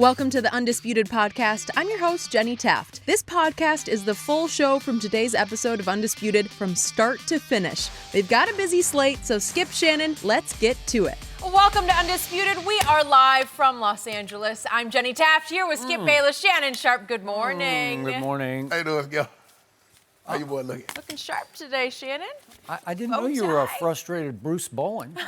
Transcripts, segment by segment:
Welcome to the Undisputed podcast. I'm your host, Jenny Taft. This podcast is the full show from today's episode of Undisputed from start to finish. They've got a busy slate, so skip Shannon, let's get to it. Welcome to Undisputed. We are live from Los Angeles. I'm Jenny Taft here with Skip Bayless, Shannon Sharpe. Good morning. Good morning. How you doing, Skip? How you boy looking? Looking sharp today, Shannon. I didn't know you were a frustrated Bruce Bowen.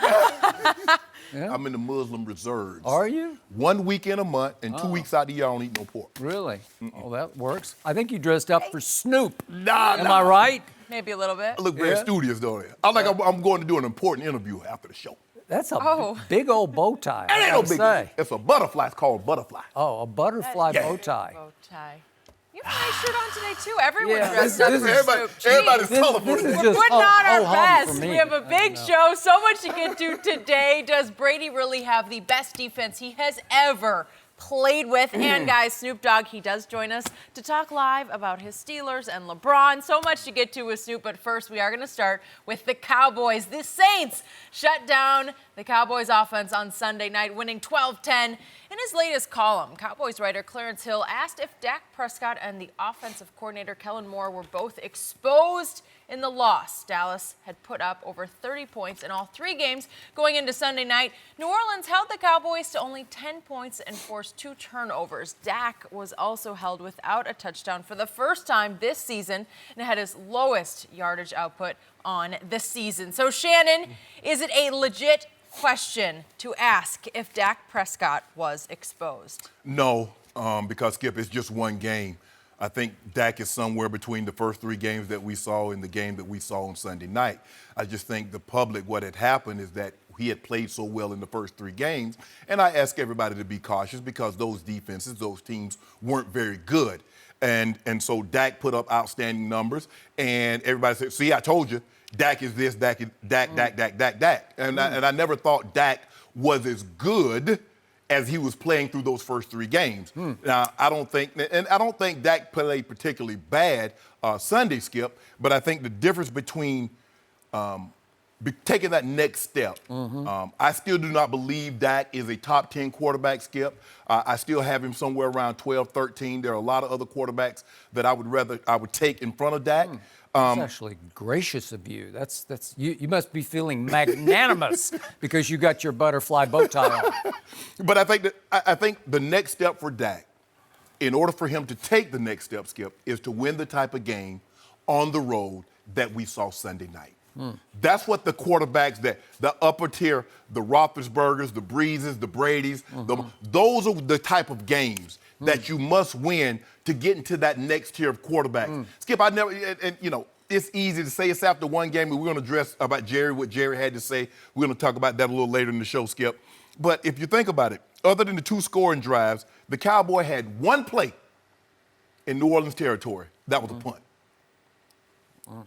Yeah. I'm in the Muslim reserves. Are you? 1 week in a month and 2 weeks out of the year I don't eat no pork. Really? Oh, that works. I think you dressed up for Snoop. Nah, Am I right? Maybe a little bit. I look very studious, don't I? I'm going to do an important interview after the show. That's a big old bow tie. It ain't no big. It's a butterfly. It's called butterfly. Oh, a butterfly bow tie. Bow tie. You have a nice shirt on today, too. Everyone dressed this up is- for Snoop. Everybody's Jeez. colorful. This is today. We're just putting on our ho-hum best. for me. We have a big show, so much to get to today. Does Brady really have the best defense he has ever played with? And guys, Snoop Dogg, he does join us to talk live about his Steelers and LeBron. So much to get to with Snoop, but first we are going to start with the Cowboys. The Saints shut down the Cowboys offense on Sunday night, winning 12-10. In his latest column, Cowboys writer Clarence Hill asked if Dak Prescott and the offensive coordinator Kellen Moore were both exposed in the loss. Dallas had put up over 30 points in all three games going into Sunday night. New Orleans held the Cowboys to only 10 points and forced 2 turnovers. Dak was also held without a touchdown for the first time this season and had his lowest yardage output on the season. So, Shannon, is it a legit question to ask if Dak Prescott was exposed? No, because, Skip, it's just one game. I think Dak is somewhere between the first 3 games that we saw and the game that we saw on Sunday night. I just think the public, what had happened is that he had played so well in the first 3 games. And I ask everybody to be cautious because those defenses, those teams weren't very good. And so Dak put up outstanding numbers. And everybody said, see, I told you, Dak is this, Dak. And I never thought Dak was as good as he was playing through those first 3 games. Now, I don't think Dak played particularly bad Sunday, Skip, but I think the difference between taking that next step, I still do not believe Dak is a top 10 quarterback, Skip. I still have him somewhere around 12, 13. There are a lot of other quarterbacks that I would take in front of Dak. That's actually gracious of you. That's you must be feeling magnanimous because you got your butterfly bow tie on. But I think the next step for Dak, in order for him to take the next step, Skip, is to win the type of game on the road that we saw Sunday night. That's what the quarterbacks, the upper tier, the Roethlisbergers, the Breezes, the Bradys, those are the type of games that you must win to get into that next tier of quarterbacks. Skip, it's easy to say it's after one game, and we're going to address about what Jerry had to say. We're going to talk about that a little later in the show, Skip. But if you think about it, other than the 2 scoring drives, the Cowboy had 1 play in New Orleans territory. That was a punt.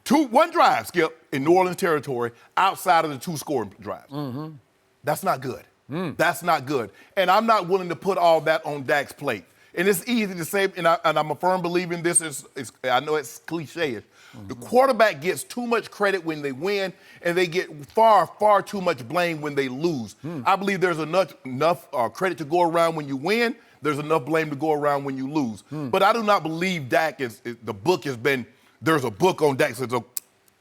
1 drive, Skip, in New Orleans territory outside of the 2 scoring drives. That's not good. That's not good. And I'm not willing to put all that on Dak's plate. And it's easy to say, and I'm a firm believer in this. I know it's cliche. The quarterback gets too much credit when they win, and they get far, far too much blame when they lose. I believe there's enough credit to go around when you win. There's enough blame to go around when you lose. But I do not believe Dak the book has been, there's a book on Dak.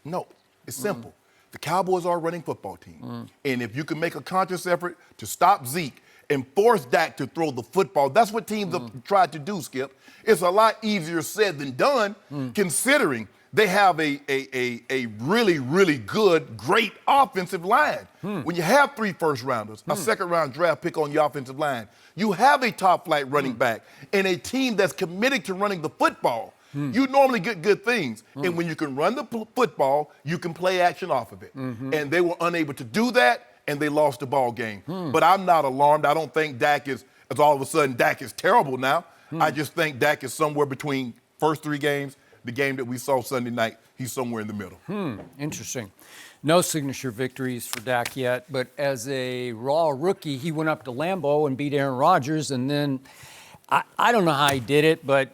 No, it's simple. The Cowboys are a running football team. And if you can make a conscious effort to stop Zeke and force Dak to throw the football, that's what teams have tried to do, Skip. It's a lot easier said than done, considering they have a really, really good, great offensive line. When you have 3 first-rounders, a second-round draft pick on your offensive line, you have a top-flight running back and a team that's committed to running the football. You normally get good things. And when you can run the football, you can play action off of it. And they were unable to do that, and they lost the ball game. But I'm not alarmed. I don't think Dak is all of a sudden Dak is terrible now. I just think Dak is somewhere between first 3 games, the game that we saw Sunday night, he's somewhere in the middle. Interesting. No signature victories for Dak yet, but as a raw rookie, he went up to Lambeau and beat Aaron Rodgers, and then I don't know how he did it, but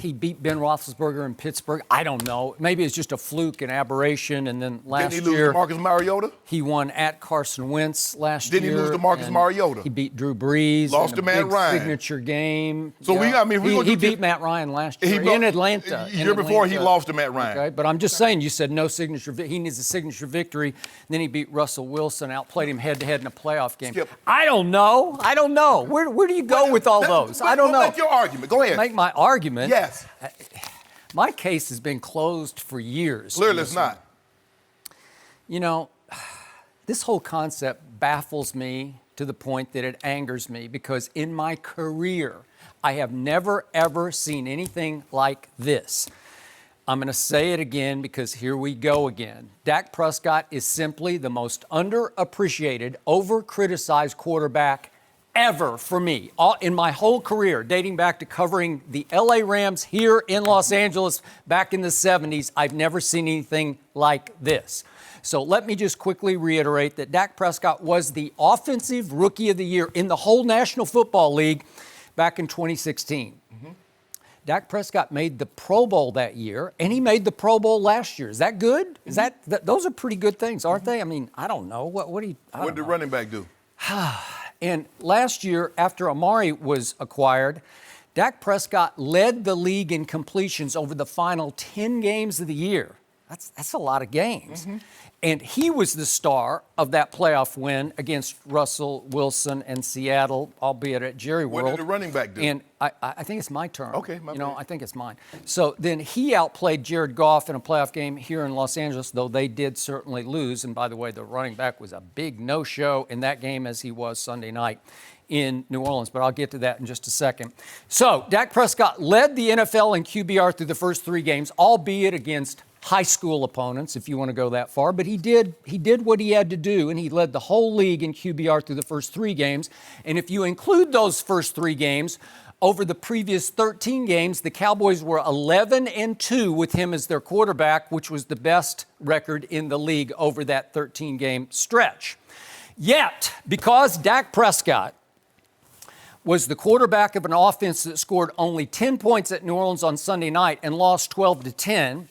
he beat Ben Roethlisberger in Pittsburgh. I don't know. Maybe it's just a fluke, an aberration. And then last Didn't he lose year, to Marcus Mariota? he won at Carson Wentz last year. Didn't he lose to Marcus Mariota? He beat Drew Brees. Lost in to a Matt big Ryan. signature game. So he beat Matt Ryan last year in Atlanta. The year before he lost to Matt Ryan. Okay, but I'm just saying, you said no signature. He needs a signature victory. And then he beat Russell Wilson, outplayed him head-to-head in a playoff game. Skip. I don't know. Where do you go with all those? I don't know. Make your argument. Go ahead. Make my argument. Yes. My case has been closed for years. Clearly it's not. You know, this whole concept baffles me to the point that it angers me because in my career, I have never, ever seen anything like this. I'm going to say it again because here we go again. Dak Prescott is simply the most underappreciated, over-criticized quarterback ever for me. In my whole career, dating back to covering the LA Rams here in Los Angeles back in the 70s, I've never seen anything like this. So let me just quickly reiterate that Dak Prescott was the offensive rookie of the year in the whole National Football League back in 2016. Dak Prescott made the Pro Bowl that year, and he made the Pro Bowl last year. Is that good? Is that those are pretty good things, aren't they? I mean, I don't know. What did the running back do? And last year, after Amari was acquired, Dak Prescott led the league in completions over the final 10 games of the year. That's a lot of games. And he was the star of that playoff win against Russell Wilson and Seattle, albeit at Jerry World. What did the running back do? And I think it's my turn. Okay, my bad. I think it's mine. So then he outplayed Jared Goff in a playoff game here in Los Angeles, though they did certainly lose. And by the way, the running back was a big no-show in that game as he was Sunday night in New Orleans, but I'll get to that in just a second. So Dak Prescott led the NFL in QBR through the first 3 games, albeit against high school opponents, if you want to go that far, but he did what he had to do, and he led the whole league in QBR through the first 3 games. And if you include those first 3 games, over the previous 13 games, the Cowboys were 11-2 with him as their quarterback, which was the best record in the league over that 13-game stretch. Yet, because Dak Prescott was the quarterback of an offense that scored only 10 points at New Orleans on Sunday night and lost 12-10,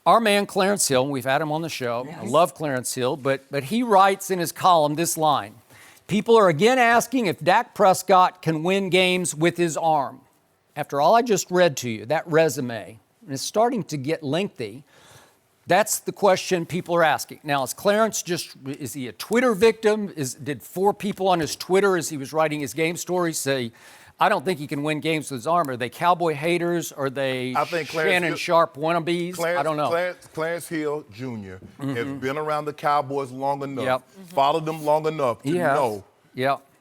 our man Clarence Hill, and we've had him on the show, I love Clarence Hill, but he writes in his column this line: people are again asking if Dak Prescott can win games with his arm. After all I just read to you, that resume, and it's starting to get lengthy, that's the question people are asking. Now, is he a Twitter victim? Did 4 people on his Twitter as he was writing his game story say, I don't think he can win games with his arm? Are they Cowboy haters? Are they Shannon Sharpe wannabes? I don't know. Clarence Hill Jr. has been around the Cowboys long enough, followed them long enough to know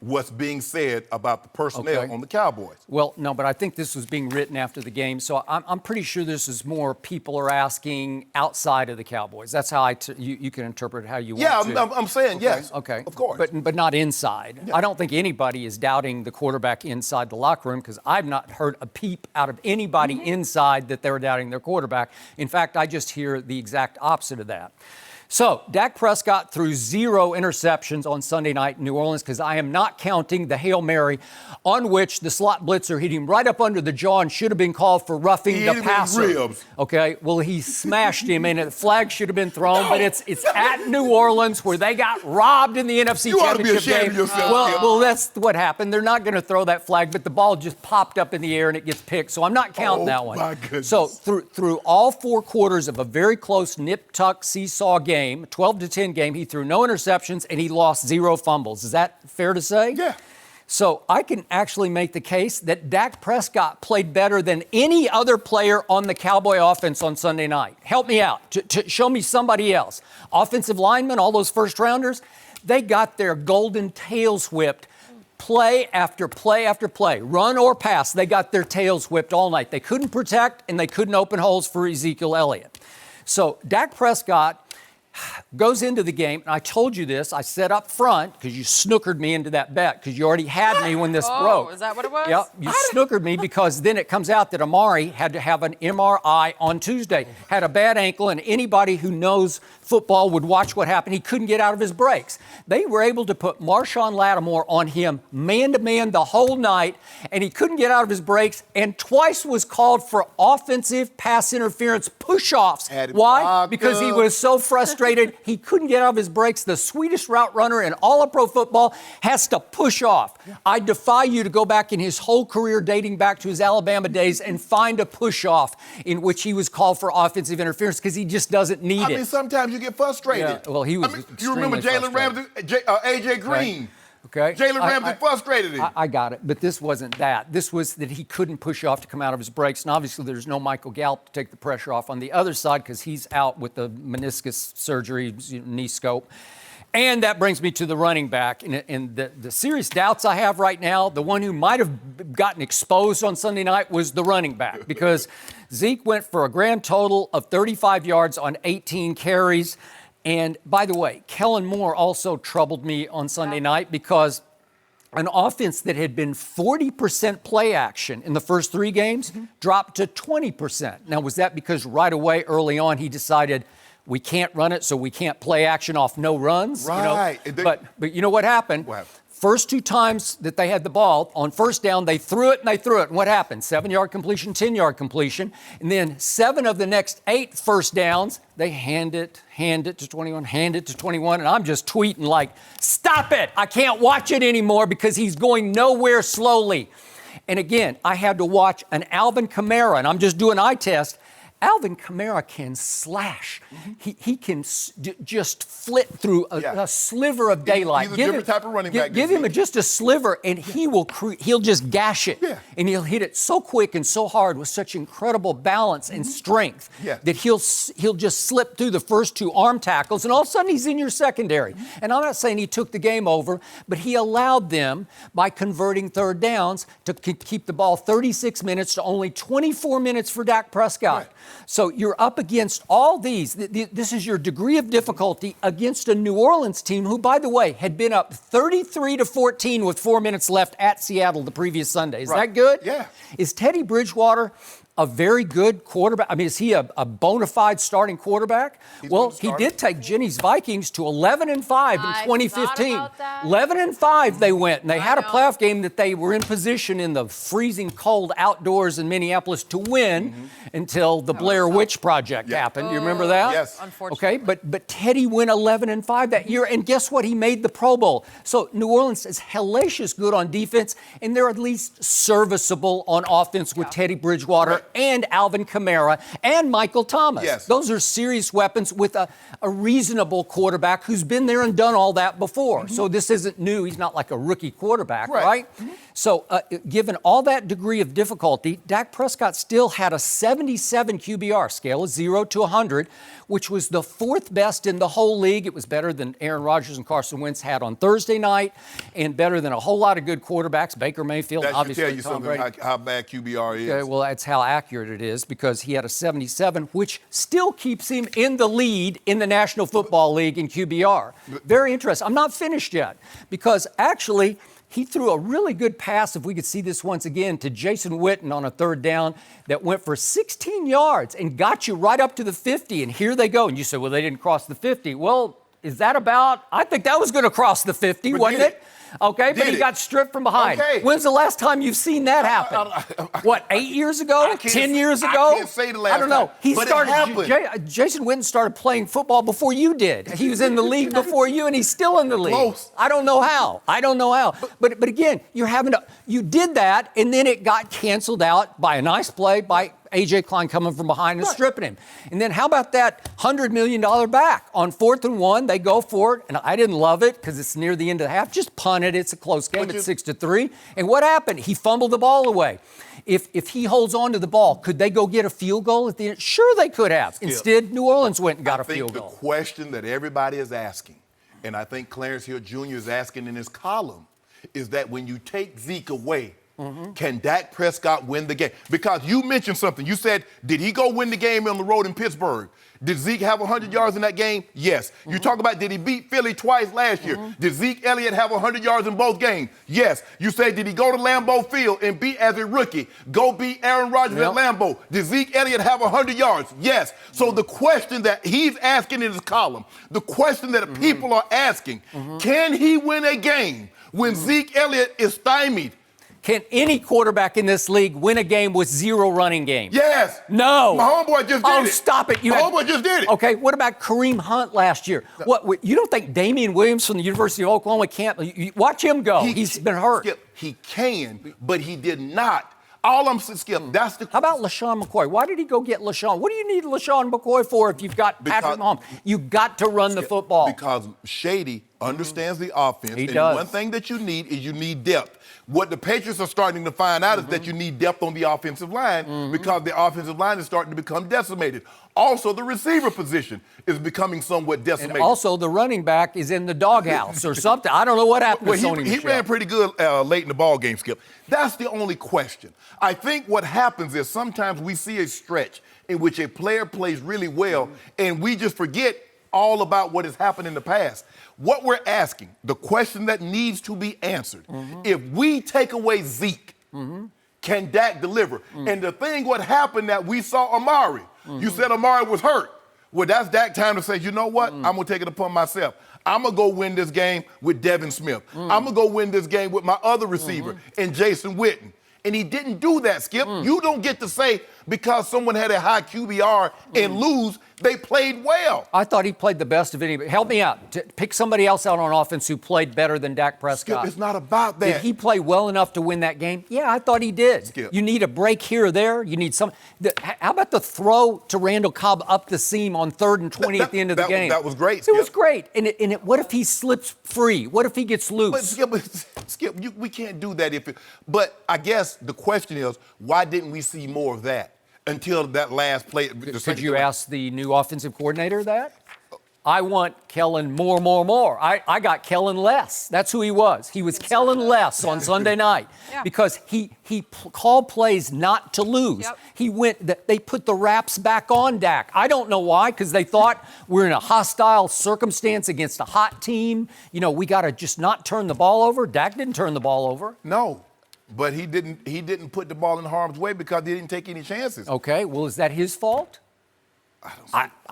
what's being said about the personnel on the Cowboys. Well, no, but I think this was being written after the game, so I'm pretty sure this is more people are asking outside of the Cowboys. That's how you can interpret it how you want to. Yeah, I'm saying yes. Okay. Of course. But not inside. Yeah. I don't think anybody is doubting the quarterback inside the locker room because I've not heard a peep out of anybody inside that they're doubting their quarterback. In fact, I just hear the exact opposite of that. So, Dak Prescott threw 0 interceptions on Sunday night in New Orleans because I am not counting the Hail Mary on which the slot blitzer hit him right up under the jaw and should have been called for roughing the passer. Ribs. Okay, well, he smashed him and the flag should have been thrown, but it's at New Orleans where they got robbed in the NFC You ought to be Championship ashamed game. of yourself, Well, that's what happened. They're not going to throw that flag, but the ball just popped up in the air and it gets picked, so I'm not counting that one. My goodness. So, through all 4 quarters of a very close nip-tuck seesaw game, 12-10 game, he threw no interceptions and he lost 0 fumbles. Is that fair to say? Yeah. So I can actually make the case that Dak Prescott played better than any other player on the Cowboy offense on Sunday night. Help me out. To show me somebody else. Offensive linemen, all those first-rounders, they got their golden tails whipped play after play after play. Run or pass, they got their tails whipped all night. They couldn't protect and they couldn't open holes for Ezekiel Elliott. So Dak Prescott goes into the game, and I told you this. I said up front, because you snookered me into that bet, because you already had me when this broke. Is that what it was? Yep, you snookered me because then it comes out that Amari had to have an MRI on Tuesday. Had a bad ankle, and anybody who knows football would watch what happened. He couldn't get out of his breaks. They were able to put Marshawn Lattimore on him man-to-man the whole night, and he couldn't get out of his breaks, and twice was called for offensive pass interference push-offs. Why? Because he was so frustrated he couldn't get out of his breaks. The sweetest route runner in all of pro football has to push off. I defy you to go back in his whole career dating back to his Alabama days and find a push-off in which he was called for offensive interference because he just doesn't need it. I mean, sometimes you get frustrated. Yeah, well, he was you remember Jalen Ramsey, A.J. Green. Okay. Jalen Ramsey frustrated him. I got it, but this wasn't that. This was that he couldn't push off to come out of his breaks, and obviously there's no Michael Gallup to take the pressure off on the other side because he's out with the meniscus surgery, knee scope. And that brings me to the running back. And the serious doubts I have right now, the one who might have gotten exposed on Sunday night was the running back because Zeke went for a grand total of 35 yards on 18 carries. And by the way, Kellen Moore also troubled me on Sunday night because an offense that had been 40% play action in the first 3 games dropped to 20%. Now, was that because right away, early on, he decided we can't run it, so we can't play action off no runs? Right. You know? But you know what happened? What happened? First 2 times that they had the ball, on first down, they threw it and they threw it. And what happened? 7-yard completion, 10-yard completion. And then 7 of the next 8 first downs, they hand it to 21, hand it to 21. And I'm just tweeting like, stop it. I can't watch it anymore because he's going nowhere slowly. And again, I had to watch an Alvin Kamara, and I'm just doing eye test. Alvin Kamara can slash. He can just flit through a sliver of daylight. He's a different type of running back. Give him just a sliver, and he'll just gash it. Yeah. And he'll hit it so quick and so hard with such incredible balance and strength that he'll just slip through the first 2 arm tackles, and all of a sudden he's in your secondary. And I'm not saying he took the game over, but he allowed them, by converting third downs, to keep the ball 36 minutes to only 24 minutes for Dak Prescott. Right. So you're up against all these. This is your degree of difficulty against a New Orleans team who, by the way, had been up 33-14 with 4 minutes left at Seattle the previous Sunday. Is that good? Yeah. Is Teddy Bridgewater a very good quarterback? I mean, is he a bona fide starting quarterback? Well, he did take Jenny's Vikings to 11-5 in 2015. 11-5 they went, and they had a playoff game that they were in position in the freezing cold outdoors in Minneapolis to win until the Blair Witch Project happened. You remember that? Yes. Okay, but Teddy went 11-5 that year, and guess what? He made the Pro Bowl. So New Orleans is hellacious good on defense, and they're at least serviceable on offense with Teddy Bridgewater and Alvin Kamara and Michael Thomas. Yes. Those are serious weapons with a reasonable quarterback who's been there and done all that before. So this isn't new. He's not like a rookie quarterback, right? So given all that degree of difficulty, Dak Prescott still had a 77 QBR, scale of 0 to 100, which was the 4th best in the whole league. It was better than Aaron Rodgers and Carson Wentz had on Thursday night, and better than a whole lot of good quarterbacks, Baker Mayfield, That obviously should tell you Tom something Brady. how bad QBR is. Okay, well, that's how accurate it is because he had a 77, which still keeps him in the lead in the National Football League in QBR. Very interesting. I'm not finished yet because actually he threw a really good pass, if we could see this once again, to Jason Witten on a 3rd down that went for 16 yards and got you right up to the 50. And here they go. And you said, well, they didn't cross the 50. Well, is that about? I think that was going to cross the 50, wasn't it? Okay, but he got stripped from behind. Okay. When's the last time you've seen that happen? What, 8 years ago? 10 years ago? I can't say the last I don't know. time, He but it started. happened. Jason Witten started playing football before you did. He was in the league before you, and he's still in the league. Close. I don't know how. But again, you did that, and then it got canceled out by a nice play by A.J. Klein coming from behind and stripping him. And then how about that $100 million back? On 4th and 1, they go for it, and I didn't love it because it's near the end of the half. Just punt it. It's a close game. It's 6-3. And what happened? He fumbled the ball away. If he holds on to the ball, could they go get a field goal at the end? Sure, they could have. Instead, New Orleans went and got a field goal. The question that everybody is asking, and I think Clarence Hill Jr. is asking in his column, is that when you take Zeke away, Can Dak Prescott win the game? Because you mentioned something. You said, did he go win the game on the road in Pittsburgh? Did Zeke have 100 yards in that game? Yes. You talk about, did he beat Philly twice last year? Did Zeke Elliott have 100 yards in both games? Yes. You say, did he go to Lambeau Field and beat, as a rookie, go beat Aaron Rodgers at Lambeau? Did Zeke Elliott have 100 yards? Yes. So the question that he's asking in his column, the question that people are asking, can he win a game when Zeke Elliott is stymied? Can any quarterback in this league win a game with 0 running game? Yes. No. My homeboy just did it. Oh, stop it. My homeboy just did it. Okay, what about Kareem Hunt last year? What, you don't think Damian Williams from the University of Oklahoma can't? Watch him go. He's been hurt. Skip, he can, but he did not. All I'm saying, Skip, that's the... How about Lesean McCoy? Why did he go get Lesean? What do you need Lesean McCoy for if you've got Patrick Mahomes? You've got to run the football. Because Shady understands the offense. He and does. One thing that you need is you need depth. What the Patriots are starting to find out is that you need depth on the offensive line because the offensive line is starting to become decimated. Also, the receiver position is becoming somewhat decimated. And also, the running back is in the doghouse or something. I don't know what happened to Sony he Michel. ran pretty good late in the ball game, Skip. That's the only question. I think what happens is sometimes we see a stretch in which a player plays really well, and we just forget all about what has happened in the past. What we're asking, the question that needs to be answered, if we take away Zeke, can Dak deliver? And the thing, what happened that we saw Amari, you said Amari was hurt. Well, that's Dak time to say, you know what? I'm going to take it upon myself. I'm going to go win this game with Devin Smith. I'm going to go win this game with my other receiver and Jason Witten. And he didn't do that, Skip. You don't get to say because someone had a high QBR and lose, they played well. I thought he played the best of anybody. Help me out. Pick somebody else out on offense who played better than Dak Prescott. Skip, it's not about that. Did he play well enough to win that game? Yeah, I thought he did. Skip. You need a break here or there. You need some. How about the throw to Randall Cobb up the seam on 3rd and 20 at the end of the game? That was great, It was great. And what if he slips free? What if he gets loose? But Skip, we can't do that but I guess the question is, why didn't we see more of that until that last play? Could you ask the new offensive coordinator that? I want Kellen more. I got Kellen less. That's who he was. He was Kellen less on Sunday night because he called plays not to lose. They put the wraps back on Dak. I don't know why, because they thought we're in a hostile circumstance against a hot team. You know, we got to just not turn the ball over. Dak didn't turn the ball over. No. But he didn't put the ball in harm's way because he didn't take any chances. Okay, well, is that his fault?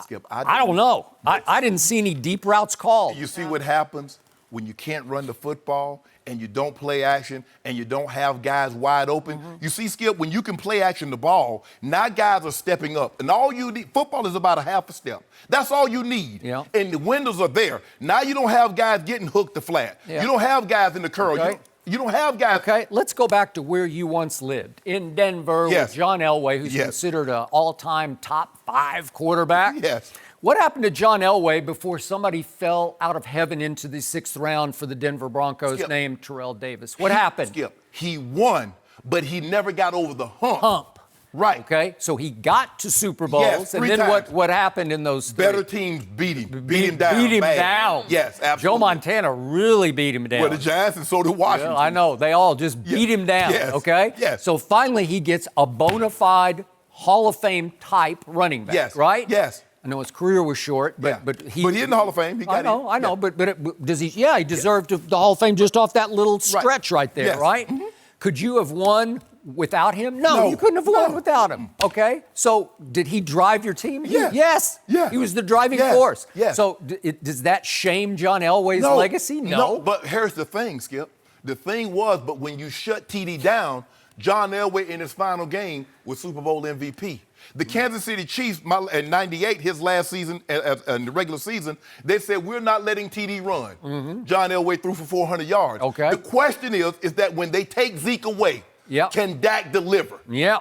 Skip, I don't know. I didn't see any deep routes called. You see what happens when you can't run the football and you don't play action and you don't have guys wide open? You see, Skip, when you can play action the ball, now guys are stepping up. And all you need, football is about a half a step. That's all you need. Yeah. And the windows are there. Now you don't have guys getting hooked to flat. Yeah. You don't have guys in the curl. Okay. You don't have guys. Okay, let's go back to where you once lived, in Denver with John Elway, who's considered an all-time top 5 quarterback. Yes. What happened to John Elway before somebody fell out of heaven into the 6th round for the Denver Broncos named Terrell Davis? What happened? Skip, he won, but he never got over the hump. Right. Okay, so he got to Super Bowls, and then what happened in those 3? Better teams beat him. Beat him down. Beat him down. Yes, absolutely. Joe Montana really beat him down. Well, the Giants and so did Washington. Yeah, I know. They all just beat him down, okay? Yes. So finally he gets a bona fide Hall of Fame type running back, right? Yes. I know his career was short, but he in the Hall of Fame. He got I know, but does he? Yeah, he deserved the Hall of Fame just off that little stretch right there, right? Could you have won without him? No, you couldn't have won without him. Okay, so did he drive your team? Yes. He was the driving force. Yes. So does that shame John Elway's legacy? No. But here's the thing, Skip. The thing was, but when you shut TD down, John Elway in his final game was Super Bowl MVP. The Kansas City Chiefs, in '98, his last season, in the regular season, they said, we're not letting TD run. John Elway threw for 400 yards. Okay. The question is that when they take Zeke away, can Dak deliver? Yeah.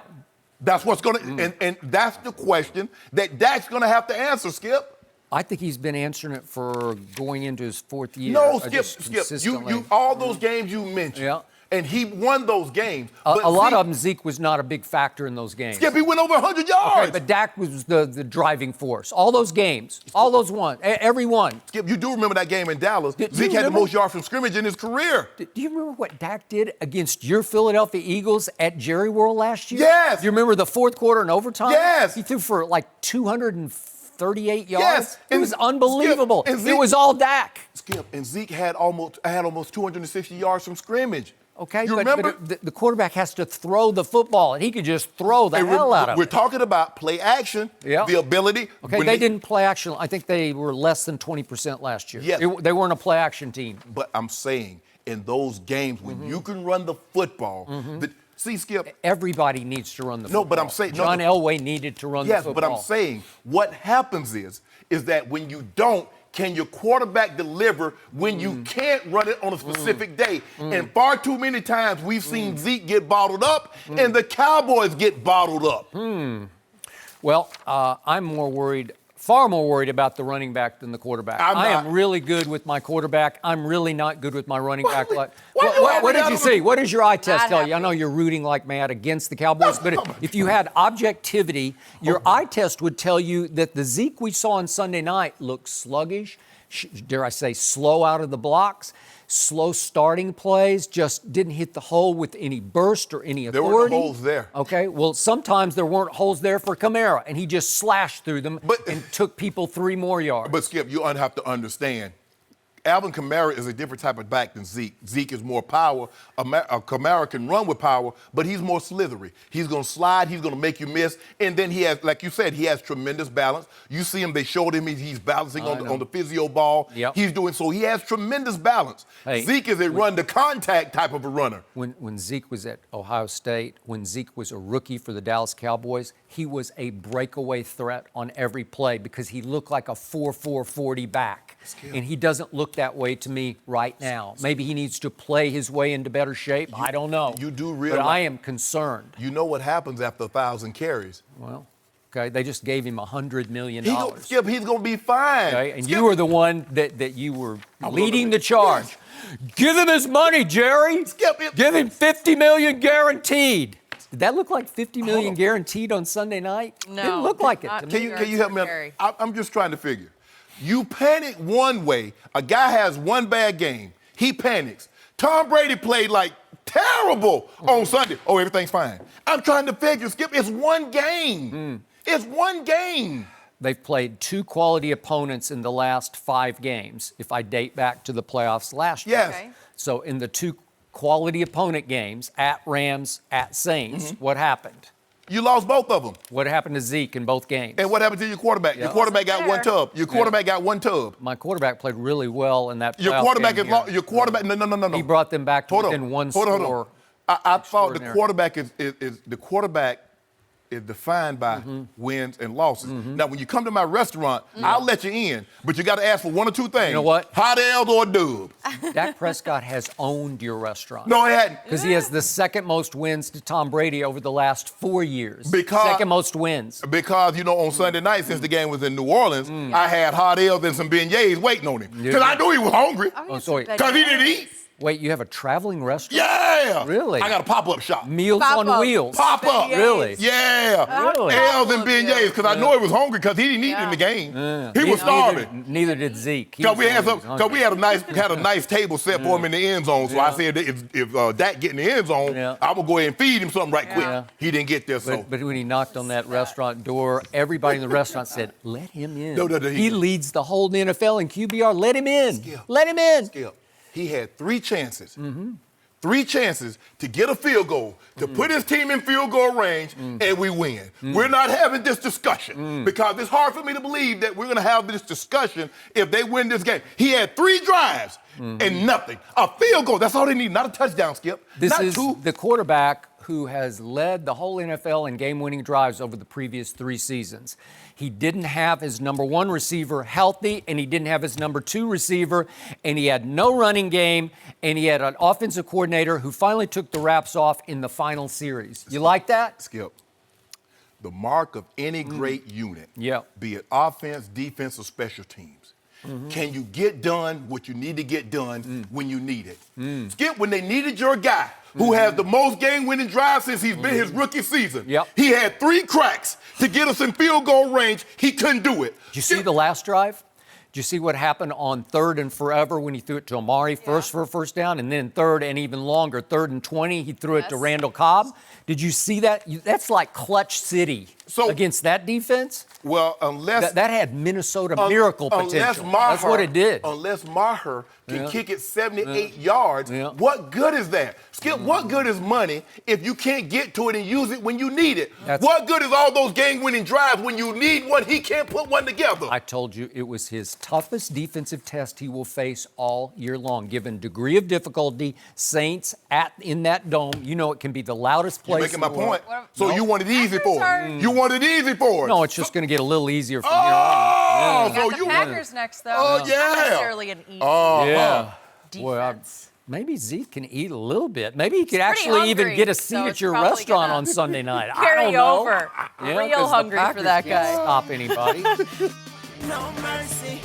That's what's going to, and that's the question that Dak's going to have to answer, Skip. I think he's been answering it for going into his 4th year. No, Skip. You all those games you mentioned. And he won those games. A lot of them, Zeke was not a big factor in those games. Skip, he went over 100 yards. Okay, but Dak was the driving force. All those games, all those every one. Skip, you do remember that game in Dallas. Do Zeke had the most yards from scrimmage in his career. Do you remember what Dak did against your Philadelphia Eagles at Jerry World last year? Yes. Do you remember the fourth quarter and overtime? Yes. He threw for like 238 yards. Yes. It was unbelievable. Skip, and Zeke, it was all Dak. Skip, and Zeke had almost 260 yards from scrimmage. Okay, you remember? But the quarterback has to throw the football, and he could just throw the hell out of it. We're talking about play action, the ability. Okay, they didn't play action. I think they were less than 20% last year. Yes. They weren't a play action team. But I'm saying, in those games, when you can run the football, see, Skip. Everybody needs to run the football. No, but I'm saying. John Elway needed to run the football. Yes, but I'm saying, what happens is that when you don't, can your quarterback deliver when you can't run it on a specific day? And far too many times we've seen Zeke get bottled up and the Cowboys get bottled up. Well, I'm far more worried about the running back than the quarterback. I am really good with my quarterback. I'm really not good with my running back. What did you see? What does your eye test tell you? I know you're rooting like mad against the Cowboys, but if you had objectivity, your eye test would tell you that the Zeke we saw on Sunday night looked sluggish, dare I say slow out of the blocks, slow starting plays, just didn't hit the hole with any burst or any authority. There weren't holes there. Okay, well, sometimes there weren't holes there for Kamara, and he just slashed through them and took people 3 more yards. But, Skip, you have to understand, Alvin Kamara is a different type of back than Zeke. Zeke is more power. Kamara can run with power, but he's more slithery. He's going to slide. He's going to make you miss. And then he has, like you said, he has tremendous balance. You see him, they showed him he's balancing on the physio ball. Yep. He's doing so. He has tremendous balance. Hey, Zeke is a run-to-contact type of a runner. When Zeke was at Ohio State, when Zeke was a rookie for the Dallas Cowboys, he was a breakaway threat on every play because he looked like a 4.4 40 back. And he doesn't look that way to me right now. Maybe he needs to play his way into better shape. I don't know. You do realize. But I am concerned. You know what happens after 1,000 carries. Well, okay, they just gave him $100 million. Skip, he's going to be fine. Okay, and you were the one that you were leading the charge. Give him his money, Jerry. Give him $50 million guaranteed. Did that look like $50 million guaranteed on Sunday night? No. Didn't look like it to me. Can you help me? I'm just trying to figure. You panic one way. A guy has one bad game. He panics. Tom Brady played like terrible on Sunday. Oh, everything's fine. I'm trying to figure, Skip, it's one game. It's one game. They've played 2 quality opponents in the last 5 games, if I date back to the playoffs last year. Yes. Okay. So in the 2 quality opponent games, at Rams, at Saints, what happened? You lost both of them. What happened to Zeke in both games? And what happened to your quarterback? Your quarterback got one tub. Your quarterback got one tub. My quarterback played really well in that playoff Your quarterback game is your quarterback. No. He brought them back to within one score. Hold on. I thought the quarterback is defined by wins and losses. Now, when you come to my restaurant, I'll let you in, but you got to ask for 1 or 2 things. You know what? Hot L's or dubs. Dak Prescott has owned your restaurant. No, he hadn't. Because he has the second most wins to Tom Brady over the last 4 years. Because second most wins. Because, on Sunday night, since the game was in New Orleans, I had hot L's and some beignets waiting on him. Because I knew he was hungry. Sorry. Because he didn't eat. Wait, you have a traveling restaurant? Yeah. Really? I got a pop-up shop. Meals on wheels. Pop-up. Really? Yeah. Really? L's and beignets, because I know he was hungry because he didn't eat in the game. He was starving. Neither did Zeke. Because we had a nice table set for him in the end zone. So I said if Dak get in the end zone, I'm gonna go ahead and feed him something right quick. He didn't get there. But when he knocked on that restaurant door, everybody in the restaurant said, "Let him in." No, he leads the whole NFL in QBR. Let him in. Let him in. Skip. He had 3 chances. 3 chances to get a field goal, to put his team in field goal range, and we win. We're not having this discussion because it's hard for me to believe that we're going to have this discussion if they win this game. He had 3 drives and nothing. A field goal, that's all they need, not a touchdown, Skip. This not is 2. the quarterback who has led the whole NFL in game-winning drives over the previous 3 seasons. He didn't have his number 1 receiver healthy, and he didn't have his number 2 receiver, and he had no running game, and he had an offensive coordinator who finally took the wraps off in the final series. You like that? Skip, the mark of any great unit, Yeah. be it offense, defense, or special teams, Can you get done what you need to get done when you need it? Skip, when they needed your guy, who has the most game-winning drives since he's been his rookie season. He had 3 cracks to get us in field goal range. He couldn't do it. Did you see the last drive? Did you see what happened on 3rd and forever when he threw it to Amari first for a first down, and then 3rd and even longer, 3rd and 20, he threw it to Randall Cobb? Did you see that? That's like clutch city against that defense. Well, unless that had Minnesota miracle potential. That's what it did. Unless Maher can kick it 78 yards, what good is that? Skip, what good is money if you can't get to it and use it when you need it? What good is all those game-winning drives when you need one? He can't put one together. I told you it was his toughest defensive test he will face all year long, given degree of difficulty. Saints in that dome, you know it can be the loudest place. You're making my point. So you want it easy for it. You want it easy for it. No, it's just going to get a little easier from here on. So you Packers next, though. Oh, Not necessarily an easy defense. Well, maybe Zeke can eat a little bit. Maybe he could actually even get a seat at your restaurant on Sunday night. Carry I don't know. over. Yeah, Real hungry for that guy. Stop anybody. No mercy.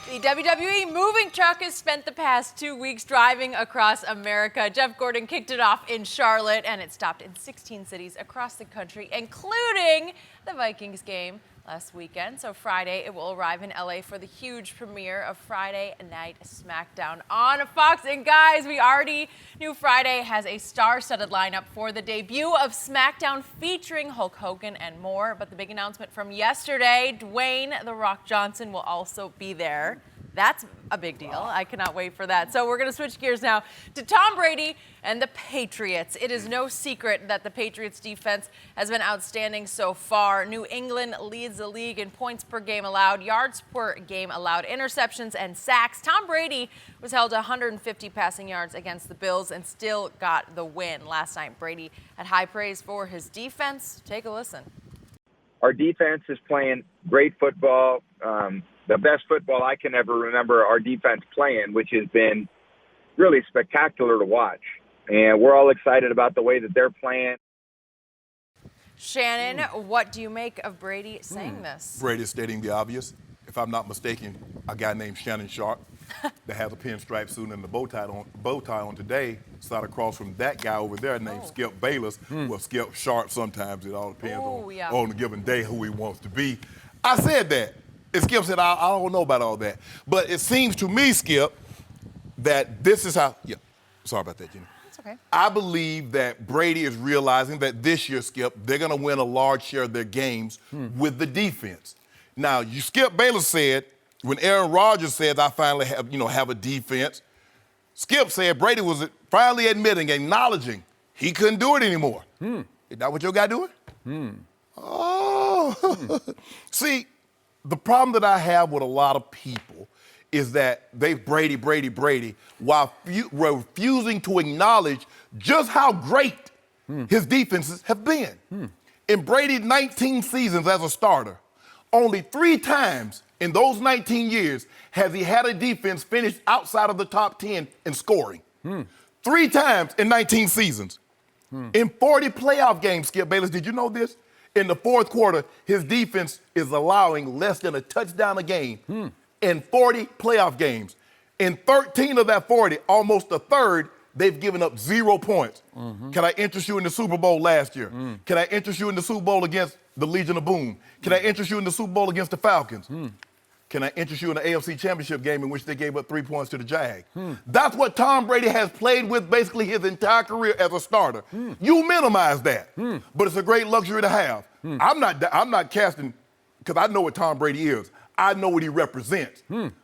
The WWE moving truck has spent the past 2 weeks driving across America. Jeff Gordon kicked it off in Charlotte, and it stopped in 16 cities across the country, including the Vikings game last weekend. So Friday, it will arrive in LA for the huge premiere of Friday Night SmackDown on Fox. And guys, we already knew Friday has a star-studded lineup for the debut of SmackDown featuring Hulk Hogan and more. But the big announcement from yesterday, Dwayne "The Rock" Johnson will also be there. That's a big deal. I cannot wait for that. So we're going to switch gears now to Tom Brady and the Patriots. It is no secret that the Patriots defense has been outstanding so far. New England leads the league in points per game allowed, yards per game allowed, interceptions, and sacks. Tom Brady was held to 150 passing yards against the Bills and still got the win. Last night, Brady had high praise for his defense. Take a listen. Our defense is playing great football. The best football I can ever remember our defense playing, which has been really spectacular to watch. And we're all excited about the way that they're playing. Shannon, what do you make of Brady saying this? Brady stating the obvious. If I'm not mistaken, a guy named Shannon Sharpe that has a pinstripe suit and the bow tie on today sat across from that guy over there named Skip Bayless. Well, Skip Sharpe sometimes. It all depends on a given day who he wants to be. I said that. And Skip said, I don't know about all that. But it seems to me, Skip, that this is how, sorry about that, Jenny. It's okay. I believe that Brady is realizing that this year, Skip, they're going to win a large share of their games with the defense. Now, Skip Bayless said, when Aaron Rodgers said, I finally have a defense, Skip said Brady was finally admitting, acknowledging he couldn't do it anymore. Is that what your guy doing? Oh. See, the problem that I have with a lot of people is that they Brady, while refusing to acknowledge just how great his defenses have been. In Brady's 19 seasons as a starter, only 3 times in those 19 years has he had a defense finish outside of the top 10 in scoring. 3 times in 19 seasons. In 40 playoff games, Skip Bayless, did you know this? In the fourth quarter, his defense is allowing less than a touchdown a game in 40 playoff games. In 13 of that 40, almost a third, they've given up 0 points. Can I interest you in the Super Bowl last year? Can I interest you in the Super Bowl against the Legion of Boom? Can I interest you in the Super Bowl against the Falcons? Can I interest you in the AFC Championship game in which they gave up 3 points to the Jag? That's what Tom Brady has played with basically his entire career as a starter. You minimize that, but it's a great luxury to have. I'm not casting, because I know what Tom Brady is. I know what he represents,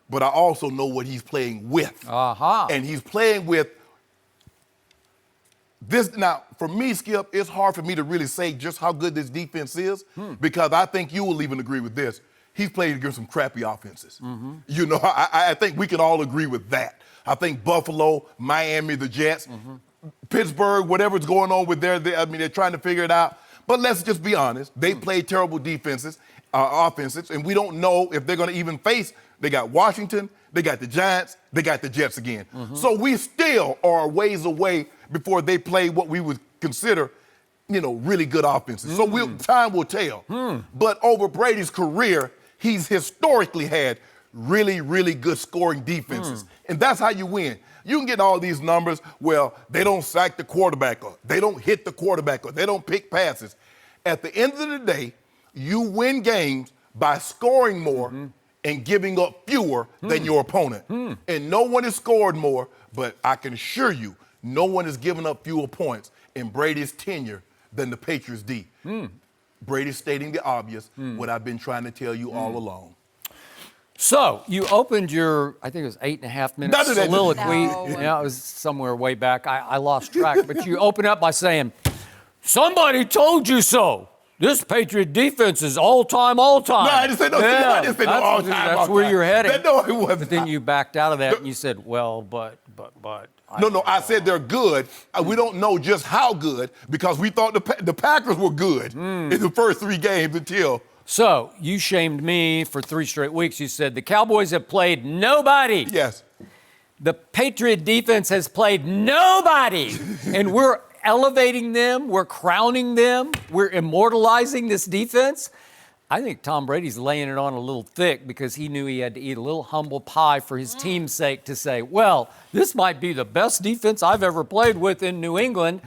but I also know what he's playing with. And he's playing with this. Now, for me, Skip, it's hard for me to really say just how good this defense is, because I think you will even agree with this. He's played against some crappy offenses. I think we can all agree with that. I think Buffalo, Miami, the Jets, Pittsburgh, whatever's going on with they're trying to figure it out. But let's just be honest. They played terrible offenses, and we don't know if they're going to even face. They got Washington, they got the Giants, they got the Jets again. So we still are a ways away before they play what we would consider, really good offenses. So time will tell. But over Brady's career, he's historically had really, really good scoring defenses. And that's how you win. You can get all these numbers, well, they don't sack the quarterback, or they don't hit the quarterback, or they don't pick passes. At the end of the day, you win games by scoring more and giving up fewer than your opponent. And no one has scored more, but I can assure you, no one has given up fewer points in Brady's tenure than the Patriots D. Brady's stating the obvious, what I've been trying to tell you all along. So you opened your, I think it was 8.5 minute soliloquy. No. Yeah, it was somewhere way back. I lost track. But you open up by saying, somebody told you so. This Patriot defense is all-time. No, I didn't say no. Yeah, I didn't say no all-time. That's where you're heading. No, it wasn't. But then you backed out of that and you said, well, but. No, I said they're good. We don't know just how good because we thought the Packers were good in the first 3 games until. So you shamed me for 3 straight weeks. You said the Cowboys have played nobody. Yes. The Patriot defense has played nobody. And we're elevating them. We're crowning them. We're immortalizing this defense. I think Tom Brady's laying it on a little thick because he knew he had to eat a little humble pie for his team's sake to say, well, this might be the best defense I've ever played with in New England.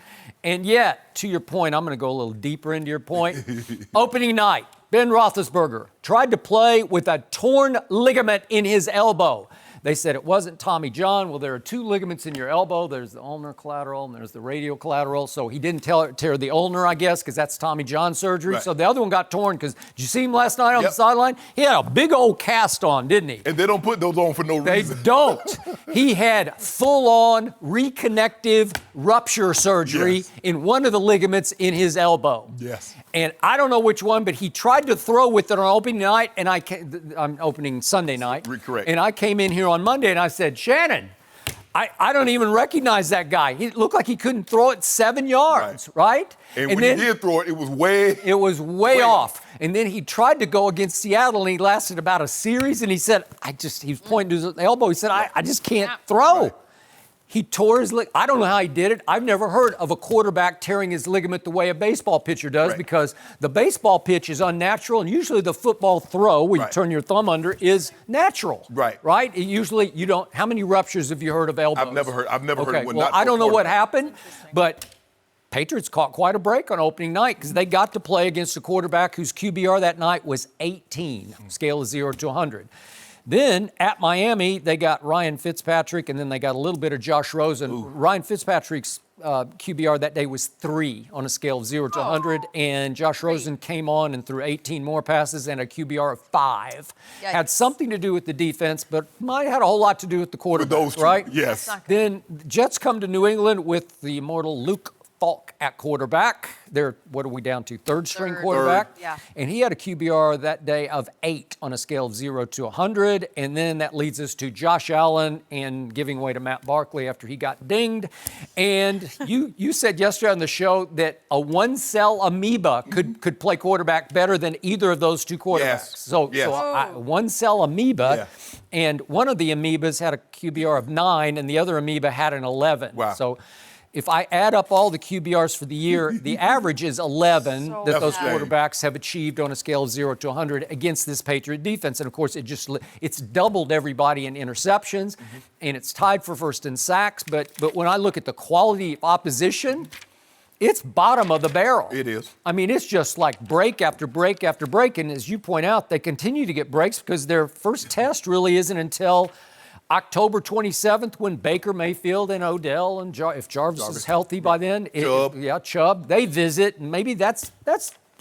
And yet, to your point, I'm going to go a little deeper into your point. Opening night, Ben Roethlisberger tried to play with a torn ligament in his elbow. They said it wasn't Tommy John. Well, there are 2 ligaments in your elbow. There's the ulnar collateral and there's the radial collateral. So he didn't tear the ulnar, I guess, because that's Tommy John surgery. Right. So the other one got torn because, did you see him last night on the sideline? He had a big old cast on, didn't he? And they don't put those on for no reason. They don't. He had full-on reconnective rupture surgery in one of the ligaments in his elbow. Yes. And I don't know which one, but he tried to throw with it on opening night, and I'm opening Sunday night. Correct. And I came in here on Monday, and I said, Shannon, I don't even recognize that guy. He looked like he couldn't throw it 7 yards, right? And when he did throw it, it was way off. And then he tried to go against Seattle, and he lasted about a series, and he said, he was pointing to his elbow. He said, I just can't throw. Right. He tore his ligament. I don't know how he did it. I've never heard of a quarterback tearing his ligament the way a baseball pitcher does because the baseball pitch is unnatural, and usually the football throw, where you turn your thumb under, is natural. Right? Usually you don't. How many ruptures have you heard of elbows? I've never heard one. Well, I don't know what happened, but Patriots caught quite a break on opening night because they got to play against a quarterback whose QBR that night was 18, scale of 0 to 100. Then at Miami, they got Ryan Fitzpatrick, and then they got a little bit of Josh Rosen. Ryan Fitzpatrick's QBR that day was 3 on a scale of 0 to 100, and Josh Rosen came on and threw 18 more passes and a QBR of 5. Yikes. Had something to do with the defense, but might have had a whole lot to do with the quarterback, those two, right? yes. Then the Jets come to New England with the immortal Luke Falk at quarterback. They're, what are we down to, third string quarterback? Yeah. And he had a QBR that day of 8 on a scale of 0 to 100. And then that leads us to Josh Allen and giving way to Matt Barkley after he got dinged. And you said yesterday on the show that a one-cell amoeba could play quarterback better than either of those 2 quarterbacks. Yes. So one-cell amoeba. Yeah. And one of the amoebas had a QBR of 9 and the other amoeba had an 11. Wow. So if I add up all the QBRs for the year, the average is 11 that those quarterbacks have achieved on a scale of 0 to 100 against this Patriot defense. And of course, it's doubled everybody in interceptions, and it's tied for first in sacks. But when I look at the quality of opposition, it's bottom of the barrel. It is. I mean, it's just like break after break after break. And as you point out, they continue to get breaks because their first test really isn't until October 27th, when Baker Mayfield and Odell and if Jarvis is healthy by then, Chubb, they visit, and maybe that's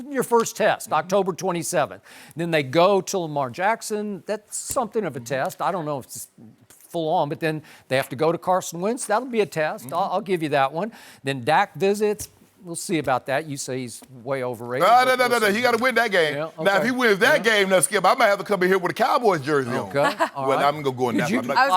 your first test, October 27th. Then they go to Lamar Jackson. That's something of a test. I don't know if it's full on, but then they have to go to Carson Wentz. That'll be a test. I'll give you that one. Then Dak visits. We'll see about that. You say he's way overrated. No. He got to win that game. Yeah, okay. Now, if he wins that game, now, Skip, I might have to come in here with a Cowboys jersey on. Okay. All Well, right. I'm going to go in that. Did I'm you- not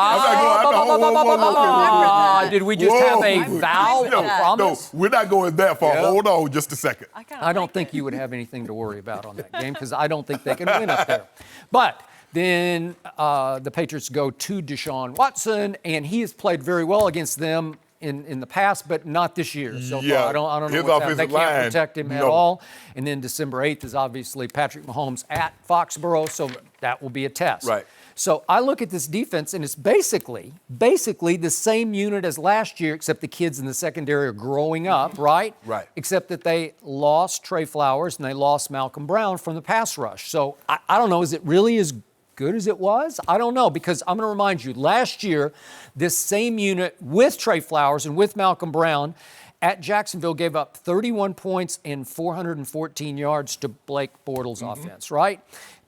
going. Did we just have a vow, a No, promise? we're not going that far. Yeah. Hold on just a second. I don't think you would have anything to worry about on that game because I don't think they can win up there. But then the Patriots go to Deshaun Watson, and he has played very well against them in the past, but not this year so Yeah, far. I don't know his what's happening. They offensive can't line, protect him at no. all. And then December 8th is obviously Patrick Mahomes at Foxborough, so that will be a test. Right. So I look at this defense, and it's basically the same unit as last year, except the kids in the secondary are growing up, right? Right. Except that they lost Trey Flowers and they lost Malcolm Brown from the pass rush. So I don't know, is it really as good as it was? I don't know, because I'm going to remind you, last year, this same unit with Trey Flowers and with Malcolm Brown at Jacksonville gave up 31 points and 414 yards to Blake Bortles' offense, right?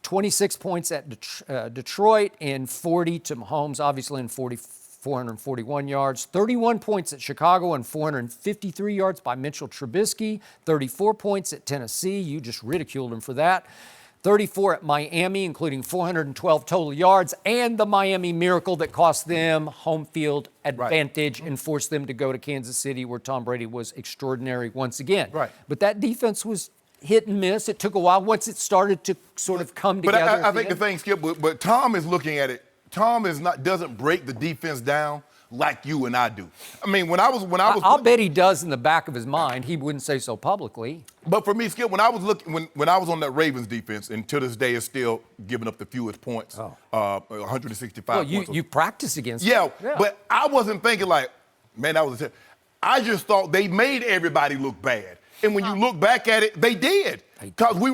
26 points at Detroit and 40 to Mahomes, obviously, and 441 yards. 31 points at Chicago and 453 yards by Mitchell Trubisky. 34 points at Tennessee. You just ridiculed him for that. 34 at Miami, including 412 total yards, and the Miami Miracle that cost them home field advantage and forced them to go to Kansas City, where Tom Brady was extraordinary once again. Right. But that defense was hit and miss. It took a while once it started to sort of come But together. I think the thing, Skip, but Tom is looking at it. Tom doesn't break the defense down like you and I do. I mean, I'll bet he does in the back of his mind. He wouldn't say so publicly. But for me, Skip, when I was on that Ravens defense, and to this day is still giving up the fewest points, 165 Well, points. you practice against Yeah, him. but I wasn't thinking like, man, that was I just thought they made everybody look bad. And when you look back at it, they did. Because they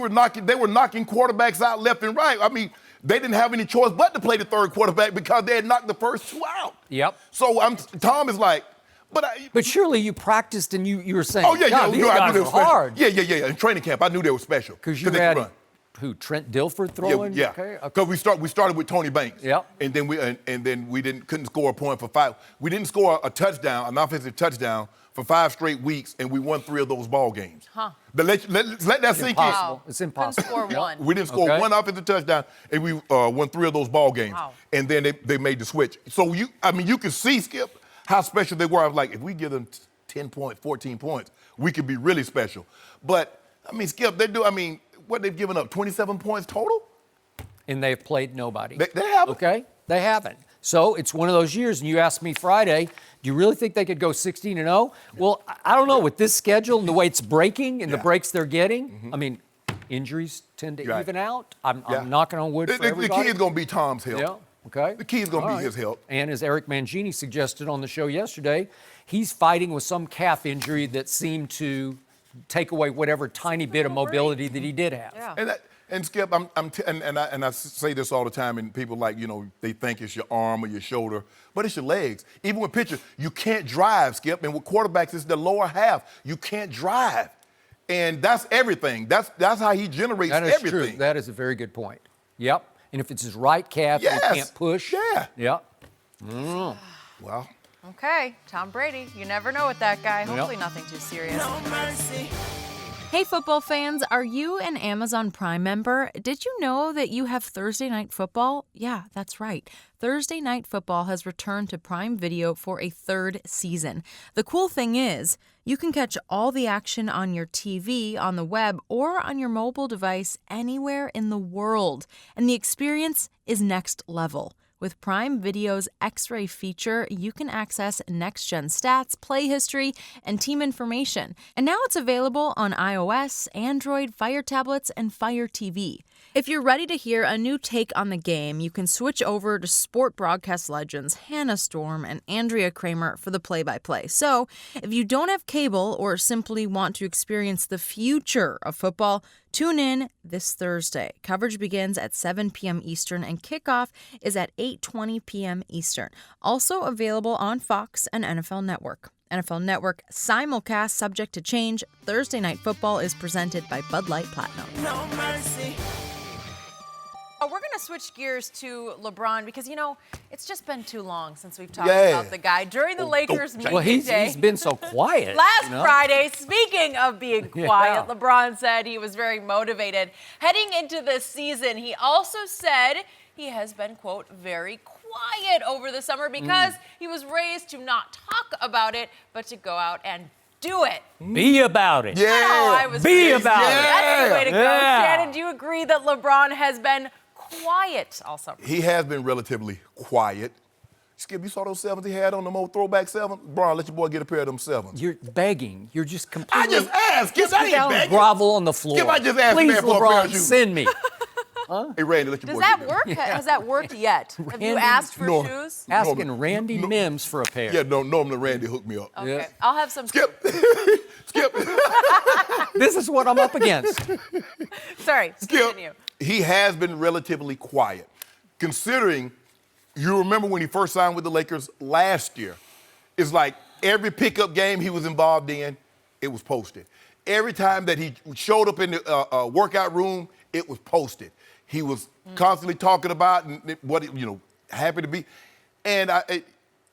were knocking quarterbacks out left and right. I mean, they didn't have any choice but to play the third quarterback because they had knocked the first two out. Yep. So Tom is like, but surely you practiced and you were saying, oh yeah, God, these I guys knew they were were special. hard. Yeah. In training camp, I knew they were special. Because you they had could run. who? Trent Dilfer throwing? Yeah. Okay. Because we started with Tony Banks. Yep. And then we couldn't score a point for 5. We didn't score a touchdown, an offensive touchdown, for 5 straight weeks, and we won 3 of those ball games. But let that sink in. It's impossible. Couldn't score one. We didn't score one offensive touchdown, and we won 3 of those ball games. Wow. And then they made the switch. So you can see, Skip, how special they were. I was like, if we give them 10 points, 14 points, we could be really special. But I mean, Skip, what they've given up, 27 points total? And they've played nobody. They haven't. Okay? They haven't. So it's one of those years, and you asked me Friday, do you really think they could go 16-0? Well, I don't know. With this schedule and the way it's breaking and the breaks they're getting, I mean, injuries tend to even out. I'm knocking on wood for everybody. The key is going to be Tom's health. Yeah, okay. The key is going to be his health. And as Eric Mangini suggested on the show yesterday, he's fighting with some calf injury that seemed to take away whatever tiny bit of mobility that he did have. Yeah. And Skip, I say this all the time, and people they think it's your arm or your shoulder, but it's your legs. Even with pitchers, you can't drive, Skip, and with quarterbacks, it's the lower half. You can't drive, and that's everything. That's how he generates everything. That is true. That is a very good point. Yep. And if it's his right calf, he can't push. Yeah. Yep. Well. Okay, Tom Brady. You never know with that guy. Hopefully nothing too serious. No mercy. Hey, football fans, are you an Amazon Prime member? Did you know that you have Thursday Night Football? Yeah, that's right. Thursday Night Football has returned to Prime Video for a 3rd season. The cool thing is, you can catch all the action on your TV, on the web, or on your mobile device anywhere in the world. And the experience is next level. With Prime Video's X-Ray feature, you can access next-gen stats, play history, and team information. And now it's available on iOS, Android, Fire tablets, and Fire TV. If you're ready to hear a new take on the game, you can switch over to sport broadcast legends Hannah Storm and Andrea Kramer for the play-by-play. So, if you don't have cable or simply want to experience the future of football, tune in this Thursday. Coverage begins at 7 p.m. Eastern and kickoff is at 8:20 p.m. Eastern. Also available on Fox and NFL Network. NFL Network simulcast subject to change. Thursday Night Football is presented by Bud Light Platinum. No mercy. Oh, we're going to switch gears to LeBron because, it's just been too long since we've talked about the guy. During the Lakers meeting Well, day, he's been so quiet. Last Friday, speaking of being quiet, Yeah. LeBron said he was very motivated. Heading into this season, he also said he has been, quote, very quiet over the summer because he was raised to not talk about it, but to go out and do it. Be about it. Yeah. Oh, I was Be raised. about it. That's the way to go. Yeah. Shannon, do you agree that LeBron has been quiet all summer? He has been relatively quiet. Skip, you saw those 7s he had on them old throwback 7? Bron, let your boy get a pair of them 7s. You're begging. You're just I completely. just asked. Skip, Just I get ain't down and begging. grovel on the floor. Skip, I just asked Please, man for a pair of LeBron, shoes. send me. Hey, Randy, let your Does boy that get work? Has that worked yet? Have you Randy- asked for No. shoes? Asking Randy Mims for a pair. Yeah, no, normally Randy hooked me up. Okay, Yeah. I'll have some. Skip. Skip. This is what I'm up against. Sorry, Skip. continue. He has been relatively quiet. Considering, you remember when he first signed with the Lakers last year, it's like every pickup game he was involved in, it was posted. Every time that he showed up in the workout room, it was posted. He was constantly talking about what, happy to be. And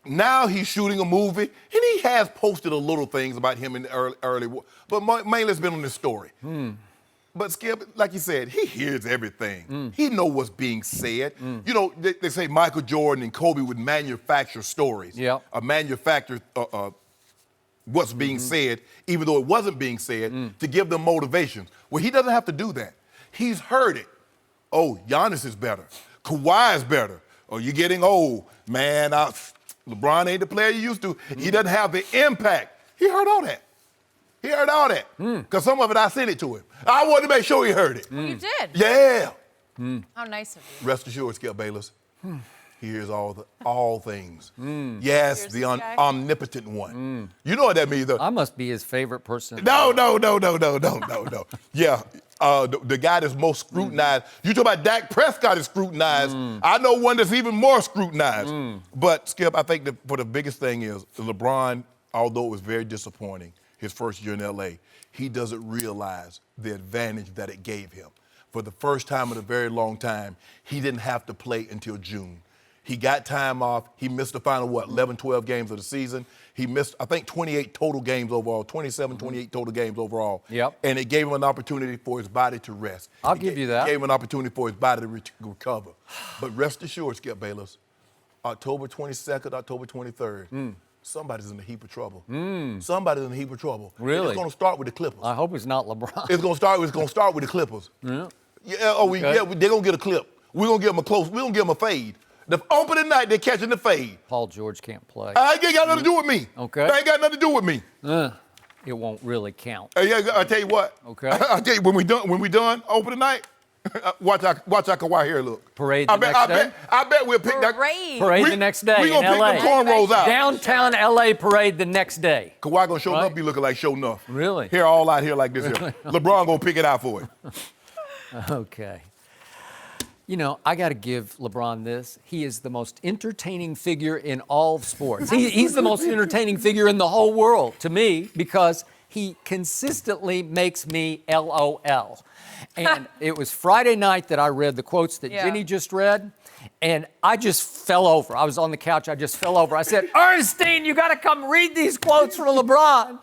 now he's shooting a movie, and he has posted a little things about him in the early, but mainly it's been on this story. But Skip, like you said, he hears everything. He knows what's being said. You know, they say Michael Jordan and Kobe would manufacture stories. Yep. Or manufacture what's being said, even though it wasn't being said, to give them motivations. Well, he doesn't have to do that. He's heard it. Oh, Giannis is better. Kawhi is better. Oh, you're getting old. Man, LeBron ain't the player you used to. He doesn't have the impact. He heard all that. He heard all that. Because some of it, I sent it to him. I wanted to make sure he heard it. You did. Yeah. How nice of you. Rest assured, Skip Bayless, he hears all things. Yes, Here's the this guy. omnipotent one. You know what that means, though. I must be his favorite person. No. Yeah, the guy that's most scrutinized. You talk about Dak Prescott is scrutinized. I know one that's even more scrutinized. But, Skip, I think for the biggest thing is LeBron, although it was very disappointing, his first year in L.A., he doesn't realize the advantage that it gave him. For the first time in a very long time, he didn't have to play until June. He got time off. He missed the final, 11, 12 games of the season. He missed, I think, 28 total games overall, 27, 28 total games overall. Yep. And it gave him an opportunity for his body to rest. I'll give you that. It gave him an opportunity for his body to recover. But rest assured, Skip Bayless, October 22nd, October 23rd, somebody's in a heap of trouble. Somebody's in a heap of trouble. Really? And it's going to start with the Clippers. I hope it's not LeBron. It's going to start with the Clippers. Yeah. They're going to get a clip. We're going to give them a close. We're going to give them a fade. The opening night, they're catching the fade. Paul George can't play. I ain't got nothing to do with me. Okay. That ain't got nothing to do with me. It won't really count. I tell you what. Okay. I tell you when we done opening night, watch how Kawhi hair look. Parade the next day? I bet we'll pick that. Parade the next day We in gonna LA. pick them cornrows out. Downtown LA parade the next day. Kawhi gonna show Right. enough be looking like show enough. Really? Hair all out here like this here. LeBron gonna pick it out for it. Okay. You know, I got to give LeBron this. He is the most entertaining figure in all of sports. He's the most entertaining figure in the whole world to me because he consistently makes me LOL. And it was Friday night that I read the quotes that Jenny just read, and I just fell over. I was on the couch. I just fell over. I said, Ernestine, you got to come read these quotes for LeBron.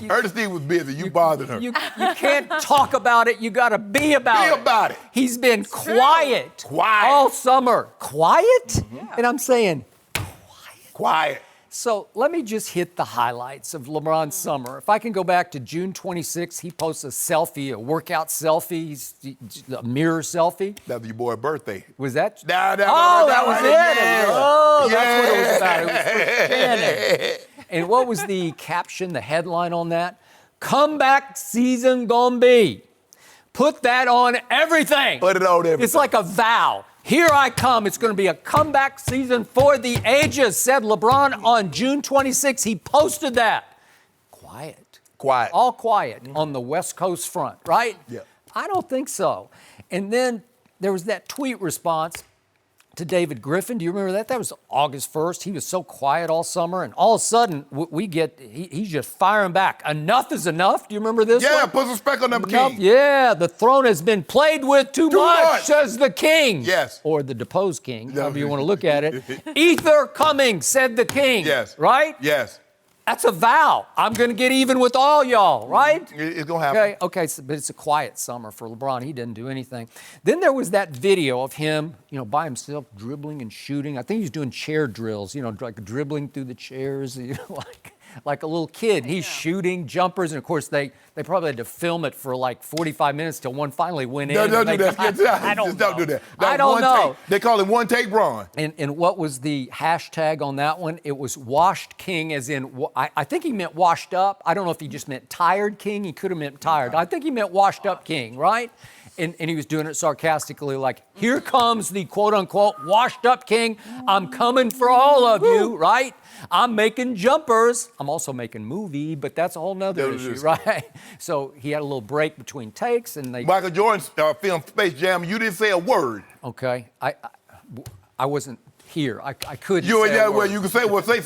Ernestine was busy. You bothered her. You can't talk about it. You got to be about it. Be about it. He's been quiet all summer. Quiet? And I'm saying, Quiet. so let me just hit the highlights of LeBron's summer. If I can go back to June 26th, he posts a selfie, a workout selfie, a mirror selfie. That was your boy's birthday. Was that? That was it. Yeah. Oh, that's what it was about. It was for Shannon. And what was the caption, the headline on that? Comeback season gonna be. Put that on everything. Put it on everything. It's like a vow. Here I come. It's going to be a comeback season for the ages, said LeBron on June 26. He posted that. Quiet. Quiet. All quiet on the West Coast front, right? Yeah. I don't think so. And then there was that tweet response to David Griffin. Do you remember that? That was August 1st. He was so quiet all summer, and all of a sudden, he's just firing back. Enough is enough. Do you remember this Yeah, one? put some respect on them Enough, king. yeah, the throne has been played with too much, says the king. Yes. Or the deposed king, however you want to look at it. Ether coming, said the king. Yes. Right? Yes. That's a vow. I'm going to get even with all y'all, right? It's going to happen. Okay, so, but it's a quiet summer for LeBron. He didn't do anything. Then there was that video of him, by himself dribbling and shooting. I think he's doing chair drills, like dribbling through the chairs, like. like a little kid. He's shooting jumpers, and of course they probably had to film it for like 45 minutes till one finally went in. Don't do that. I don't Just don't do that. I don't know. Take. They call it one take Braun. And what was the hashtag on that one? It was washed king, as in, I think he meant washed up. I don't know if he just meant tired king. He could have meant tired. I think he meant washed up king, right? And he was doing it sarcastically, like, here comes the quote-unquote washed-up king. I'm coming for all of you, right? I'm making jumpers. I'm also making movie, but that's a whole nother issue, right? So he had a little break between takes, and they... Michael Jordan's film Space Jam, you didn't say a word. Okay. I wasn't here. I couldn't You say yeah, a well, word. you can say,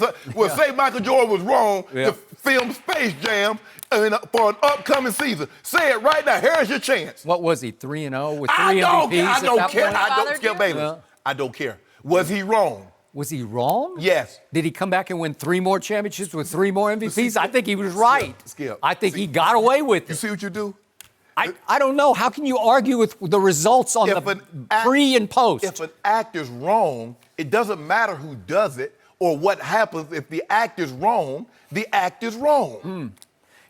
say Michael Jordan was wrong to film Space Jam for an upcoming season. Say it right now. Here's your chance. What was he, 3-0 with I three don't MVPs care. I at don't that care. point? I don't Bothered Skip you? Bayless. Yeah. I don't care. Was he wrong? Was he wrong? Yes. Did he come back and win 3 more championships with 3 more MVPs? I think he was right. Skip. I think he got away with You it. see what you do? I don't know. How can you argue with the results on the pre and post? If an actor's wrong, it doesn't matter who does it or what happens. If the actor's wrong, the actor's wrong.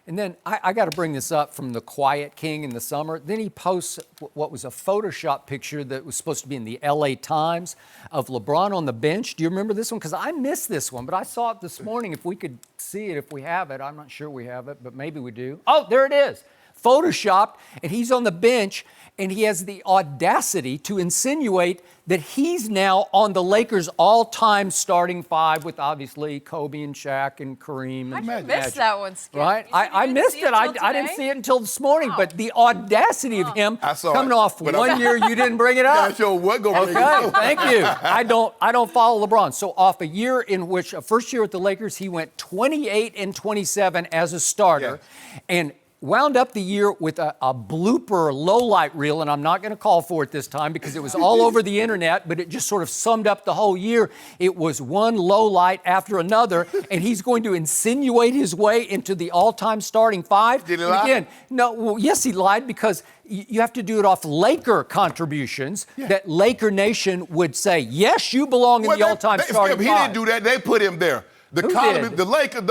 And then I got to bring this up from the Quiet King in the summer. Then he posts what was a Photoshop picture that was supposed to be in the LA Times of LeBron on the bench. Do you remember this one? Because I missed this one, but I saw it this morning. If we could see it, if we have it. I'm not sure we have it, but maybe we do. Oh, there it is. Photoshopped, and he's on the bench, and he has the audacity to insinuate that he's now on the Lakers' all-time starting 5 with obviously Kobe and Shaq and Kareem. And I missed that one, Skip. Right? You said you I didn't missed see it. I till didn't today? see it until this morning, Wow. but the audacity of him I saw coming it, off but one year you didn't bring it up. Not sure what going to Okay, thank you. I don't follow LeBron. So off a year in which a first year with the Lakers, he went 28-27 as a starter, and wound up the year with a blooper low-light reel, and I'm not going to call for it this time because it was all over the internet, but it just sort of summed up the whole year. It was one low light after another, and he's going to insinuate his way into the all-time starting 5. Did he And lie? again, no, well, yes, he lied because you have to do it off Laker contributions that Laker Nation would say, yes, you belong in the all-time starting He 5. didn't do that. They put him there. The Who column, did? the Lakers.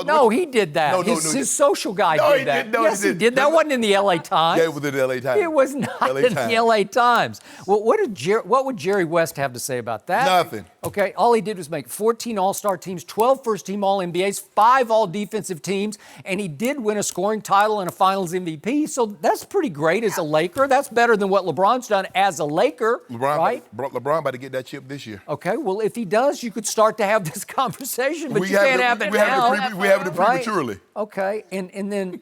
No, he did that. No, His social guy No, did he that. didn't. No, yes, he he didn't. did. That wasn't in the LA Times. Yeah, it was in the LA Times. It was not LA in Times. the LA Times. Well, what would Jerry West have to say about that? Nothing. Okay, all he did was make 14 All-Star teams, 12 first-team All-NBAs, 5 All-Defensive teams, and he did win a scoring title and a Finals MVP. So that's pretty great as a Laker. That's better than what LeBron's done as a Laker, right? LeBron about to get that chip this year. Okay, well, if he does, you could start to have this conversation, but We you have can't it- have it we have it now. we have it Right? prematurely. Okay, and then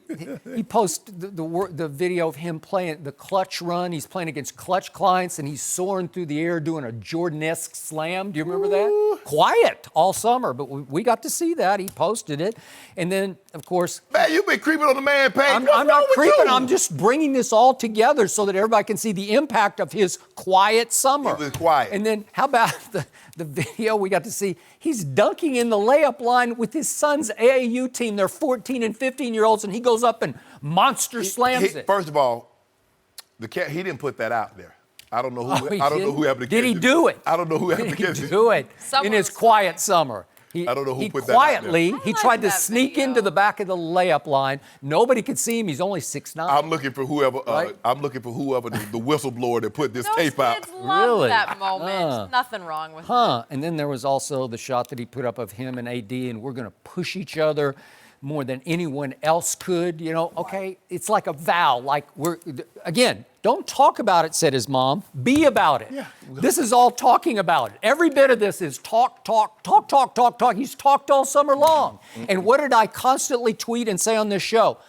he posts the video of him playing the clutch run. He's playing against clutch clients, and he's soaring through the air doing a Jordan-esque slam. Do you remember that? Quiet all summer, but we got to see that. He posted it. And then, of course... Man, you've been creeping on the man page. I'm What's not wrong with creeping. you? I'm just bringing this all together so that everybody can see the impact of his quiet summer. He was quiet. And then how about the video we got to see? He's dunking in the layup line with his son's AAU team. They're 14 and 15-year-olds, and he goes up and monster slams it. First of all, he didn't put that out there. I don't know who. He I don't know didn't? who happened to Did catch he it. do it? I don't know who happened to Did catch he it. do it Someone in his was- quiet summer? I don't know who he put that out there. quietly, he like tried to that sneak video. into the back of the layup line. Nobody could see him. He's only 6'9". I'm looking for whoever. Right? I'm looking for whoever the whistleblower that put this Those tape out. kids love Really? that moment. Nothing wrong with it. And then there was also the shot that he put up of him and AD, and we're going to push each other more than anyone else could. You know, okay, it's like a vow. Like again, don't talk about it, said his mom. Be about it. Yeah. This is all talking about it. Every bit of this is talk. He's talked all summer long. And what did I constantly tweet and say on this show?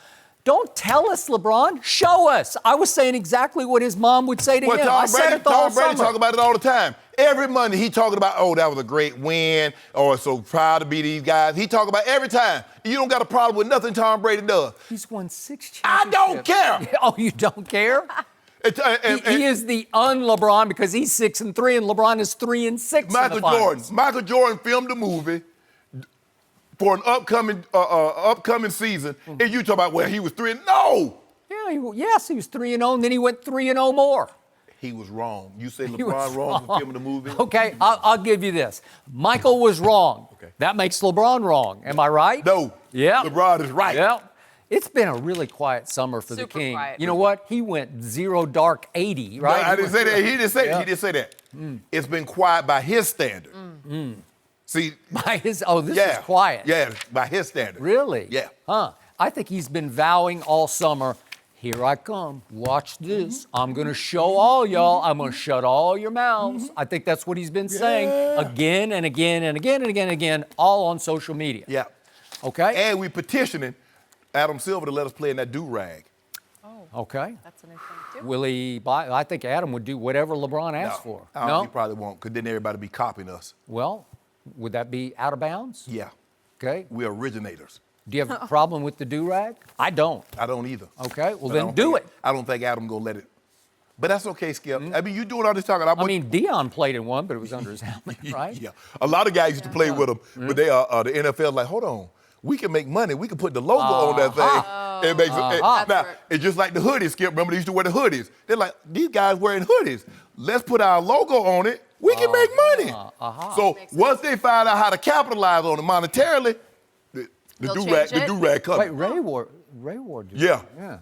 Don't tell us, LeBron. Show us. I was saying exactly what his mom would say to Well, him. I said it the whole Tom Brady summer. talk about it all the time. Every Monday he talking about, oh, that was a great win, or so proud to be these guys. He talk about every time. You don't got a problem with nothing Tom Brady does. He's won 6 I championships. don't care. Oh, you don't care? He is the un-LeBron because he's 6-3 and LeBron is 3-6. Michael Jordan filmed a movie for an upcoming season, and you talk about, well, he was 3. No! Yeah, yes, he was 3-0, and then he went 3-0 more. He was wrong. You say was LeBron wrong for filming the movie? Okay, I'll give you this. Michael was wrong. Okay. That makes LeBron wrong. Am I right? No. Yeah. LeBron is right. Yeah. It's been a really quiet summer for the Super King. quiet. You know what? He went 0 dark 80, No, right? I didn't say that. He didn't say Yeah. He didn't say that. It's been quiet by his standard. See, By his, this yeah, is quiet. Yeah, by his standard. Really? Yeah. Huh. I think he's been vowing all summer, here I come. Watch this. I'm going to show all y'all. I'm going to shut all your mouths. I think that's what he's been saying again and again and again and again and again, all on social media. Yeah. Okay? And we petitioning Adam Silver to let us play in that do-rag. Okay. That's a new thing, too. Will he buy? I think Adam would do whatever LeBron asks for. No, he probably won't, because then everybody be copying us. Well, would that be out of bounds? Yeah. Okay. We're originators. Do you have a problem with the do-rag? I don't. I don't either. Okay. Well, But I then don't do think- it. I don't think Adam gonna let it. But that's okay, Skip. I mean, you doing all this talking. I mean, Dion played in one, but it was under his helmet, right? Yeah. A lot of guys used to play with him, but they the NFL like, hold on, we can make money. We can put the logo on that thing. It makes That's now right. it's just like the hoodies, Skip. Remember they used to wear the hoodies. They're like, these guys wearing hoodies. Let's put our logo on it. We can make money. So once they find out how to capitalize on it monetarily, the They'll do-rag, change the it? do-rag comes. Wait, Ray wore did. Yeah. Yeah.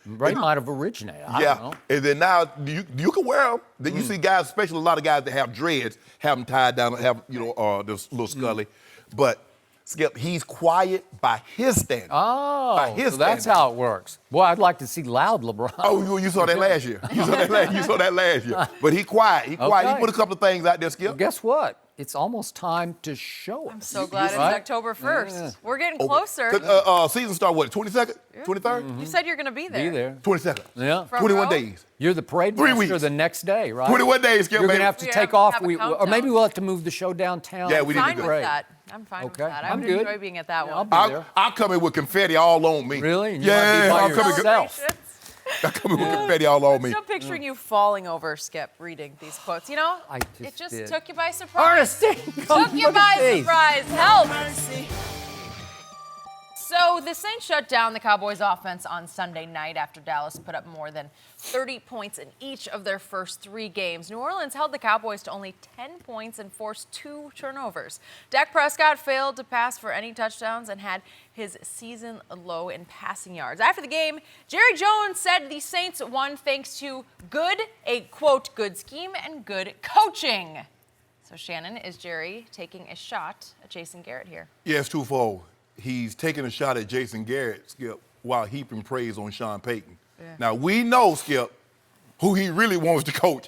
Ray might have originated. I Yeah, don't know. and then now you can wear them. Then you see guys, especially a lot of guys that have dreads, have them tied down, have this little scully. But Skip, he's quiet by his standard. By Oh, his so that's standard. how it works. Boy, I'd like to see loud LeBron. Oh, you saw that last year. You saw that last year. But he quiet. He quiet. Okay. He put a couple of things out there, Skip. Well, guess what? It's almost time to show it. I'm so glad it's Right? October 1st. Yeah. We're getting closer. Season start what? 22nd, 23rd, You said you're going to be there. Be there. 22nd. Yeah. Front 21 row? days. You're the parade 3 master weeks. the next day, right? 21 days, Skip. You're going baby. to have to We take have off. a Or maybe countdown. we'll have to move the show downtown. Yeah, we need to Fine do with Great. that. I'm fine Okay, with that. I I'm would good. enjoy being at that Yeah, one. I'll be there. I'll come in with confetti all on me. Really? And you Yeah, might be by I'm coming. yourself. I'm coming with confetti all on me. Still picturing you falling over, Skip, reading these quotes. You know, I it just just did. took you by surprise. Ernestine, Took you by surprise. Help. Mercy. So the Saints shut down the Cowboys offense on Sunday night after Dallas put up more than 30 points in each of their first 3 games. New Orleans held the Cowboys to only 10 points and forced 2 turnovers. Dak Prescott failed to pass for any touchdowns and had his season low in passing yards. After the game, Jerry Jones said the Saints won thanks to a quote, good scheme and good coaching. So Shannon, is Jerry taking a shot at Jason Garrett here? Yeah, it's twofold. He's taking a shot at Jason Garrett, Skip, while heaping praise on Sean Payton. Yeah. Now, we know, Skip, who he really wants to coach.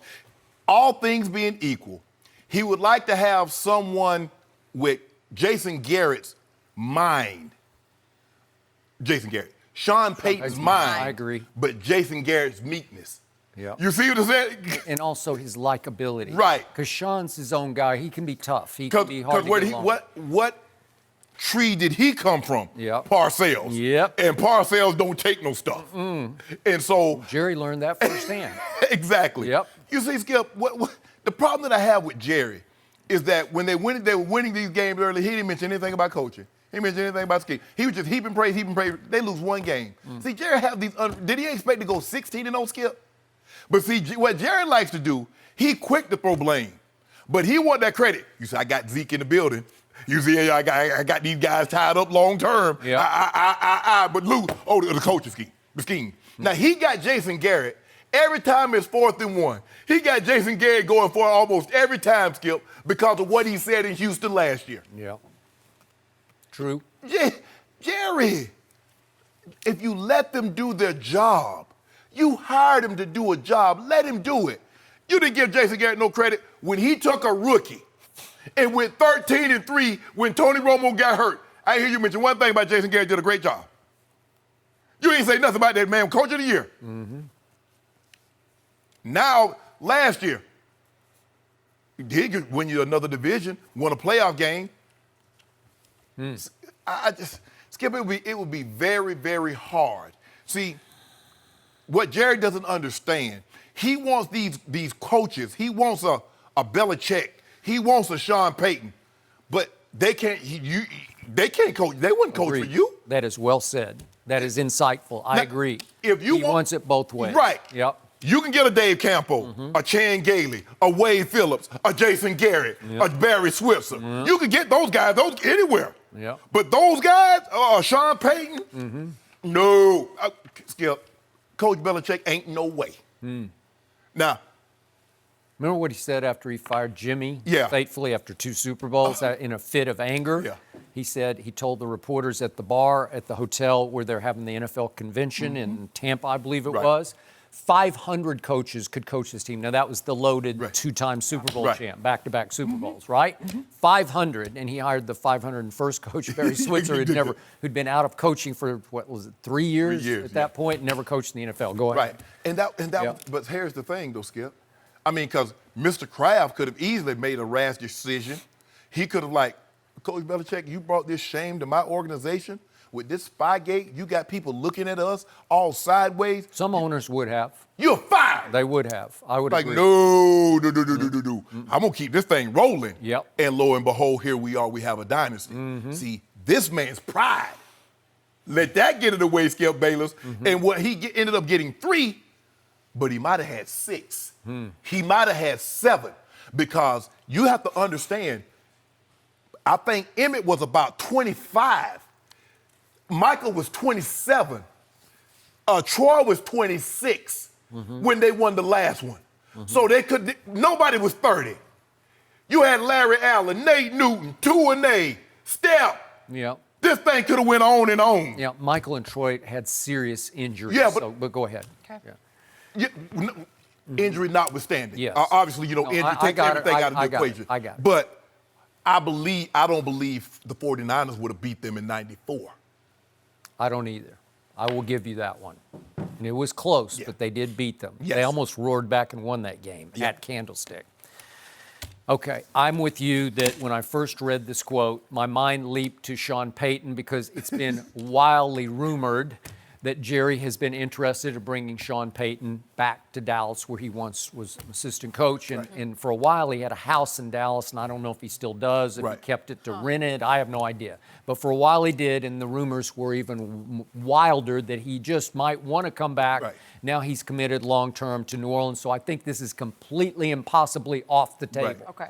All things being equal, he would like to have someone with Jason Garrett's mind. Jason Garrett. Sean Payton's mind. I agree. But Jason Garrett's meekness. Yeah. You see what I'm saying? And also his likability. Right. Because Sean's his own guy. He can be tough. He can be hard to get along. what tree did he come from? Yep. Parcells. Yep. And Parcells don't take no stuff. And so, Jerry learned that firsthand. exactly. Yep. You see, Skip, what the problem that I have with Jerry is that when they were winning these games early, he didn't mention anything about coaching. He didn't mention anything about scheme. He was just heaping praise. They lose one game. See, Jerry have these. Did he expect to go 16-0, Skip? But see, what Jerry likes to do, he quick to throw blame, but he want that credit. You say, I got Zeke in the building. You see, I got these guys tied up long term. Yeah. But Lou, the coaching scheme, the scheme. Now he got Jason Garrett. Every time it's 4th and 1, he got Jason Garrett going for it almost every time, Skip, because of what he said in Houston last year. Yeah. True. Jerry, if you let them do their job, you hired him to do a job, let him do it. You didn't give Jason Garrett no credit when he took a rookie and went 13-3 when Tony Romo got hurt. I hear you mention one thing about Jason Garrett did a great job. You ain't say nothing about that man, coach of the year. Now, last year, he did win you another division, won a playoff game. Skip, it would be very, very hard. See, what Jerry doesn't understand, he wants these coaches. He wants a Belichick. He wants a Sean Payton, but they can't. They can't coach. They wouldn't coach for you. That is well said. That is insightful. I Now, agree. If you he wants it both ways. Right. Yep. You can get a Dave Campo, a Chan Gailey, a Wade Phillips, a Jason Garrett, a Barry Switzer. You can get those guys anywhere. Yep. But those guys, Sean Payton, no. Skip, Coach Belichick ain't no way. Now, remember what he said after he fired Jimmy faithfully after 2 Super Bowls in a fit of anger? Yeah. He said he told the reporters at the bar at the hotel where they're having the NFL convention in Tampa, I believe it was, 500 coaches could coach this team. Now, that was the loaded 2-time Super Bowl champ, back-to-back Super Bowls, right? 500, and he hired the 501st coach, Barry Switzer, who'd been out of coaching for, 3 years at that point, and never coached in the NFL. Go ahead. Right. But here's the thing, though, Skip. I mean, because Mr. Kraft could have easily made a rash decision. He could have, Coach Belichick, you brought this shame to my organization. With this Spygate, you got people looking at us all sideways. Some owners would have. You're fired. They would have. I would agree. No. I'm going to keep this thing rolling. Yep. And lo and behold, here we are. We have a dynasty. See, this man's pride. Let that get in the way, Skip Bayless. And what he ended up getting 3, but he might have had 6. He might have had 7 because you have to understand, I think Emmett was about 25. Michael was 27. Troy was 26 when they won the last one. So nobody was 30. You had Larry Allen, Nate Newton, Tuanay, Step. Yeah. This thing could have went on and on. Yeah, Michael and Troy had serious injuries. Yeah, but go ahead. Okay. Injury notwithstanding. Yes. Obviously, injury takes everything out of the equation. I got it. But I don't believe the 49ers would have beat them in 94. I don't either. I will give you that one. And it was close, but they did beat them. Yes. They almost roared back and won that game at Candlestick. Okay, I'm with you that when I first read this quote, my mind leaped to Sean Payton because it's been wildly rumored that Jerry has been interested in bringing Sean Payton back to Dallas, where he once was assistant coach. And for a while, he had a house in Dallas, and I don't know if he still does, if he kept it to rent it. I have no idea. But for a while, he did, and the rumors were even wilder that he just might want to come back. Now he's committed long-term to New Orleans, so I think this is completely impossibly off the table. Okay.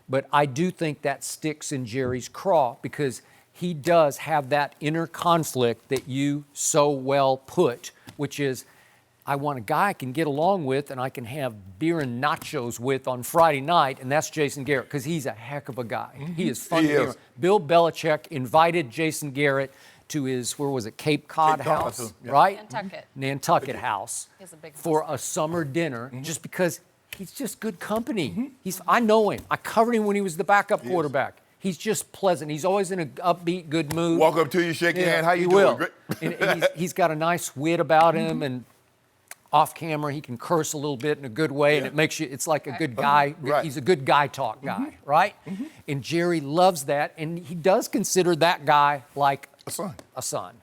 But I do think that sticks in Jerry's craw because he does have that inner conflict that you so well put, which is, I want a guy I can get along with and I can have beer and nachos with on Friday night, and that's Jason Garrett, because he's a heck of a guy. He is fun to hear. Bill Belichick invited Jason Garrett to his, where was it, Cape Cod house, right? Nantucket house for a summer dinner, just because he's just good company. I know him. I covered him when he was the backup quarterback. He's just pleasant. He's always in an upbeat, good mood. Walk up to you, shake your hand. How you doing? Great. And he's got a nice wit about him, and off camera he can curse a little bit in a good way, and it makes you. It's like a good guy. He's a good guy talk guy, right? And Jerry loves that, and he does consider that guy like a son.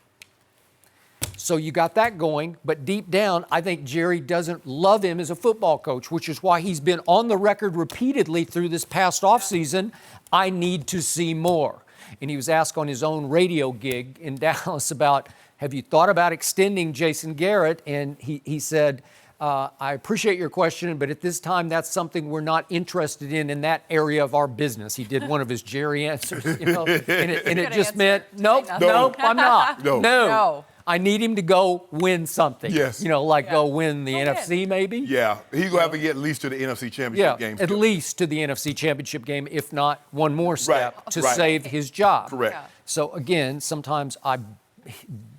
So you got that going, but deep down, I think Jerry doesn't love him as a football coach, which is why he's been on the record repeatedly through this past offseason, I need to see more. And he was asked on his own radio gig in Dallas about, have you thought about extending Jason Garrett? And he said, I appreciate your question, but at this time, that's something we're not interested in that area of our business. He did one of his Jerry answers, and it just meant, nope, I'm not. No. I need him to go win something. Yes. Go win the NFC maybe. Yeah, he's going to have to get at least to the NFC Championship game. At least to the NFC Championship game, if not one more step to save his job. Correct. So again, sometimes I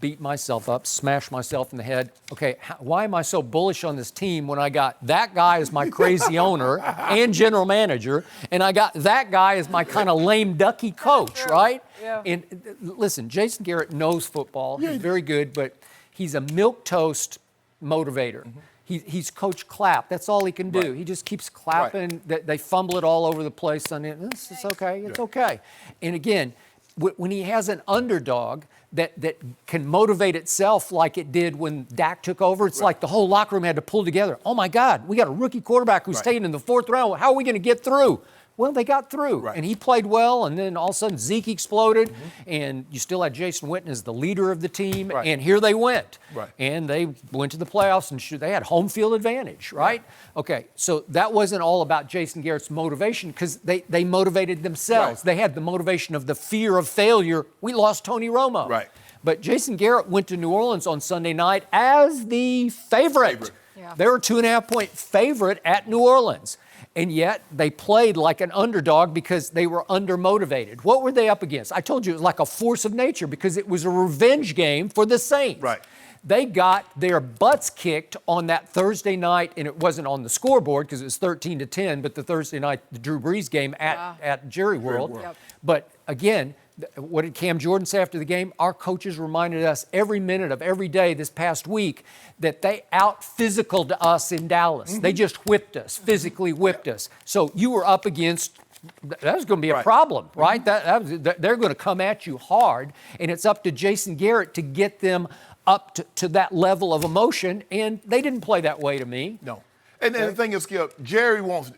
beat myself up, smash myself in the head. Okay, why am I so bullish on this team when I got that guy as my crazy owner and general manager, and I got that guy as my kind of lame ducky coach, right? Yeah. And listen, Jason Garrett knows football. He's very good, but he's a milquetoast motivator. He's Coach Clapp. That's all he can do. He just keeps clapping. They fumble it all over the place. It's okay. It's okay. And again, when he has an underdog that can motivate itself like it did when Dak took over, it's like the whole locker room had to pull together. Oh, my God, we got a rookie quarterback who's taken in the 4th round. How are we going to get through? Well, they got through, Right. and he played well, and then all of a sudden Zeke exploded, and you still had Jason Witten as the leader of the team, Right. and here they went. Right. And they went to the playoffs, and they had home field advantage, right? Okay, so that wasn't all about Jason Garrett's motivation, because they motivated themselves. Right. They had the motivation of the fear of failure. We lost Tony Romo. Right. But Jason Garrett went to New Orleans on Sunday night as the favorite. Yeah. They were a 2.5-point favorite at New Orleans. And yet they played like an underdog because they were undermotivated. What were they up against? I told you it was like a force of nature because it was a revenge game for the Saints. Right. They got their butts kicked on that Thursday night, and it wasn't on the scoreboard because it was 13-10, but the Thursday night, the Drew Brees game at Jerry World. Yep. But again, what did Cam Jordan say after the game? Our coaches reminded us every minute of every day this past week that they out-physicaled us in Dallas. They just whipped us, physically whipped us. So you were up against, that was going to be a problem, right? They're going to come at you hard, and it's up to Jason Garrett to get them up to that level of emotion, and they didn't play that way to me. No. And the thing is, Skip, Jerry wants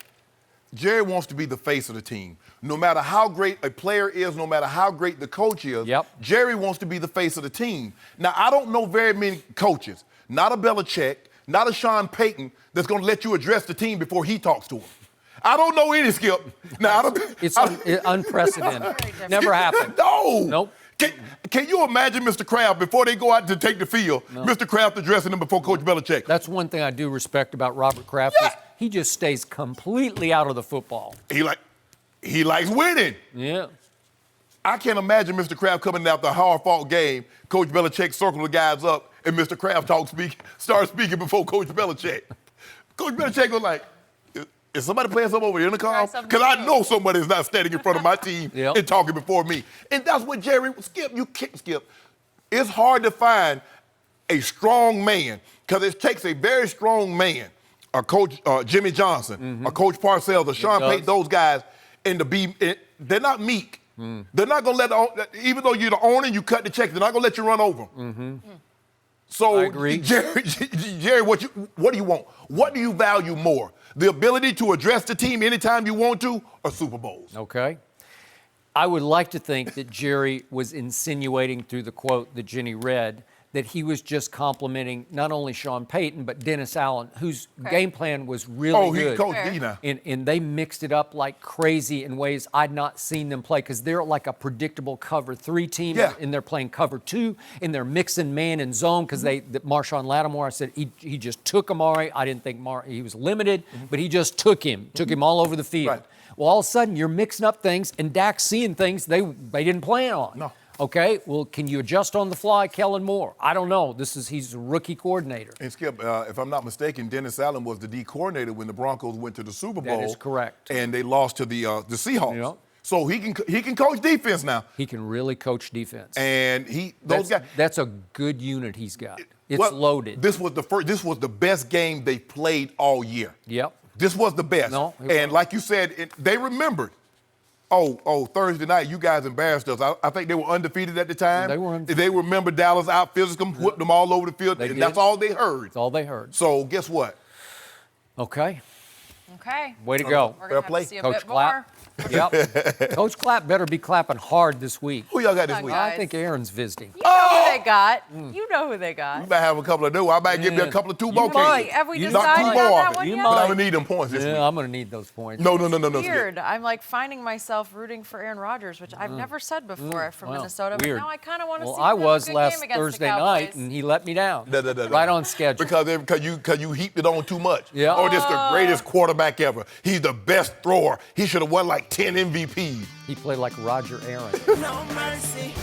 to be the face of the team. No matter how great a player is, no matter how great the coach is, Jerry wants to be the face of the team. Now, I don't know very many coaches, not a Belichick, not a Sean Payton, that's going to let you address the team before he talks to him. I don't know any, Skip. Now, It's unprecedented. Never happened. No. Nope. Can you imagine Mr. Kraft, before they go out to take the field, Mr. Kraft addressing them before Coach Belichick? That's one thing I do respect about Robert Kraft. Is he just stays completely out of the football. He likes winning. Yeah. I can't imagine Mr. Kraft coming after a hard-fought game, Coach Belichick circle the guys up, and Mr. Kraft start speaking before Coach Belichick. Coach Belichick was like, is somebody playing something over the intercom? Because I know somebody is not standing in front of my team and talking before me. And that's what Jerry, Skip. It's hard to find a strong man, because it takes a very strong man, a Coach Jimmy Johnson, a Coach Parcells, a Sean Payton, those guys, and they're not meek. They're not going to let, even though you're the owner and you cut the check, they're not going to let you run over them. So, I agree. Jerry, what do you want? What do you value more? The ability to address the team anytime you want to, or Super Bowls? Okay. I would like to think that Jerry was insinuating through the quote that Jenny read that he was just complimenting not only Sean Payton, but Dennis Allen, whose game plan was really good. He coached D now. And they mixed it up like crazy in ways I'd not seen them play, because they're like a predictable cover 3 team, and they're playing cover 2, and they're mixing man and zone, because Marshawn Lattimore, I said, he just took Amari. I didn't think he was limited, but he just took him all over the field. Right. Well, all of a sudden, you're mixing up things, and Dak's seeing things they didn't plan on. No. Okay, well, can you adjust on the fly, Kellen Moore? I don't know. He's a rookie coordinator. And Skip, if I'm not mistaken, Dennis Allen was the D coordinator when the Broncos went to the Super Bowl. That is correct. And they lost to the Seahawks. Yep. So he can coach defense now. He can really coach defense. And those guys. That's a good unit he's got. It's loaded. This was the best game they played all year. Yep. This was the best. No, and like you said, they remembered. Thursday night, you guys embarrassed us. I think they were undefeated at the time. They were undefeated. They remember Dallas out-physiced them, whipped them all over the field, and that's all they heard. That's all they heard. So guess what? Okay. Way to go. We're going to have to see a Coach bit Clapp. more. Yep. Coach Clapp better be clapping hard this week. Who y'all got this week? guys. I think Aaron's visiting. You know who they got. You know who they got. We might have a couple of new. I might give you a couple of 2 more Boy, cases. have we You decided might. on that one You yet? might. But I'm going to need them points this week. Yeah, I'm going to need those points. No. Weird. I'm like finding myself rooting for Aaron Rodgers, which I've never said before from Wow, Minnesota. weird. But now I kind of want to Well, see I him have a was good last game against Thursday the night, Cowboys. and he let me down. No. Right on schedule. Because you heaped it on too much. Yeah. Oh, this is the greatest quarterback ever. He's the best thrower. He should have won like 10 MVPs. He played like Roger Aaron. No mercy.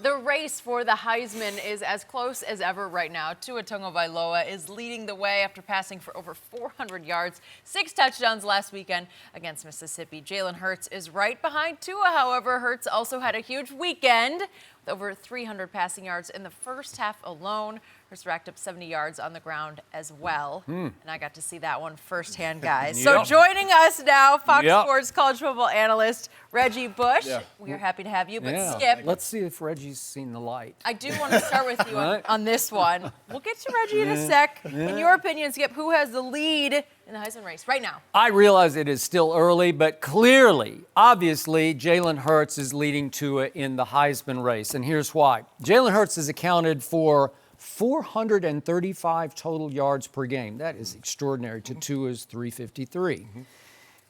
The race for the Heisman is as close as ever right now. Tua Tagovailoa is leading the way after passing for over 400 yards, 6 touchdowns last weekend against Mississippi. Jalen Hurts is right behind Tua, however. Hurts also had a huge weekend with over 300 passing yards in the first half alone. Hurts racked up 70 yards on the ground as well. And I got to see that one firsthand, guys. So joining us now, Fox Sports college football analyst Reggie Bush. We are happy to have you, but Skip. Let's see if Reggie's seen the light. I do want to start with you on this one. We'll get to Reggie in a sec. In your opinion, Skip, who has the lead in the Heisman race right now? I realize it is still early, but clearly, obviously, Jalen Hurts is leading Tua in the Heisman race, and here's why. Jalen Hurts has accounted for 435 total yards per game. That is extraordinary to Tua's 353.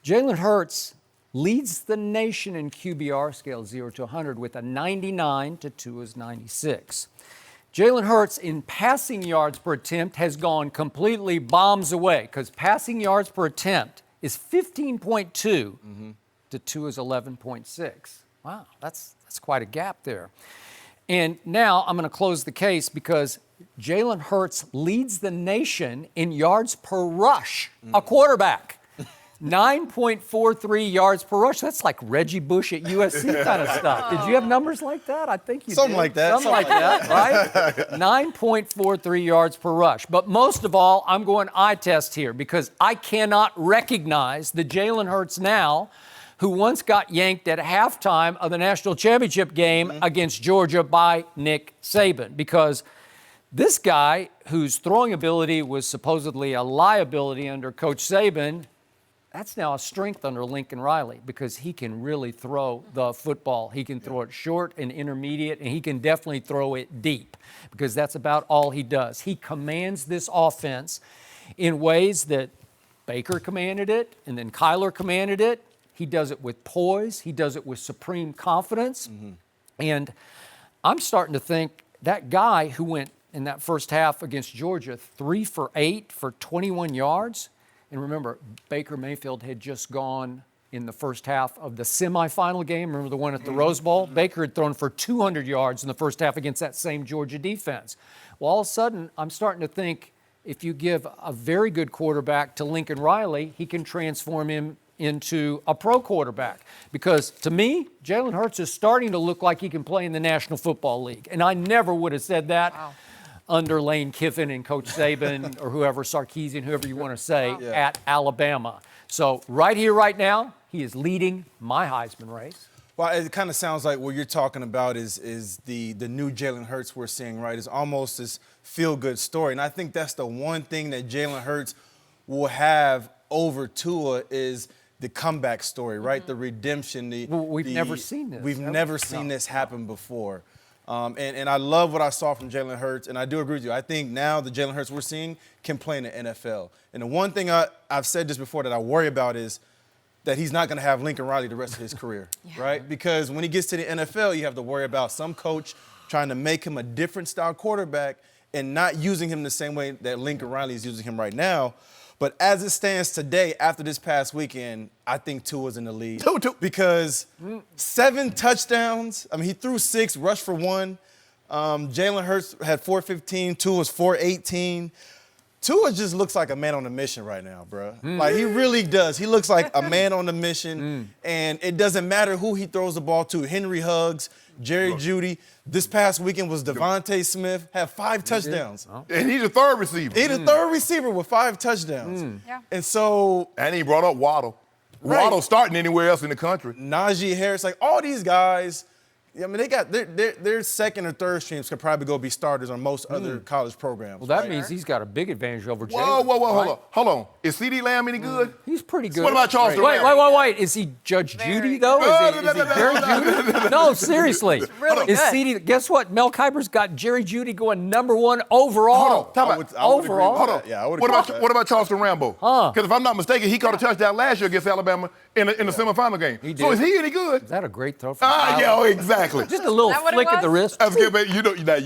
Jalen Hurts leads the nation in QBR scale 0 to 100 with a 99 to Tua's 96. Jalen Hurts in passing yards per attempt has gone completely bombs away because passing yards per attempt is 15.2 to Tua's 11.6. Wow, that's quite a gap there. And now I'm going to close the case because Jalen Hurts leads the nation in yards per rush, a quarterback. 9.43 yards per rush. That's like Reggie Bush at USC kind of stuff. Did you have numbers like that? I think you Something did. like that. Something like that, right? 9.43 yards per rush. But most of all, I'm going eye test here because I cannot recognize the Jalen Hurts now who once got yanked at halftime of the national championship game against Georgia by Nick Saban, because this guy, whose throwing ability was supposedly a liability under Coach Saban, that's now a strength under Lincoln Riley because he can really throw the football. He can throw it short and intermediate, and he can definitely throw it deep because that's about all he does. He commands this offense in ways that Baker commanded it, and then Kyler commanded it. He does it with poise. He does it with supreme confidence. And I'm starting to think that guy who went in that first half against Georgia 3 for 8 for 21 yards, and remember, Baker Mayfield had just gone in the first half of the semifinal game. Remember the one at the Rose Bowl? Baker had thrown for 200 yards in the first half against that same Georgia defense. Well, all of a sudden, I'm starting to think if you give a very good quarterback to Lincoln Riley, he can transform him into a pro quarterback. Because to me, Jalen Hurts is starting to look like he can play in the National Football League. And I never would have said that under Lane Kiffin and Coach Saban or whoever, Sarkisian, whoever you want to say, at Alabama. So right here, right now, he is leading my Heisman race. Well, it kind of sounds like what you're talking about is the new Jalen Hurts we're seeing, right? It's almost this feel-good story. And I think that's the one thing that Jalen Hurts will have over Tua is the comeback story, right? The redemption. We've never seen this. We've never seen this happen before. And I love what I saw from Jalen Hurts, and I do agree with you. I think now the Jalen Hurts we're seeing can play in the NFL. And the one thing I've said this before that I worry about is that he's not going to have Lincoln Riley the rest of his career, right? Because when he gets to the NFL, you have to worry about some coach trying to make him a different style quarterback and not using him the same way that Lincoln Riley is using him right now. But as it stands today, after this past weekend, I think Tua's in the lead. Because 7 touchdowns. I mean, he threw 6, rushed for 1. Jalen Hurts had 415. Tua's 418. Tua just looks like a man on a mission right now, bro. Like, he really does. He looks like a man on a mission, and it doesn't matter who he throws the ball to. Henry Huggs, Jerry Jeudy. This past weekend was Devontae Smith, had 5 touchdowns. And he's the third receiver. He's the third receiver with 5 touchdowns. And so... And he brought up Waddle. Right. Waddle starting anywhere else in the country. Najee Harris, like all these guys... I mean, they got their second or third streams could probably go be starters on most other college programs. Well, that means he's got a big advantage over Whoa, Jalen. hold on. Is CeeDee Lamb any good? He's pretty good. What about Charleston Rambo? Wait. Is he Judge Judy, though? Is he Jerry Judy? No, seriously. really Is good. CeeDee, guess what? Mel Kiper's got Jerry Judy going #1 overall. Overall. Yeah, I would What about Charleston Rambo? Because if I'm not mistaken, he caught a touchdown last year against Alabama in the semifinal game. He did. So is he any good? Is that a great throw from Tyler? Yeah, exactly. Just a little Is that what it flick of the was? wrist. I was good,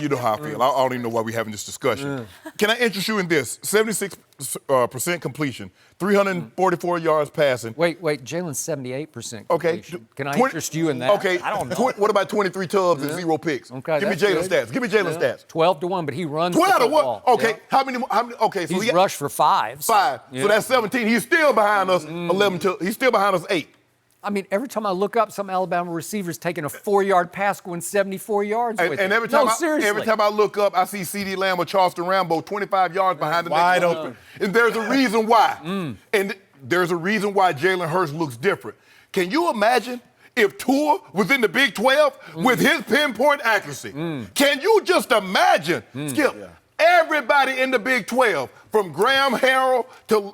you know how I feel. I don't even know why we're having this discussion. Can I interest you in this? 76% completion, 344 yards passing. Wait, Jalen's 78% Okay. completion. Can I interest you in that? Okay. I don't know. What about 23 tubs and 0 picks? Okay, Give me that's Jalen's good. stats. Give me Jalen's stats. 12-1, but he runs 12 the to what? football. Okay. Yeah. How many? Okay. So He's rushed for 5. 5. Yeah. So that's 17. He's still behind us 11 to. He's still behind us 8. I mean, every time I look up, some Alabama receiver's taking a 4-yard pass going 74 yards with And it. every time, seriously. every time I look up, I see CeeDee Lamb or Charleston Rambo 25 yards behind the Wide next open. And there's a reason why. And there's a reason why Jalen Hurts looks different. Can you imagine if Tua was in the Big 12 with his pinpoint accuracy? Can you just imagine, Skip? Everybody in the Big 12, from Graham Harrell to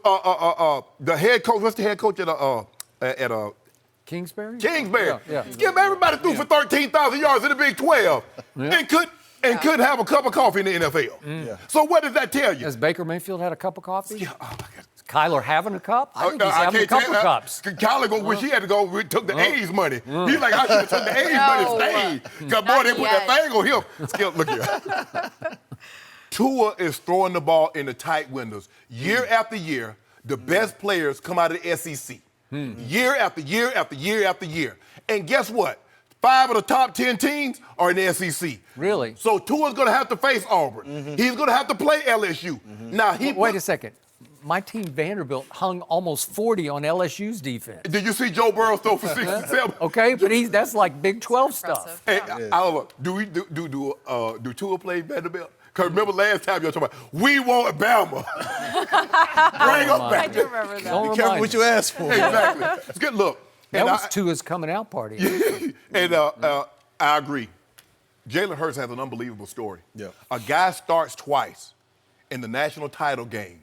the head coach. What's the head coach at Kingsbury? Kingsbury. Yeah. Skip, everybody threw for 13,000 yards in the Big 12 and couldn't have a cup of coffee in the NFL. Yeah. So what does that tell you? Has Baker Mayfield had a cup of coffee? Yeah, oh my God. Is Kyler having a cup? I think he's having a couple cups. Kyler wish he had to go took the A's money. He's like, I should have took the A's money stayed. Because boy, they put that thing on him. Skip, look here. Tua is throwing the ball in the tight windows. Year after year, the best players come out of the SEC. Year after year after year after year. And guess what? 5 of the top 10 teams are in the SEC. Really? So Tua's going to have to face Auburn. He's going to have to play LSU. Now Wait a second. My team, Vanderbilt, hung almost 40 on LSU's defense. Did you see Joe Burrow throw for 67? Okay, but that's like Big 12 stuff. Hey, Oliver, do Tua play Vanderbilt? Because remember last time you were talking about, we want Bama. Bring them back. I do remember that. Don't Be careful remind what me. you ask for. Exactly. It's good. Look. That was Tua's coming out party. And I agree. Jalen Hurts has an unbelievable story. Yeah. A guy starts twice in the national title game,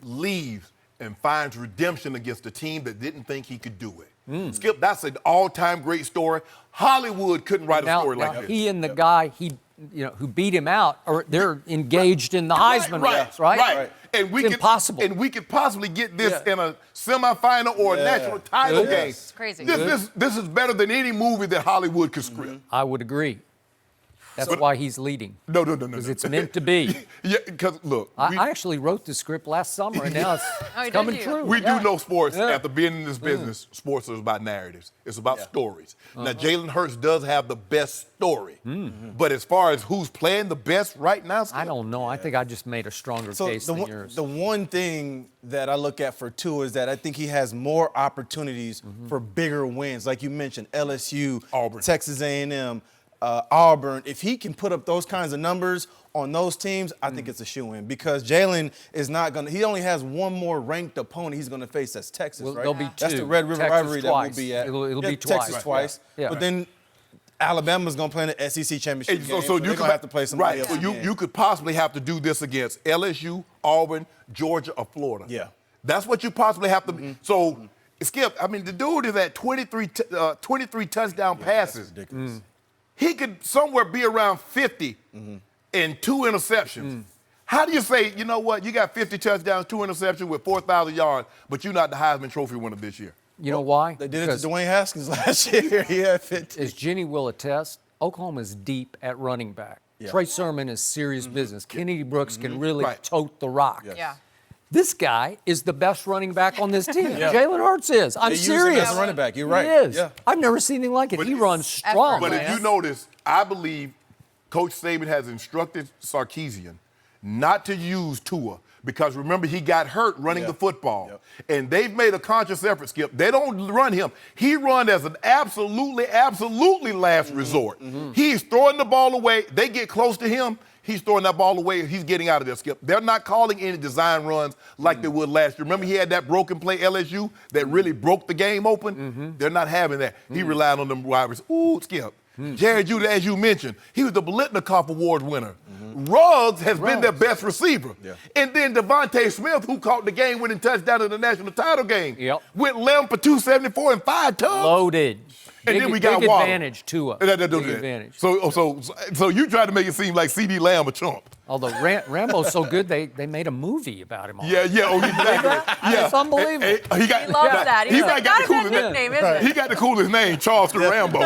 leaves, and finds redemption against a team that didn't think he could do it. Skip, that's an all-time great story. Hollywood couldn't write a story like this. He and the guy who beat him out, they're engaged in the Heisman race, right? Right. And It's impossible. And we could possibly get this in a semifinal or a national title game. It's crazy. This is better than any movie that Hollywood could script. I would agree. That's why he's leading. No. Because it's meant to be. Yeah, because look. I actually wrote the script last summer, and now it's coming true. We do know sports. After being in this business, sports is about narratives. It's about stories. Now, Jalen Hurts does have the best story. But as far as who's playing the best right now, I don't know. I think I just made a stronger case than yours. The one thing that I look at for Tua is that I think he has more opportunities for bigger wins. Like you mentioned, LSU, Auburn. Texas A&M, Auburn. If he can put up those kinds of numbers on those teams, I think it's a shoo-in because Jalen is not going to – he only has one more ranked opponent he's going to face. That's Texas, right? There'll be two. That's the Red River Texas rivalry that twice. we'll be at. It'll be Texas twice. twice. Yeah. But then Alabama's going to play in the SEC championship game, so they're going to have to play somebody else. So you could possibly have to do this against LSU, Auburn, Georgia, or Florida. Yeah. That's what you possibly have to So, Skip, I mean, the dude is at 23 touchdown passes. That's ridiculous. He could somewhere be around 50 and 2 interceptions. How do you say, you know what, you got 50 touchdowns, 2 interceptions with 4,000 yards, but you're not the Heisman Trophy winner this year? You know why? They did it to Dwayne Haskins last year. He had 50. As Jenny will attest, Oklahoma's deep at running back. Yeah. Trey Sermon is serious business. Kennedy Brooks can really tote the rock. Yeah. This guy is the best running back on this team. Jalen Hurts is. I'm They use him serious. as a running back. You're right. He is. Yeah. I've never seen anything like it. He runs strong. But if you notice, I believe Coach Saban has instructed Sarkisian not to use Tua because remember he got hurt running the football. And they've made a conscious effort, Skip. They don't run him. He run as an absolutely last resort. He's throwing the ball away. They get close to him. He's throwing that ball away. He's getting out of there, Skip. They're not calling any design runs like they would last year. Remember he had that broken play LSU that really broke the game open? They're not having that. He relied on them wide receivers. Ooh, Skip. Jared Judy, as you mentioned, he was the Biletnikoff Award winner. Ruggs has been their best receiver. And then Devontae Smith, who caught the game-winning touchdown in the national title game, went 11 for 274 and 5 tubs. Loaded. And then we got big Waddle. advantage, Tua. Big advantage. So you tried to make it seem like C.D. Lamb a chump. Although Rambo's so good, they made a movie about him. Yeah. Oh, exactly. It's unbelievable. He loves that. He got the coolest nickname, isn't it? He got the coolest name, Charleston Rambo.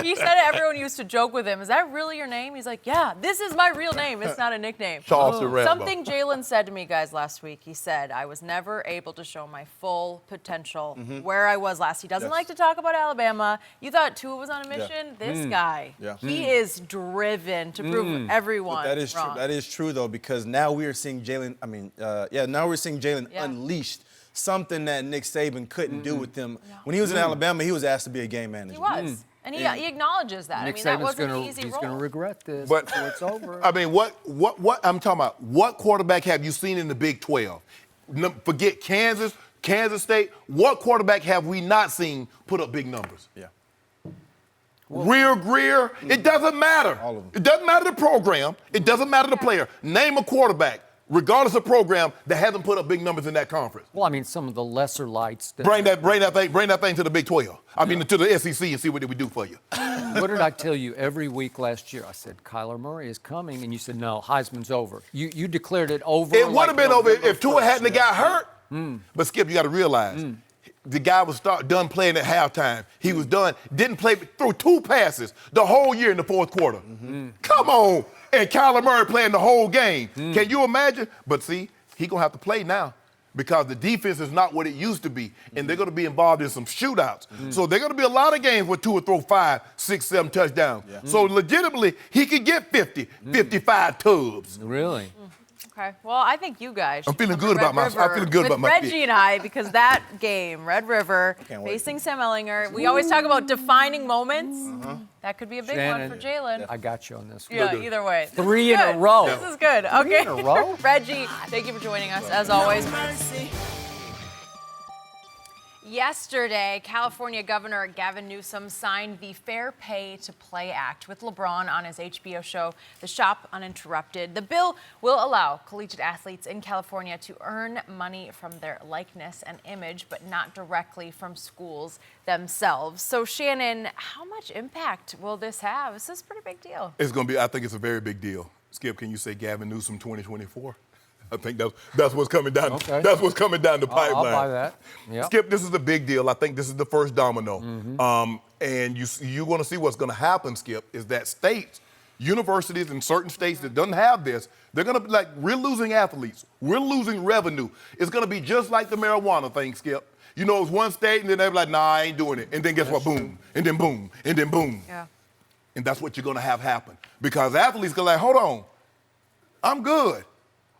He said everyone used to joke with him, is that really your name? He's like, yeah, this is my real name. It's not a nickname. Charleston Rambo. Something Jalen said to me, guys, last week. He said, I was never able to show my full potential where I was last. He doesn't like to talk about Alabama. You thought Tua was on a mission? This guy, he is driven to prove everyone That is wrong. true. That is true, though, because now we are seeing Jalen, now we're seeing Jalen unleashed, something that Nick Saban couldn't do with him. When he was in Alabama, he was asked to be a game manager. He was. And he acknowledges that. Nick I mean, that Saban's wasn't an easy he's role. going to regret this But before it's over. I mean, what I'm talking about, what quarterback have you seen in the Big 12? Forget Kansas State. What quarterback have we not seen put up big numbers? Yeah. Rear Greer, it doesn't matter. All of them. It doesn't matter the program. It doesn't matter the player. Name a quarterback, regardless of program, that hasn't put up big numbers in that conference. Well, I mean, some of the lesser lights. Bring that thing to the Big 12. I mean, to the SEC and see what we do for you. What did I tell you every week last year? I said, Kyler Murray is coming, and you said, no, Heisman's over. You declared it over. It would have been over November if Tua 1st. hadn't got hurt. But Skip, you got to realize, the guy was done playing at halftime. He was done, didn't play, threw 2 passes the whole year in the fourth quarter. Come on. And Kyler Murray playing the whole game. Can you imagine? But see, he going to have to play now because the defense is not what it used to be. And they're going to be involved in some shootouts. So there are going to be a lot of games where Tua throw 5, 6, 7 touchdowns. So legitimately, he could get 50, 55 tubs. Really? Okay. Well, I think you guys. I'm feeling should good come to about Red my- I'm River feeling good with about my Reggie pick. and I, because that game, Red River, Can't wait. facing Sam Ellinger. We always talk about defining moments. That could be a big Shannon, one for Jalen. I got you on this one. Yeah, either way. 3 in a Good. row. This is good. Okay. in a row? Reggie, thank you for joining us as always. Mercy. Yesterday, California Governor Gavin Newsom signed the Fair Pay to Play Act with LeBron on his HBO show, The Shop Uninterrupted. The bill will allow collegiate athletes in California to earn money from their likeness and image, but not directly from schools themselves. So, Shannon, how much impact will this have? This is a pretty big deal. It's going to be, I think it's a very big deal. Skip, can you say Gavin Newsom 2024? I think that's what's coming down. Okay. That's what's coming down the pipeline. I'll buy that. Yep. Skip, this is a big deal. I think this is the first domino. And you're going to see what's going to happen, Skip, is that states, universities in certain states that doesn't have this, they're going to be like, we're losing athletes. We're losing revenue. It's going to be just like the marijuana thing, Skip. You know, it's one state, and then they're like, nah, I ain't doing it. And then guess what? Boom. And then boom. And then boom. Yeah. And that's what you're going to have happen. Because athletes go like, hold on, I'm good.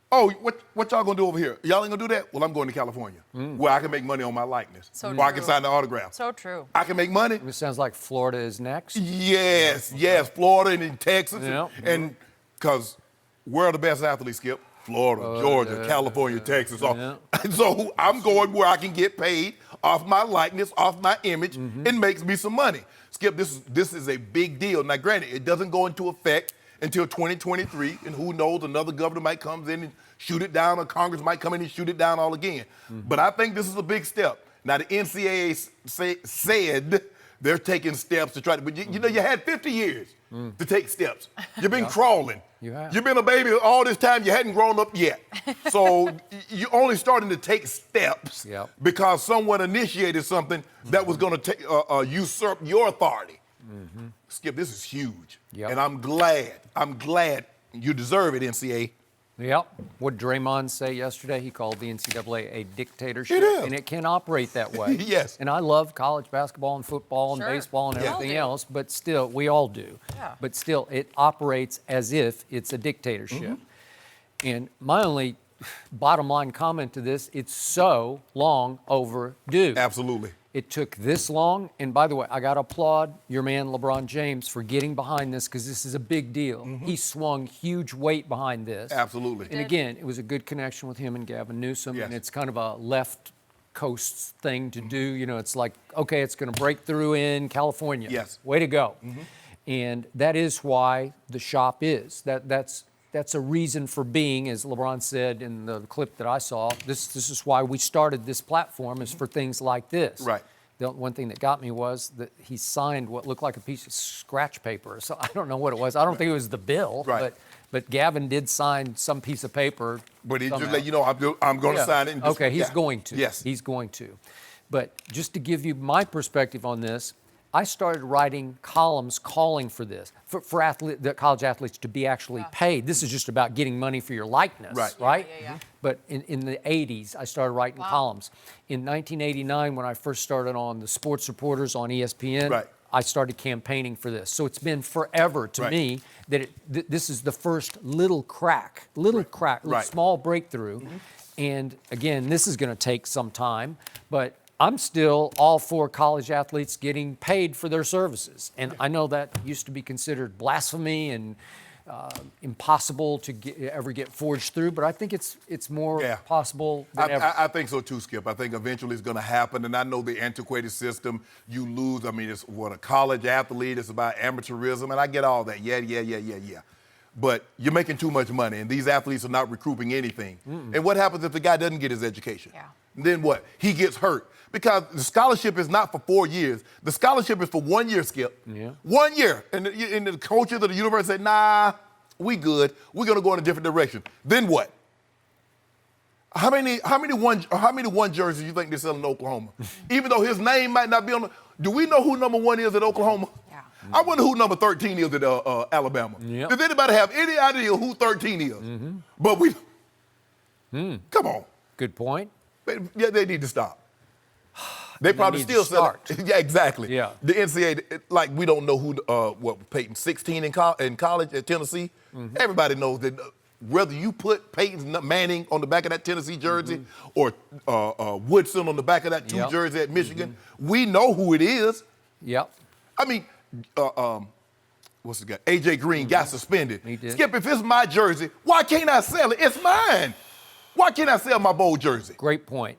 Oh, what y'all gonna do over here? Y'all ain't gonna do that? Well, I'm going to California, where I can make money on my likeness, So where I can true. sign the autograph. So true. I can make money. It sounds like Florida is next. Yes, Florida and in Texas, Yeah. and because where are the best athletes, Skip? Florida, Georgia, California, Texas. So, so I'm going where I can get paid off my likeness, off my image, and makes me some money. Skip, this is a big deal. Now, granted, it doesn't go into effect until 2023, and who knows, another governor might come in and shoot it down, or Congress might come in and shoot it down all again. But I think this is a big step. Now, the NCAA said they're taking steps to try to, but you know, you had 50 years to take steps. You've been crawling. You have. You've been a baby all this time, you hadn't grown up yet. So you're only starting to take steps Yep. because someone initiated something that was going to usurp your authority. Skip, this is huge. Yep. And I'm glad you deserve it, NCAA. Yep. What did Draymond say yesterday? He called the NCAA a dictatorship. It is. And it can operate that way. Yes. And I love college basketball and football and Sure. baseball and We all everything do. else, but still, we all do. Yeah. But still, it operates as if it's a dictatorship. And my only bottom line comment to this, it's so long overdue. Absolutely. It took this long, and by the way, I got to applaud your man LeBron James for getting behind this because this is a big deal. He swung huge weight behind this. Absolutely. And again, it was a good connection with him and Gavin Newsom, Yes. and it's kind of a left coast thing to do. You know, it's like, okay, it's going to break through in California. Yes. Way to go. And that is why the shop is. That's a reason for being, as LeBron said in the clip that I saw. This is why we started this platform, is for things like this. Right. The one thing that got me was that he signed what looked like a piece of scratch paper. So I don't know what it was. I don't think it was the bill. Right. But Gavin did sign some piece of paper. But he just somehow. let you know, I'm going to Yeah. sign it. And just, Okay, he's yeah. going to. Yes. He's going to. But just to give you my perspective on this, I started writing columns calling for this, for the college athletes to be actually paid. This is just about getting money for your likeness, Right. right? Yeah. But in the 80s, I started writing columns. In 1989, when I first started on the Sports Reporters on ESPN, Right. I started campaigning for this. So it's been forever to Right. me that this is the first little crack, Right. small breakthrough. And again, this is going to take some time, but I'm still all for college athletes getting paid for their services. And I know that used to be considered blasphemy and impossible to ever get forged through, but I think it's more possible than ever. I think so too, Skip. I think eventually it's going to happen, and I know the antiquated system, you lose. I mean, it's what a college athlete, it's about amateurism, and I get all that. Yeah. But you're making too much money, and these athletes are not recouping anything. And what happens if the guy doesn't get his education? Yeah. Then what? He gets hurt. Because the scholarship is not for 4 years. The scholarship is for 1 year, Skip. Yeah. 1 year. And the coaches of the university say, nah, we good. We're going to go in a different direction. Then what? How many one jerseys do you think they're selling in Oklahoma? Even though his name might not be on the – do we know who number 1 is at Oklahoma? Yeah. I wonder who number 13 is at Alabama. Yep. Does anybody have any idea who 13 is? But we – come on. Good point. They need to stop. They probably still sell it. Yeah, exactly. Yeah. The NCAA, like we don't know who, Peyton, 16 in college at Tennessee. Everybody knows that whether you put Peyton Manning on the back of that Tennessee jersey or Woodson on the back of that jersey at Michigan, we know who it is. Yep. I mean, what's the guy? A.J. Green got suspended. He did. Skip, if it's my jersey, why can't I sell it? It's mine. Why can't I sell my bowl jersey? Great point.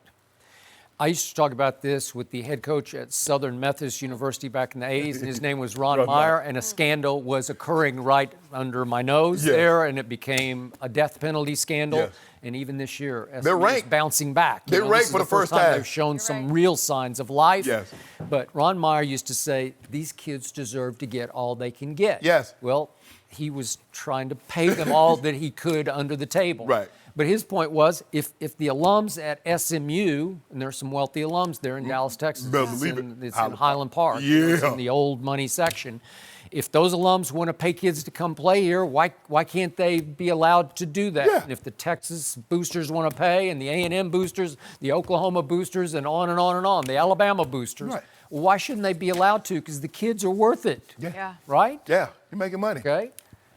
I used to talk about this with the head coach at Southern Methodist University back in the 80s, and his name was Ron Meyer, and a scandal was occurring right under my nose there, and it became a death penalty scandal. Yes. And even this year, They're SMU is ranked. bouncing back. They're ranked this is for the first time. They've shown some real signs of life. Yes. But Ron Meyer used to say, these kids deserve to get all they can get. Yes. Well, he was trying to pay them all that he could under the table. Right. But his point was, if the alums at SMU, and there's some wealthy alums there in Dallas, Texas, Better it's believe in, it. it's in Highland Park, it's in the old money section. If those alums want to pay kids to come play here, why can't they be allowed to do that? Yeah. And if the Texas boosters want to pay, and the A&M boosters, the Oklahoma boosters, and on and on and on, the Alabama boosters, Right. why shouldn't they be allowed to? Because the kids are worth it, Yeah. right? Yeah, you're making money. Okay.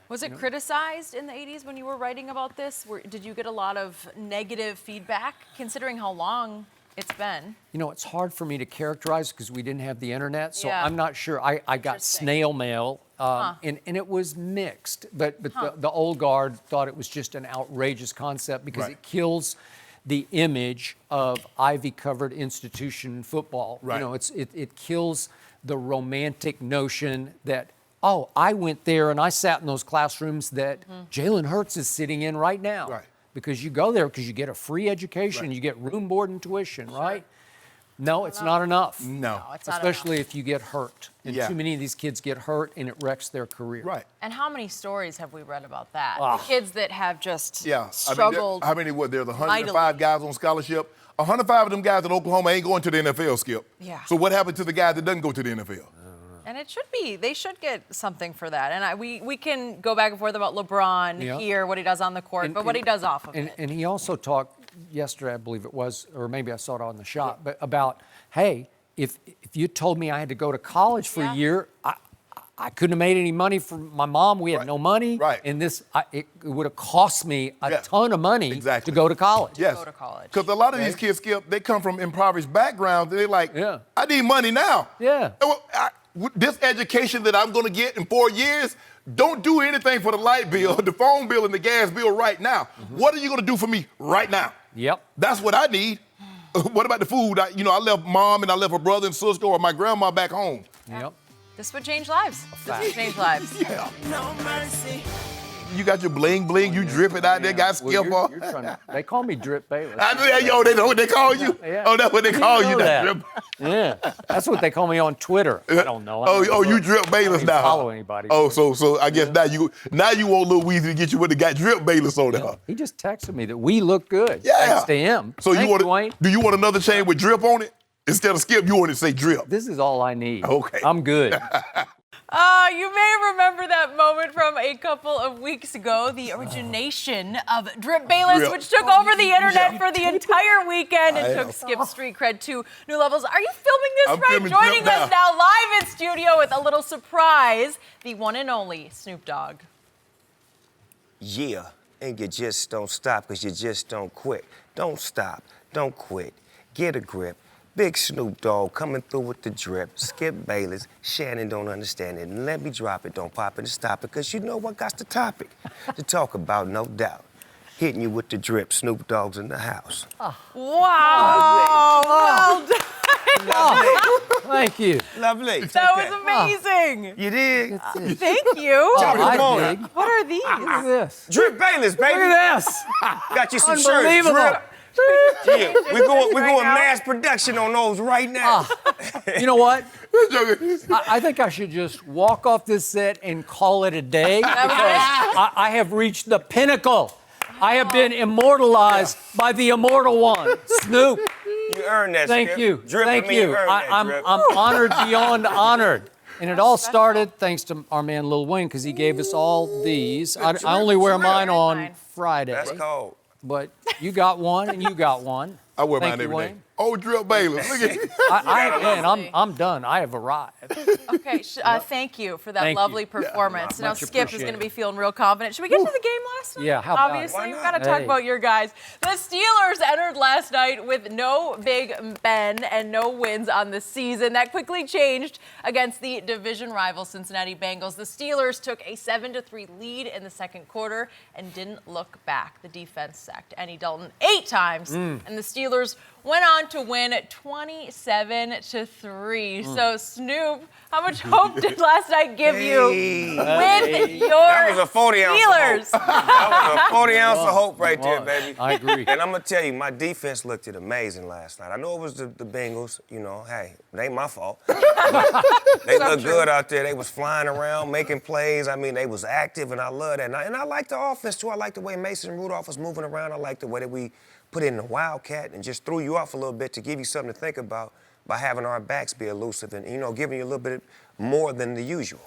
Was it criticized in the 80s when you were writing about this? Did you get a lot of negative feedback, considering how long it's been? You know, it's hard for me to characterize because we didn't have the internet, so Yeah. I'm not sure. I got Interesting. snail mail, and it was mixed. But the old guard thought it was just an outrageous concept because Right. it kills the image of Ivy-covered institution football. Right. You know, it kills the romantic notion that, oh, I went there and I sat in those classrooms that Jalen Hurts is sitting in right now. Right. Because you go there because you get a free education, Right. you get room, board, and tuition, right? No, it's not enough. No. It's not Especially enough. if you get hurt. And Yeah. too many of these kids get hurt and it wrecks their career. Right. And how many stories have we read about that? Ah. The kids that have just Yeah. struggled. How many, there's 105 mightily. guys on scholarship. 105 of them guys in Oklahoma ain't going to the NFL, Skip. Yeah. So what happened to the guy that doesn't go to the NFL? And it should be. They should get something for that. And we can go back and forth about LeBron Yeah. here, what he does on the court, but what he does off of it. And he also talked yesterday, I believe it was, or maybe I saw it on the shot, but about, hey, if you told me I had to go to college for a year, I couldn't have made any money from my mom. We had Right. no money. Right. And it would have cost me a Yeah. ton of money Exactly. to go to college. Yes. Go to college. Because a lot of these kids, Skip, they come from impoverished backgrounds. They're like, Yeah. I need money now. Yeah. This education that I'm going to get in 4 years, don't do anything for the light bill, the phone bill, and the gas bill right now. What are you going to do for me right now? Yep. That's what I need. What about the food? I left mom and I left her brother and sister or my grandma back home. Yep. This would change lives. This would change lives. No mercy. You got your bling bling, you dripping out there, got Well, Skip on. you're trying to, they call me Drip Bayless. Yo, they know what they call you? Yeah. Oh, that's what they call you. know That that. drip. Yeah, that's what they call me on Twitter. I don't know. Oh, you Drip Bayless even now. follow anybody. Oh, so I guess now you want Lil Weezy to get you with the guy Drip Bayless on there. He just texted me that we look good. Yeah. Thanks to him. So Thanks, Dwayne. do you want another chain with Drip on it? Instead of Skip, you want it to say Drip. This is all I need. Okay. I'm good. You may remember that moment from a couple of weeks ago, the origination of Drip Bayless, Drip. which took over the internet Yeah. for the entire weekend and I took am. Skip's street cred to new levels. Are you filming this I'm right? filming Joining Drip us now. now live in studio with a little surprise, the one and only Snoop Dogg. Yeah, and you just don't stop because you just don't quit. Don't stop, don't quit. Get a grip, Big Snoop Dogg coming through with the drip. Skip Bayless. Shannon don't understand it. And let me drop it. Don't pop it and stop it. Because you know what got the topic to talk about, no doubt. Hitting you with the drip. Snoop Dogg's in the house. Wow. Well done. Thank you. Lovely. That was amazing. You did? Thank you. Top of the morning. dig. What are these? Look at this. Drip Bayless, baby. Look at this. Got you some shirts. Unbelievable. Drip. Yeah, we're going Right now? mass production on those right now. You know what? I think I should just walk off this set and call it a day because I have reached the pinnacle. I have been immortalized by the immortal one, Snoop. You earned that, Thank Skip. you. Drip, Thank I mean, you. earned that, I'm Drip. honored beyond honored. And it all started thanks to our man Lil Wayne because he gave us all these. I only wear mine on Friday. That's cold. But you got one and you got one. I wear Thank mine you, every day. Wayne. Oh, Drip Bayless. Look at you. I'm done. I have arrived. Okay, thank you for that Thank lovely you. performance. Now much Skip is going appreciated. to be feeling real confident. Should we get to the game last night? Yeah, how about it? Obviously, Why we've not? got to talk Hey. about your guys. The Steelers entered last night with no Big Ben and no wins on the season. That quickly changed against the division rival Cincinnati Bengals. The Steelers took a 7-3 lead in the second quarter and didn't look back. The defense sacked Andy Dalton 8 times, and the Steelers went on to win 27-3. So Snoop, how much hope did last night give you with your That was a 40 ounce Steelers? of hope. That was a 40 ounce of hope right there, baby. I agree. And I'm going to tell you, my defense looked amazing last night. I know it was the Bengals, you know, hey, it ain't my fault. They looked good out there. They was flying around, making plays. I mean, they was active, and I love that. And I like the offense, too. I like the way Mason Rudolph was moving around. I like the way that we put in the Wildcat and just threw you off a little bit to give you something to think about by having our backs be elusive and, you know, giving you a little bit more than the usual.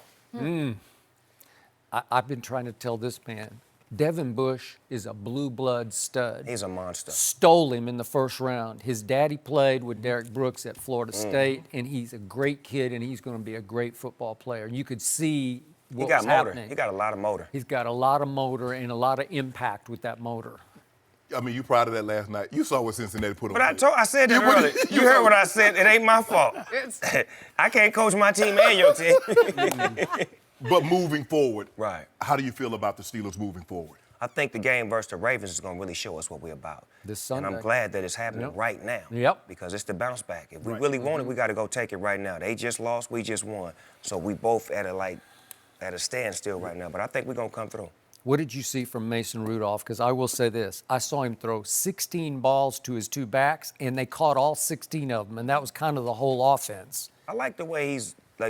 I've been trying to tell this man, Devin Bush is a blue blood stud. He's a monster. Stole him in the first round. His daddy played with Derek Brooks at Florida State, and he's a great kid, and he's going to be a great football player. You could see He what got was motor. happening. He got a lot of motor. He's got a lot of motor and a lot of impact with that motor. I mean, you proud of that last night. You saw what Cincinnati put on. But I said that You- earlier. You heard what I said. It ain't my fault. I can't coach my team and your team. But moving forward, Right. how do you feel about the Steelers moving forward? I think the game versus the Ravens is going to really show us what we're about. This And Sunday. I'm glad that it's happening Yep. right now. Yep. Because it's the bounce back. If we really want it, we got to go take it right now. They just lost, we just won. So we both at a standstill right now. But I think we're going to come through. What did you see from Mason Rudolph? Because I will say this, I saw him throw 16 balls to his two backs, and they caught all 16 of them, and that was kind of the whole offense. I like the way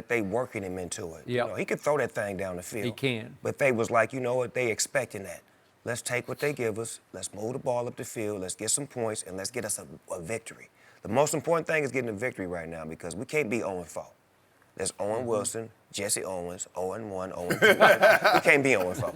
they working him into it. Yep. You know, he could throw that thing down the field. He can. But they was like, you know what, they expecting that. Let's take what they give us. Let's move the ball up the field. Let's get some points, and let's get us a victory. The most important thing is getting a victory right now because we can't be 0-4. There's Owen Wilson, Jesse Owens, 0-1, 0-2. We can't be 0-4.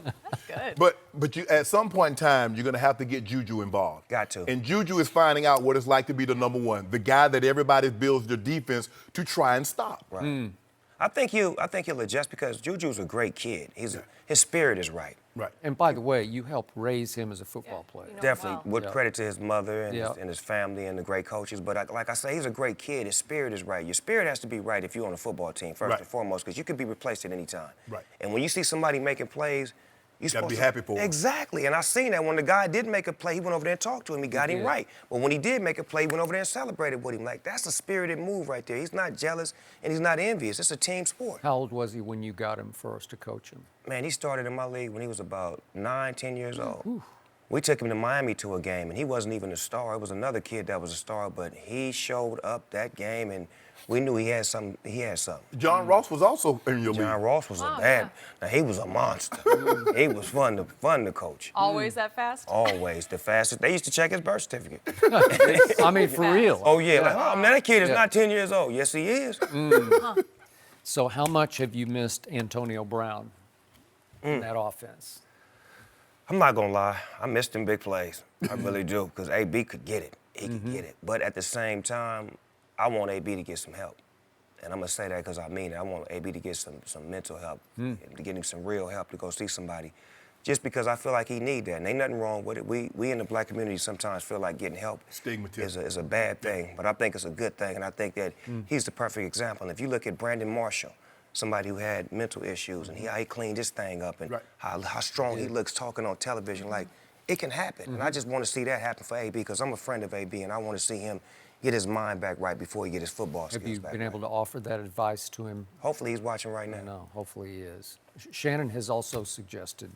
Good. But you, at some point in time, you're going to have to get Juju involved. Got to. And Juju is finding out what it's like to be the number one, the guy that everybody builds their defense to try and stop. Right. I think he'll adjust because Juju's a great kid. His spirit is right. Right. And by the way, you helped raise him as a football player. You know, Definitely, well. with Yeah. credit to his mother and, Yeah. his family and the great coaches. But like I say, he's a great kid. His spirit is right. Your spirit has to be right if you're on a football team, first Right. and foremost, because you could be replaced at any time. Right. And when you see somebody making plays, you're gotta supposed be to happy for him. Exactly. And I seen that when the guy did make a play, he went over there and talked to him. He got him did. right. But when he did make a play, he went over there and celebrated with him. Like, that's a spirited move right there. He's not jealous and he's not envious. It's a team sport. How old was he when you got him first to coach him? Man, he started in my league when he was about 9, 10 years old. We took him to Miami to a game, and he wasn't even a star. It was another kid that was a star, but he showed up that game, and we knew he had something. John Ross was also in your John league. Ross was a bad. Now, he was a monster. He was fun to coach. Always that fast? Always the fastest. They used to check his birth certificate. I mean, for real. Oh, yeah. Like, oh, man, that kid is not 10 years old. Yes, he is. So how much have you missed Antonio Brown in that offense? I'm not going to lie. I missed them big plays. I really do, because AB could get it. He could get it. But at the same time, I want AB to get some help. And I'm going to say that because I mean it. I want AB to get some mental help, to get him some real help to go see somebody. just because I feel like he need that. And ain't nothing wrong with it. We in the black community sometimes feel like getting help is a bad thing, but I think it's a good thing, and I think that he's the perfect example. And if you look at Brandon Marshall, somebody who had mental issues, and how he cleaned this thing up, and how strong he looks talking on television, like, it can happen. And I just want to see that happen for AB, because I'm a friend of AB, and I want to see him get his mind back right before he get his football skills back. Have you been able to offer that advice to him? Hopefully he's watching right now. No, hopefully he is. Shannon has also suggested.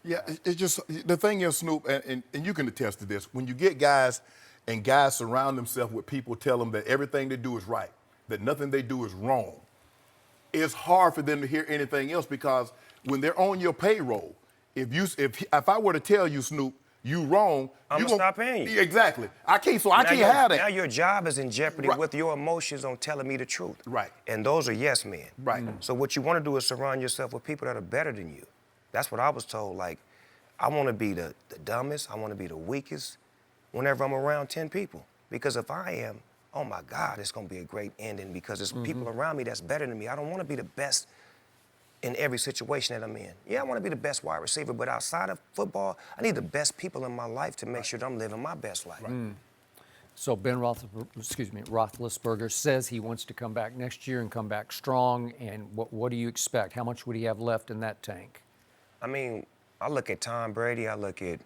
Yeah, it's just, the thing is, Snoop, and you can attest to this, when you get guys and guys surround themselves with people tell them that everything they do is right, that nothing they do is wrong, it's hard for them to hear anything else, because when they're on your payroll, if I were to tell you, Snoop, you wrong, I'm gonna stop paying you. Exactly. I can't have that. Now your job is in jeopardy with your emotions on telling me the truth. Right. And those are yes men. Right. So what you want to do is surround yourself with people that are better than you. That's what I was told. Like, I want to be the dumbest, I want to be the weakest whenever I'm around 10 people. Because if I am, oh my God, it's going to be a great ending, because there's people around me that's better than me. I don't want to be the best in every situation that I'm in. Yeah, I want to be the best wide receiver, but outside of football, I need the best people in my life to make sure that I'm living my best life. So Ben Roethlisberger says he wants to come back next year and come back strong. And what do you expect? How much would he have left in that tank? I mean, I look at Tom Brady, I look at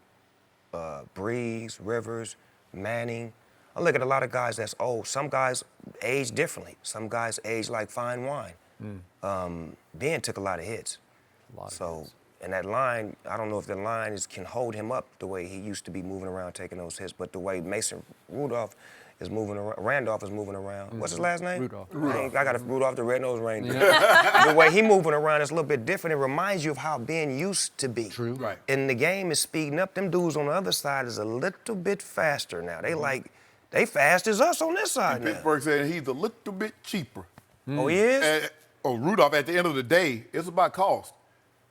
Breeze, Rivers, Manning. I look at a lot of guys that's old. Some guys age differently. Some guys age like fine wine. Ben took a lot of hits. And that line, I don't know if the line can hold him up the way he used to be moving around taking those hits, but the way Randolph is moving around. What's his last name? Rudolph. I got Rudolph the Red-Nosed Reindeer. The way he moving around is a little bit different. It reminds you of how Ben used to be. True. Right. And the game is speeding up. Them dudes on the other side is a little bit faster now. They fast as us on this side And now. Pittsburgh said he's a little bit cheaper. Oh, he is? Rudolph, at the end of the day, it's about cost.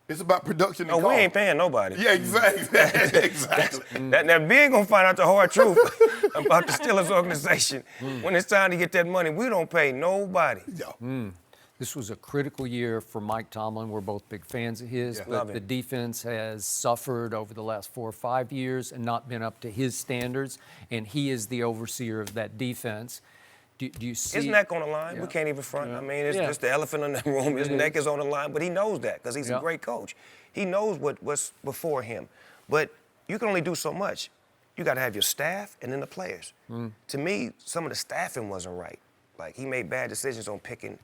It's about production and cost. We ain't paying nobody. Yeah, exactly. Exactly. Now, Ben gonna find out the hard truth about the Steelers organization. When it's time to get that money, we don't pay nobody. This was a critical year for Mike Tomlin. We're both big fans of his, but the defense has suffered over the last 4 or 5 years and not been up to his standards, and he is the overseer of that defense. Do you see? His neck on the line. We can't even front. I mean, it's just the elephant in the room. His neck is on the line, but he knows that because he's a great coach. He knows what's before him. But you can only do so much. You got to have your staff and then the players. To me, some of the staffing wasn't right. Like, he made bad decisions on picking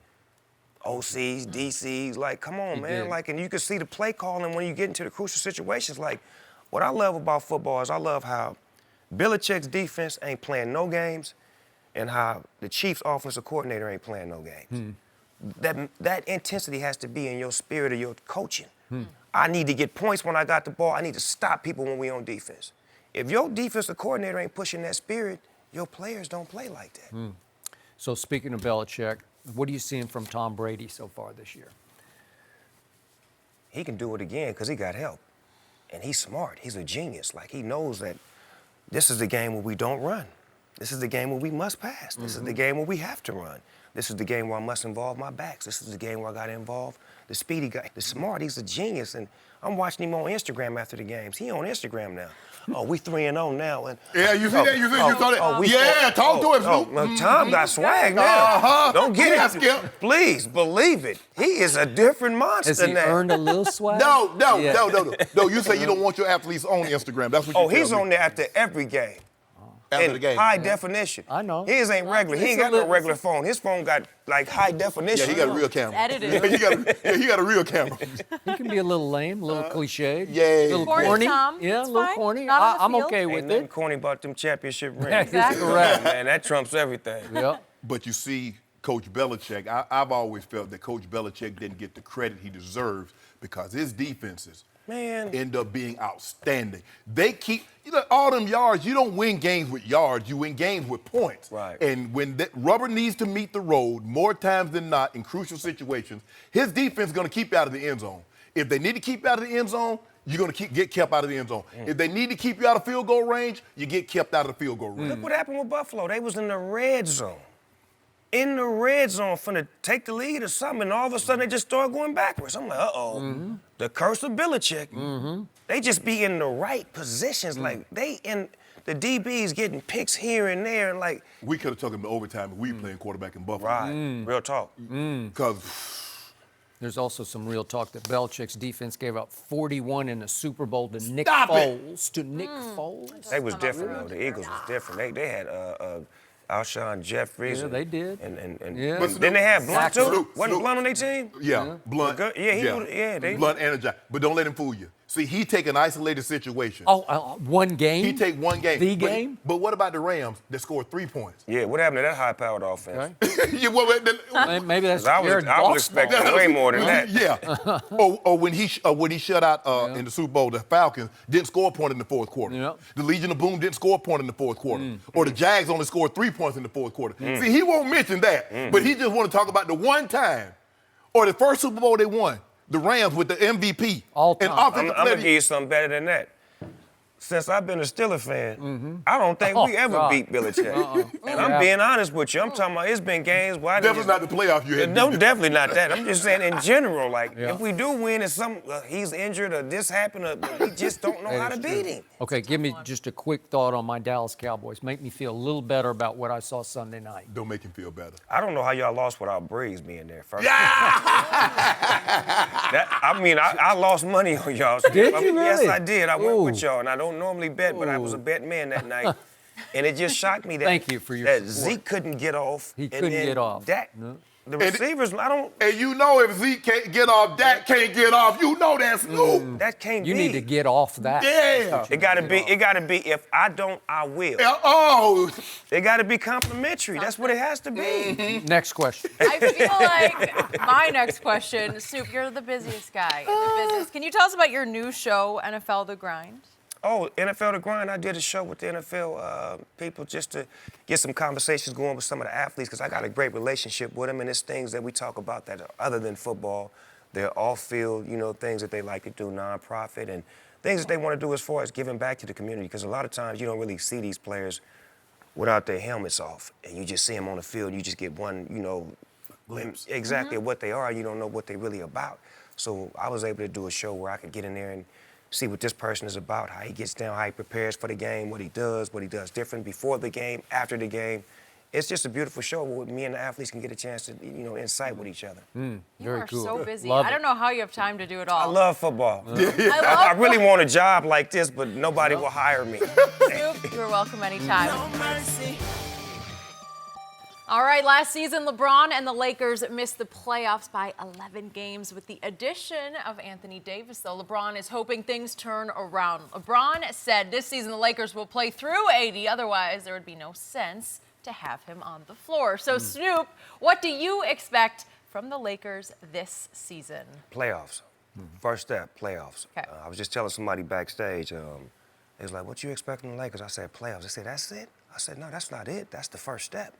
OCs, DCs. Like, come on, man. Like, and you can see the play calling when you get into the crucial situations. Like, what I love about football is I love how Belichick's defense ain't playing no games, and how the Chiefs' offensive coordinator ain't playing no games. That intensity has to be in your spirit of your coaching. I need to get points when I got the ball. I need to stop people when we on defense. If your defensive coordinator ain't pushing that spirit, your players don't play like that. So speaking of Belichick, what are you seeing from Tom Brady so far this year? He can do it again because he got help. And he's smart. He's a genius. Like, he knows that this is the game where we don't run. This is the game where we must pass. This is the game where we have to run. This is the game where I must involve my backs. This is the game where I got to involve the speedy guy, the smart. He's a genius. And I'm watching him on Instagram after the games. He on Instagram now. Oh, we 3-0 now. And yeah, you see that? You saw that? Talk to him, Snoop. Tom got swag now. Don't get it. Please believe it. He is a different monster now. Has he earned a little swag? No. You say you don't want your athletes on Instagram. That's what you he's on there after every game. After the game. High definition. I know. His ain't regular. He ain't got no regular phone. His phone got like high definition. Yeah, he got a real camera. Edited. He got a real camera. He can be a little lame, a little cliched. Yeah. A little Corny, corny. Tom. Yeah, It's a little fine. corny. Not on the I'm field. okay Ain't with nothing it. corny about them championship rings. Exactly. Correct. Man, that trumps everything. Yep. But you see, Coach Belichick, I've always felt that Coach Belichick didn't get the credit he deserves because his defenses end up being outstanding. They keep, all them yards, you don't win games with yards, you win games with points. Right. And when that rubber needs to meet the road, more times than not, in crucial situations, his defense is going to keep you out of the end zone. If they need to keep you out of the end zone, you're going to get kept out of the end zone. If they need to keep you out of field goal range, you get kept out of the field goal range. Look what happened with Buffalo. They was in the red zone. in the red zone finna take the lead or something, and all of a sudden they just start going backwards. I'm like, the curse of Belichick. They just be in the right positions. Like, they in the DBs getting picks here and there, and like. We could have taken them to overtime if we playing quarterback in Buffalo. Right, real talk. Because There's also some real talk that Belichick's defense gave up 41 in the Super Bowl to Nick Stop it! Foles. To Nick Foles. They was different, though. The Eagles was different. They had Alshon Jeffries. Yeah, they did. And Yeah. but then they had Blunt, too. Snoop. Wasn't Blunt on their team? Blunt. They- Blunt and a Jack. But don't let him fool you. See, he take an isolated situation. One game? He take one game. The game? But what about the Rams that scored 3 points? Yeah, what happened to that high-powered offense? Maybe that's I Jared was Goff's expecting fault. way more than that. Yeah. or when he shut out in the Super Bowl, the Falcons didn't score a point in the fourth quarter. Yep. The Legion of Boom didn't score a point in the fourth quarter. Or the Jags only scored 3 points in the fourth quarter. See, he won't mention that, but he just want to talk about the one time or the first Super Bowl they won, the Rams with the MVP. All time. I'm going to give you something better than that. Since I've been a Steelers fan, I don't think we ever beat Belichick. And I'm being honest with you. I'm talking about it's been games where I Definitely not the playoff you had. No, definitely not that. I'm just saying in general, like, if we do win and he's injured or this happened, or we just don't know how to beat him. Okay, give me just a quick thought on my Dallas Cowboys. Make me feel a little better about what I saw Sunday night. Don't make him feel better. I don't know how y'all lost without Breeze being there first. Yeah! I lost money on y'all. Did you really? Yes, I did. I went with y'all, and I don't normally bet, but I was a bet man that night. And it just shocked me that, Thank you for your that support. Zeke couldn't get off. He couldn't get off. Dak, No. the receivers, I don't. And you know if Zeke can't get off, Dak can't get off. You know that's Snoop. That can't be. You need to get off that. Yeah. It gotta be. If I don't, I will. Oh. It gotta be complimentary. That's what it has to be. Next question. I feel like my next question, Snoop, you're the busiest guy in the business. Can you tell us about your new show, NFL The Grind? Oh, NFL The Grind. I did a show with the NFL people just to get some conversations going with some of the athletes because I got a great relationship with them, and it's things that we talk about that are other than football. They're off-field, things that they like to do, nonprofit, and things that they want to do as far as giving back to the community because a lot of times you don't really see these players without their helmets off, and you just see them on the field. You just get one, glimpse exactly of what they are. You don't know what they're really about. So I was able to do a show where I could get in there and see what this person is about, how he gets down, how he prepares for the game, what he does different before the game, after the game. It's just a beautiful show where me and the athletes can get a chance to, insight with each other. You Very are cool. so busy. Love I don't know how you have time to do it all. I love football. I I really want a job like this, but nobody will hire me. Snoop, you're welcome anytime. No mercy. All right, last season, LeBron and the Lakers missed the playoffs by 11 games. With the addition of Anthony Davis, though, LeBron is hoping things turn around. LeBron said this season the Lakers will play through 80, otherwise there would be no sense to have him on the floor. So, Snoop, what do you expect from the Lakers this season? Playoffs. First step, playoffs. Okay. I was just telling somebody backstage, they was like, what you expect from the Lakers? I said, playoffs. They said, that's it? I said, no, that's not it. That's the first step.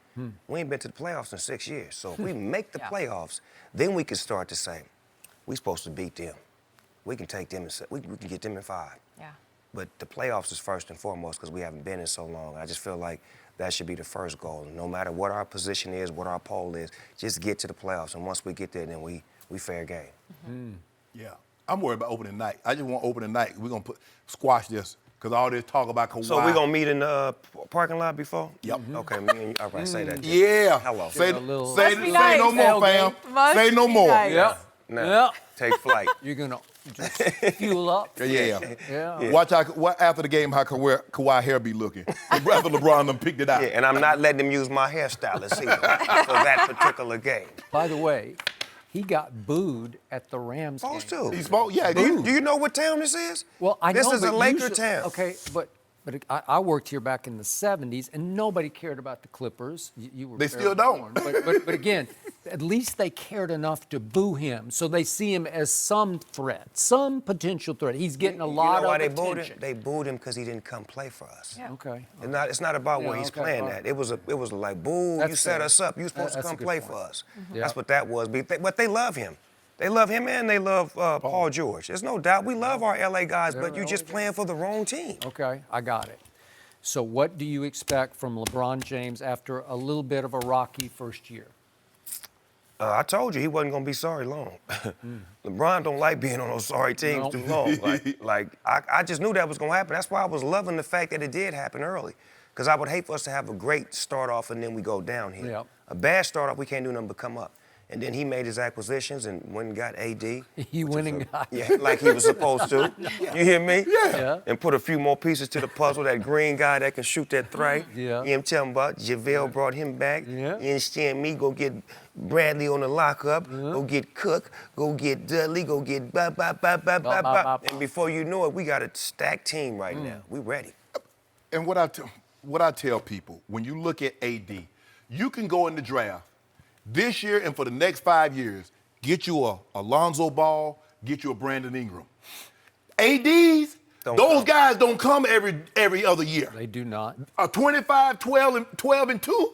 We ain't been to the playoffs in 6 years. So if we make the playoffs, then we can start to say, we supposed to beat them. We can take them, we can get them in 5. Yeah. But the playoffs is first and foremost because we haven't been in so long. I just feel like that should be the first goal. No matter what our position is, what our poll is, just get to the playoffs. And once we get there, then we fair game. Yeah. I'm worried about opening night. I just want opening night. We're going to squash this. Because all this talk about Kawhi. So we going to meet in the parking lot before? Yep. Okay, me and you. All right, say that. Jim. Yeah. Hello. Say little- Must be nice. no more, fam. Must Say no be more. nice. Yep. Now, Yep. take flight. You're going to just fuel up. Yeah. Yeah. Watch after the game how Kawhi hair be looking. After LeBron done picked it out. Yeah, and I'm not letting them use my hairstylist either for that particular game. By the way, he got booed at the Rams game. Supposed to. He's supposed, yeah. Do you know what town this is? Well, I this know is a but Laker usually- town. Okay, but I worked here back in the 70s, and nobody cared about the Clippers. You were They barely still don't. born. But again, at least they cared enough to boo him, so they see him as some threat, some potential threat. He's getting a lot you know why of they attention. booed him? They booed him because he didn't come play for us. Yeah. Okay. It's not about where Yeah, he's okay, playing all at. right. It was like, boo, That's you set fair. us up. You were supposed to That's a come good play point. for us. Yeah. That's what that was. But they love him. They love him and they love Paul George. There's no doubt. We love our LA guys, but you're just playing for the wrong team. Okay, I got it. So what do you expect from LeBron James after a little bit of a rocky first year? I told you he wasn't gonna be sorry long. LeBron don't like being on those sorry teams too long. I just knew that was gonna happen. That's why I was loving the fact that it did happen early. Because I would hate for us to have a great start off and then we go downhill. Yep. A bad start off, we can't do nothing but come up. And then he made his acquisitions and went and got AD. He went and got. Yeah, like he was supposed to. You hear me? Yeah. And put a few more pieces to the puzzle. That green guy that can shoot that three. Yeah. You know what I'm talking about? JaVale brought him back. Yeah. You understand me? Go get Bradley on the lockup. Yeah. Go get Cook. Go get Dudley. Go get bop. And before you know it, we got a stacked team right now. We ready. And what I tell people, when you look at AD, you can go in the draft this year and for the next 5 years, get you a Alonzo Ball, get you a Brandon Ingram. ADs, those guys don't come every other year. They do not. A 25, 12 and 2,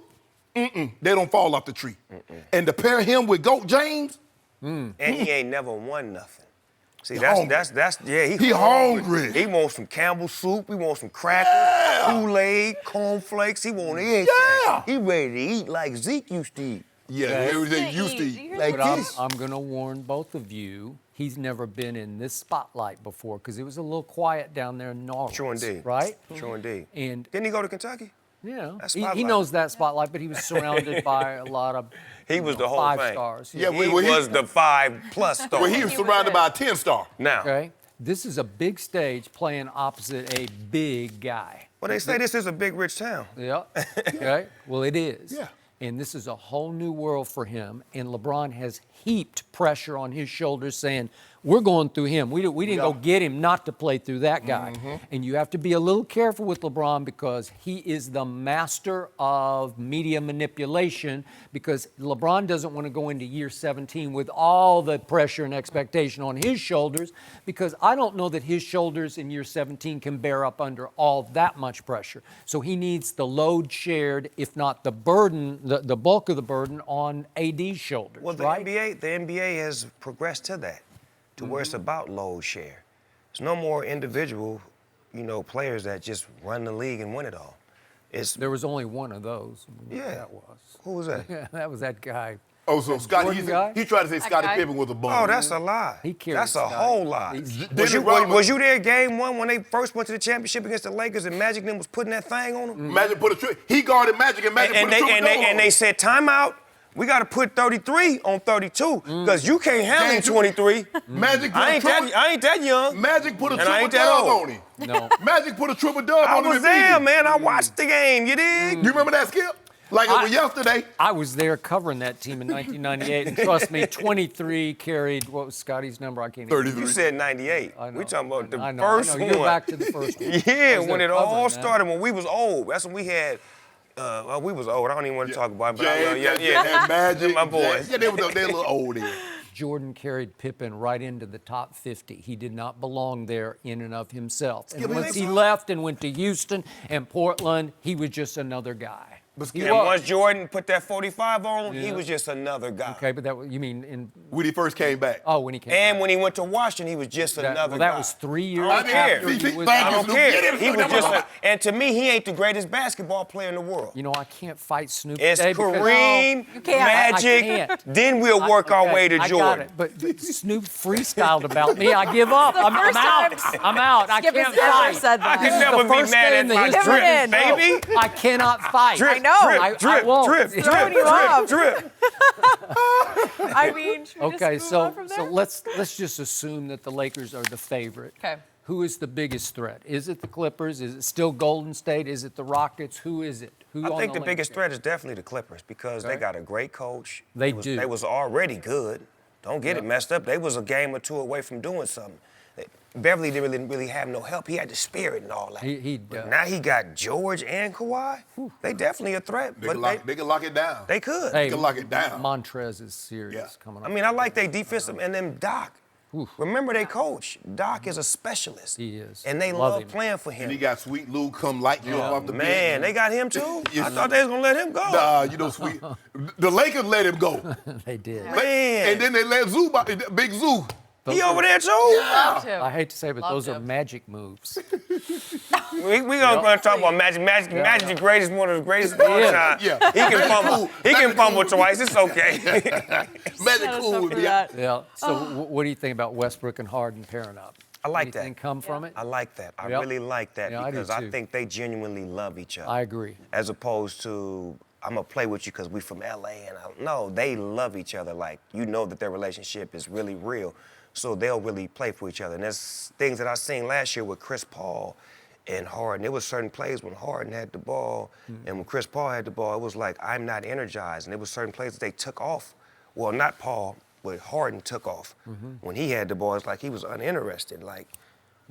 they don't fall off the tree. And to pair him with GOAT James, And he ain't never won nothing. See, He hungry. He wants some Campbell soup. He wants some crackers, Kool-Aid, cornflakes. He want everything. Yeah. He ready to eat like Zeke used to eat. Yeah, they used to eat. Like But this. I'm going to warn both of you, he's never been in this spotlight before because it was a little quiet down there in New Orleans. True indeed. Right? True indeed. And, Didn't he go to Kentucky? yeah, That he spotlight. knows that spotlight, but he was surrounded by a lot of He was the whole five thing. stars. Yeah, He well, was the 5+ star. Well, he was surrounded by a 10-star. Now, Okay? This is a big stage playing opposite a big guy. well, they say this is a big, rich town. Yeah. Okay. Well, it is. Yeah. And this is a whole new world for him. And LeBron has heaped pressure on his shoulders saying, we're going through him. We didn't go get him not to play through that guy. And you have to be a little careful with LeBron because he is the master of media manipulation because LeBron doesn't want to go into year 17 with all the pressure and expectation on his shoulders because I don't know that his shoulders in year 17 can bear up under all that much pressure. So he needs the load shared, if not the burden, the bulk of the burden on AD's shoulders, Well, the right? NBA has progressed to that, to where it's about load share. There's no more individual, players that just run the league and win it all. There was only one of those. Yeah. That was. Who was that? Yeah, that was that guy. Oh, so Scotty, Jordan guy? he tried to say Scottie guy? Pippen was a bum. Oh, that's a lie. He carried That's a Scotty. whole lie. Dennis Rodman- Was you there game one when they first went to the championship against the Lakers and Magic then was putting that thing on them? Magic put he guarded Magic and Magic And put a triple double they said, timeout. We got to put 33 on 32 because you can't handle 23. Magic put I a triple. ain't that young. Magic put a And I triple ain't that dub old. on him. No. Magic put a triple dub I on him. was and beat there, him. man. I watched the game. You dig? You remember that, Skip? Like it was yesterday. I was there covering that team in 1998, and trust me, 23 carried, what was Scotty's number? I can't even 33. You said 98. I know. We talking about the I know. first I know. one. You're back to the first one. Yeah, I was when there it all covering that. started, when we was old. That's when we had. We was old. I don't even want to talk about it. But James, yeah. Magic. My boys. Yeah, they were a little old there. Jordan carried Pippen right into the top 50. He did not belong there in and of himself. And me once that he song. left and went to Houston and Portland, he was just another guy. He And was. once Jordan put that 45 on, he was just another guy. Okay, but you mean in, When he first came back. when he came And back. when he went to Washington, he was just another guy. That was 3 years I don't care. after he was Thank I you, don't Snoop. care. Get him, He was Snoop. just and to me, he ain't the greatest basketball player in the world. You know, I can't fight Snoop It's today because- Kareem, You can't. Magic. I can't. Then we'll work our way to I got Jordan. it, but Snoop freestyled about me. I give up. I'm first out. time I'm out. I Skip has can't never fight. said I that. could This is never the be first mad day at in the my history. drip, No. baby. I cannot fight. Drip, I know. drip, I won't. drip, It's drip, throwing you drip, off. drip. I mean, should we Okay, just move on so from so there? let's just assume that the Lakers are the favorite. Okay. Who is the biggest threat? Is it the Clippers? Is it still Golden State? Is it the Rockets? Who is it? Who I on think the Lakers? biggest threat is definitely the Clippers because they Okay. got a great coach. They was, do. They was already good. Don't get it messed up. They was a game or two away from doing something. Beverly didn't really have no help. He had the spirit and all that. He But does. now he got George and Kawhi. They definitely a threat. They But could lock it down. they could. Hey, can lock it down. Montrez is serious Yeah. coming up. I mean, I like their defensive and then Doc. Remember they coach. Doc is a specialist. He is. And they Love love him. playing for And him. he got Sweet Lou come light you up off the Man, bench. they got him too? Yes. I thought they was going to let him go. Nah, Sweet. The Lakers let him go. They did. Man. And then they let Big Zoo. He over there too? I hate to say, but Loved those are him. magic moves. We gonna talk about Magic. Magic the greatest, one of the greatest of all time. Yeah. He can fumble. He can fumble twice. It's okay. Magic cool with me. Yeah. So what do you think about Westbrook and Harden pairing up? I like Anything that. come from it? I like that. I Yep. really like that Yeah, I do because I too. think they genuinely love each other. I agree. As opposed to, I'm going to play with you because we from L.A. No, they love each other. Like, you know that their relationship is really real. So they'll really play for each other. And there's things that I seen last year with Chris Paul and Harden. There was certain plays when Harden had the ball and when Chris Paul had the ball, it was like, I'm not energized. And there was certain plays that they took off. Well, not Paul, but Harden took off. When he had the ball, it's like he was uninterested.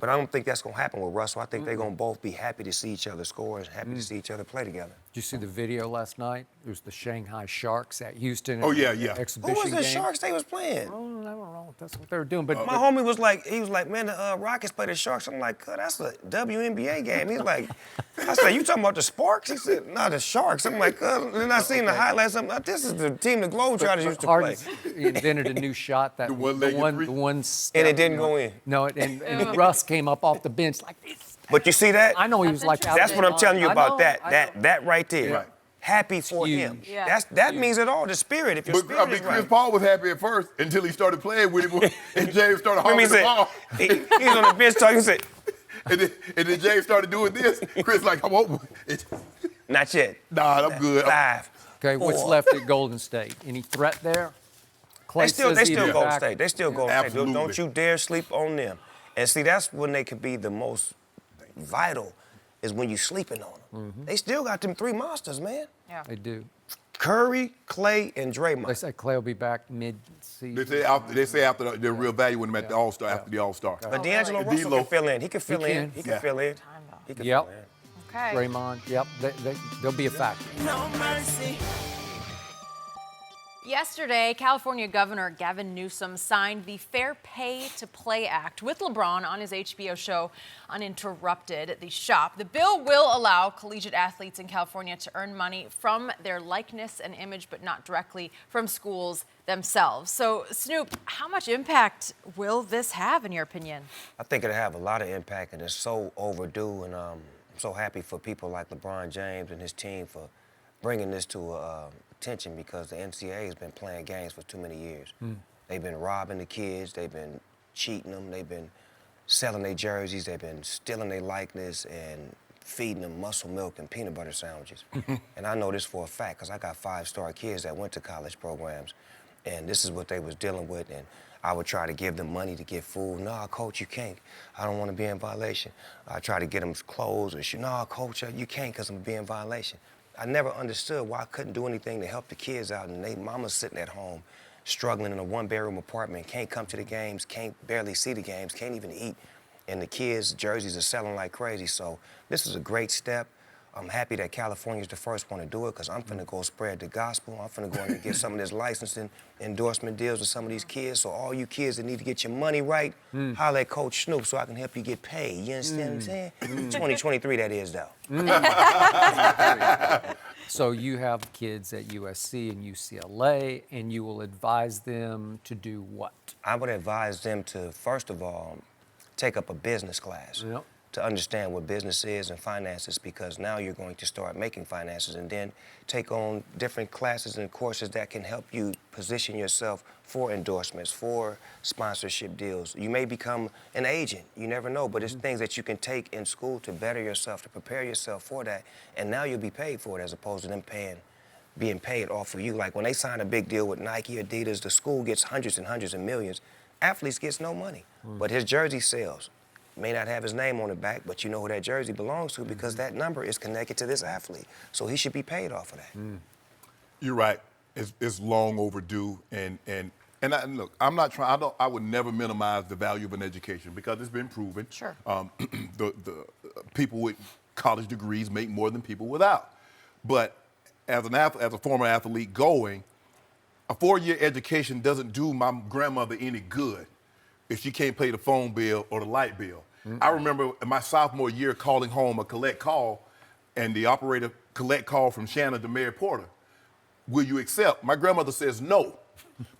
But I don't think that's going to happen with Russell. I think they're going to both be happy to see each other score and happy to see each other play together. Did you see the video last night? It was the Shanghai Sharks at Houston. Oh, yeah. Exhibition Who was the game. Sharks they was playing? Oh, I don't know if that's what they were doing, but My homie was like, man, the Rockets play the Sharks. I'm like, that's a WNBA game. He's like, I said, you talking about the Sparks? He said, no, the Sharks. I'm like, then I seen the highlights. I'm like, this is the team the Globetrotters used to play. Harden invented a new shot that The one-legged three? the one step, And it didn't go in. No, and Russ came up off the bench like this. But you see that? I know he was like, That's what I'm telling you I about know, that. I know. That right there. Right. Happy for Huge. him. Yeah. That means it all. The spirit. If your But spirit is Chris right. Paul was happy at first until he started playing with him and James started Remember holding he the ball. said, he's on the bench talking. He said, And then James started doing this. Chris like, I won't. not yet. Nah, I'm good. 5. Okay, what's 4. left at Golden State? Any threat there? Clay They still says he'd be Golden back. State. They still Golden State. Absolutely. Don't you dare sleep on them. And see, that's when they could be the most vital, is when you sleeping on them. They still got them 3 monsters, man. Yeah. They do. Curry, Clay, and They Draymond. say Clay will be back mid-season. They say after they're reevaluating him at the All-Star, after the All-Star. But D'Angelo And Russell D'Lo. can fill in. He can fill in. can. He can Yeah. fill in. Time, though. He can Yep. fill in. Okay. Draymond, yep, they'll be a factor. No mercy. Yesterday, California Governor Gavin Newsom signed the Fair Pay to Play Act with LeBron on his HBO show Uninterrupted, The Shop. The bill will allow collegiate athletes in California to earn money from their likeness and image, but not directly from schools themselves. So, Snoop, how much impact will this have, in your opinion? I think it'll have a lot of impact, and it's so overdue. And I'm so happy for people like LeBron James and his team for bringing this to attention, because the NCAA has been playing games for too many years. They've been robbing the kids. They've been cheating them. They've been selling their jerseys. They've been stealing their likeness and feeding them muscle milk and peanut butter sandwiches. And I know this for a fact because I got 5-star kids that went to college programs, and this is what they was dealing with. And I would try to give them money to get food. Nah, coach, you can't. I don't want to be in violation. I try to get them clothes or shoes. Nah, coach, you can't because I'm being in violation. I never understood why I couldn't do anything to help the kids out, and they mama's sitting at home struggling in a 1-bedroom apartment, can't come to the games, can't barely see the games, can't even eat, and the kids' jerseys are selling like crazy. So this is a great step. I'm happy that California's the first one to do it, because I'm finna go spread the gospel. I'm finna go in and get some of this licensing endorsement deals with some of these kids. So all you kids that need to get your money right, holler at Coach Snoop so I can help you get paid. You understand what I'm saying? 2023, that is, though. So you have kids at USC and UCLA, and you will advise them to do what? I would advise them to, first of all, take up a business class. Yep. To understand what business is and finances, because now you're going to start making finances, and then take on different classes and courses that can help you position yourself for endorsements, for sponsorship deals. You may become an agent, you never know, but it's things that you can take in school to better yourself, to prepare yourself for that, and now you'll be paid for it as opposed to them being paid off of you. Like when they sign a big deal with Nike, Adidas, the school gets hundreds and hundreds of millions. Athletes gets no money, but his jersey sells. May not have his name on the back, but you know who that jersey belongs to because that number is connected to this athlete. So he should be paid off of that. You're right. It's long overdue, and look, I'm not trying. I would never minimize the value of an education because it's been proven. Sure. The people with college degrees make more than people without. But as a former athlete going, a 4-year education doesn't do my grandmother any good if she can't pay the phone bill or the light bill. I remember in my sophomore year calling home a collect call, and the operator collect call from Shannon to Mary Porter. Will you accept? My grandmother says no,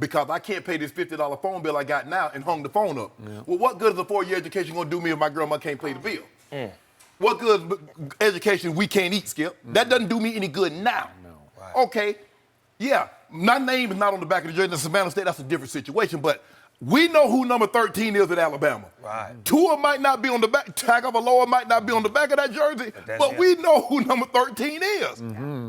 because I can't pay this $50 phone bill I got now, and hung the phone up. Well, what good is a 4-year education gonna do me if my grandma can't pay the bill? What good education we can't eat, Skip? That doesn't do me any good now. No. Right. Okay, yeah, my name is not on the back of the jersey in Savannah State. That's a different situation, but we know who number 13 is at Alabama. Right. Tua might not be on the back, Tagovailoa might not be on the back of that jersey, but we know who number 13 is.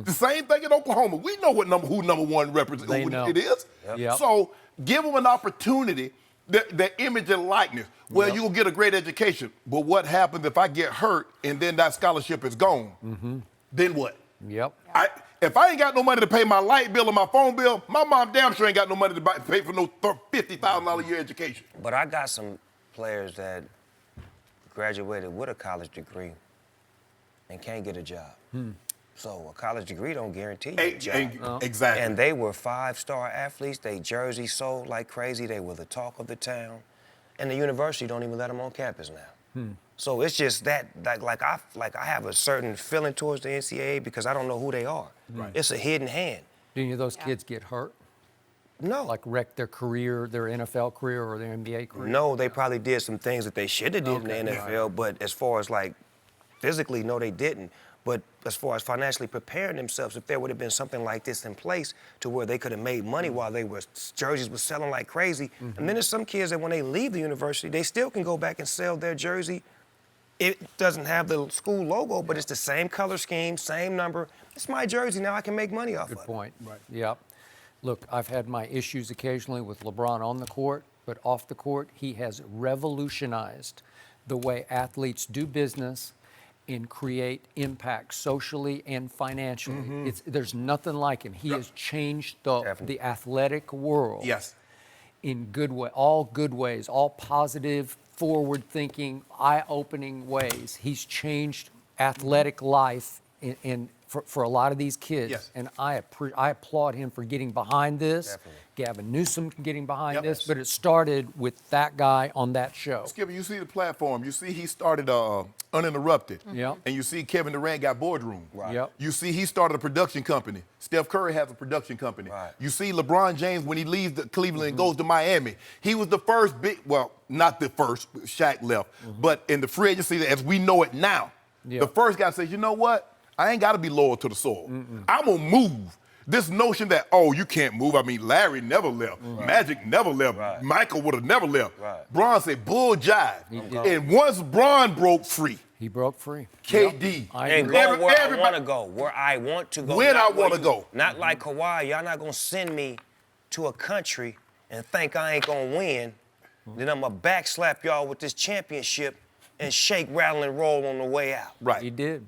The same thing in Oklahoma. We know who number one represents it is. Yep. So give them an opportunity, their image and likeness. Well, you'll get a great education, but what happens if I get hurt and then that scholarship is gone? Then what? Yep. If I ain't got no money to pay my light bill or my phone bill, my mom damn sure ain't got no money to pay for no $50,000 a year education. But I got some players that graduated with a college degree and can't get a job. So a college degree don't guarantee you a job. Exactly. And they were 5-star athletes. They jerseys sold like crazy. They were the talk of the town. And the university don't even let them on campus now. So it's just that, like I have a certain feeling towards the NCAA because I don't know who they are. Right. It's a hidden hand. Do any of those kids get hurt? No. Like wreck their career, their NFL career or their NBA career? No, they probably did some things that they should have did in the NFL, but as far as like physically, no, they didn't. But as far as financially preparing themselves, if there would have been something like this in place to where they could have made money while jerseys were selling like crazy. And then there's some kids that when they leave the university, they still can go back and sell their jersey. It doesn't have the school logo, but it's the same color scheme, same number. It's my jersey, now I can make money off of it. Good point. Right. Yep. Look, I've had my issues occasionally with LeBron on the court, but off the court, he has revolutionized the way athletes do business and create impact socially and financially. There's nothing like him. He has changed the athletic world. Yes. In good way, all good ways, all positive, forward-thinking, eye-opening ways. He's changed athletic life for a lot of these kids. Yes. And I applaud him for getting behind this. Definitely. Gavin Newsom getting behind this, but it started with that guy on that show. Skipper, you see the platform. You see he started Uninterrupted. Yep. And you see Kevin Durant got Boardroom. Right. Yep. You see he started a production company. Steph Curry has a production company. Right. You see LeBron James, when he leaves Cleveland and goes to Miami, he was the first not the first, Shaq left, but in the free agency as we know it now, the first guy says, you know what? I ain't got to be loyal to the soil. I'm going to move. This notion that, you can't move. I mean, Larry never left. Magic never left. Right. Michael would have never left. Right. Bron said, bull jive. And once Bron broke free, He broke free. KD. And go where I want to go, where I want to go. When I want to go. Not like Kawhi, y'all not going to send me to a country and think I ain't going to win. Then I'm going to backslap y'all with this championship and shake, rattle, and roll on the way out. Right. He did.